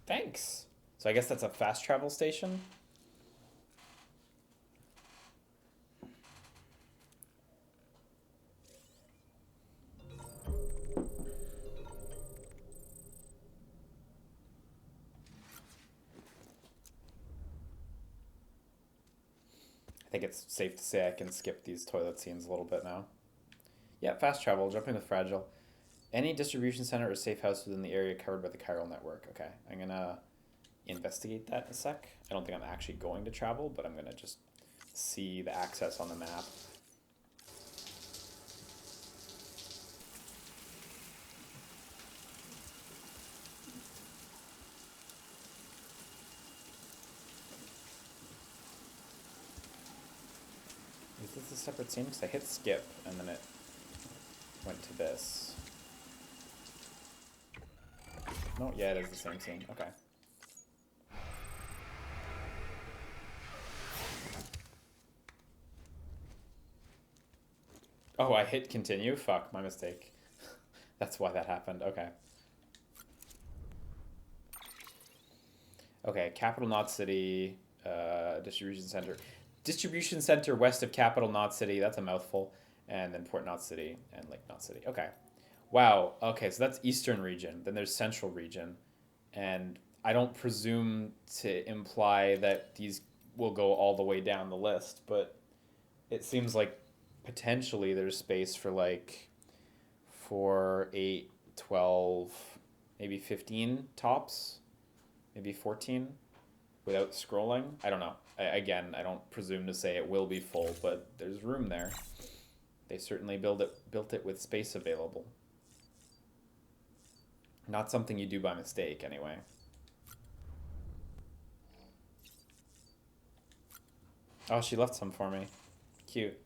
Thanks. So I guess that's a fast travel station? I think it's safe to say I can skip these toilet scenes a little bit now. Yeah, fast travel, jumping with Fragile. Any distribution center or safe house within the area covered by the chiral network. Okay, I'm gonna investigate that in a sec. I don't think I'm actually going to travel, but I'm gonna just see the access on the map. Is this a separate scene? Because I hit skip and then it went to this. No, yeah, it is the same scene. Okay. Oh, I hit continue? Fuck, my mistake. That's why that happened. Okay. Okay, Capital Knot City, distribution center. Distribution center west of Capital Knot City. That's a mouthful. And then Port Knot City and Lake Knot City. Okay. Wow. Okay, so that's Eastern region. Then there's Central region. And I don't presume to imply that these will go all the way down the list, but it seems like potentially there's space for like 4, 8, 12, maybe 15 tops, maybe 14 without scrolling. I don't know. Again, I don't presume to say it will be full, but there's room there. They certainly built it with space available. Not something you do by mistake, anyway. Oh, she left some for me. Cute.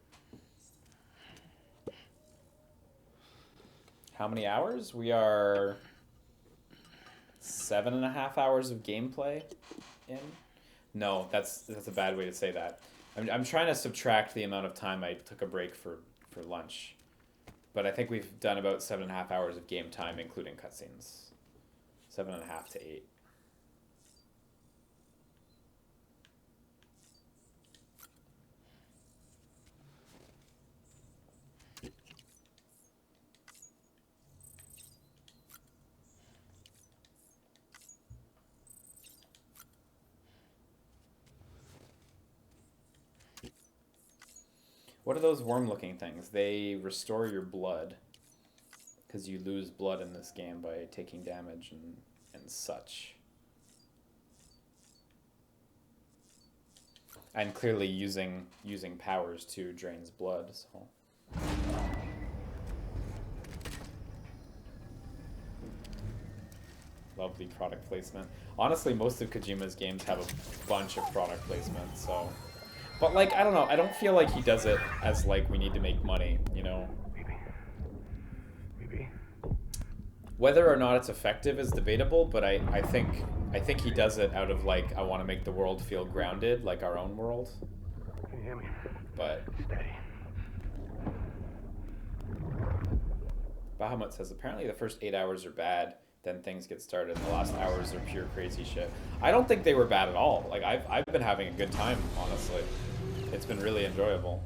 How many hours? We are 7.5 hours of gameplay in. No, that's a bad way to say that. I'm trying to subtract the amount of time I took a break for lunch. But I think we've done about 7.5 hours of game time, including cutscenes. 7.5 to 8. What are those worm-looking things? They restore your blood. Because you lose blood in this game by taking damage and such. And clearly using powers too drains blood, so. Lovely product placement. Honestly, most of Kojima's games have a bunch of product placement, so. But like, I don't know, I don't feel like he does it as like we need to make money, you know? Maybe. Whether or not it's effective is debatable, but I think he does it out of like, I want to make the world feel grounded, like our own world. Can you hear me? But Steady. Bahamut says apparently the first 8 hours are bad, then things get started. The last hours are pure crazy shit. I don't think they were bad at all. Like I've been having a good time, honestly. It's been really enjoyable.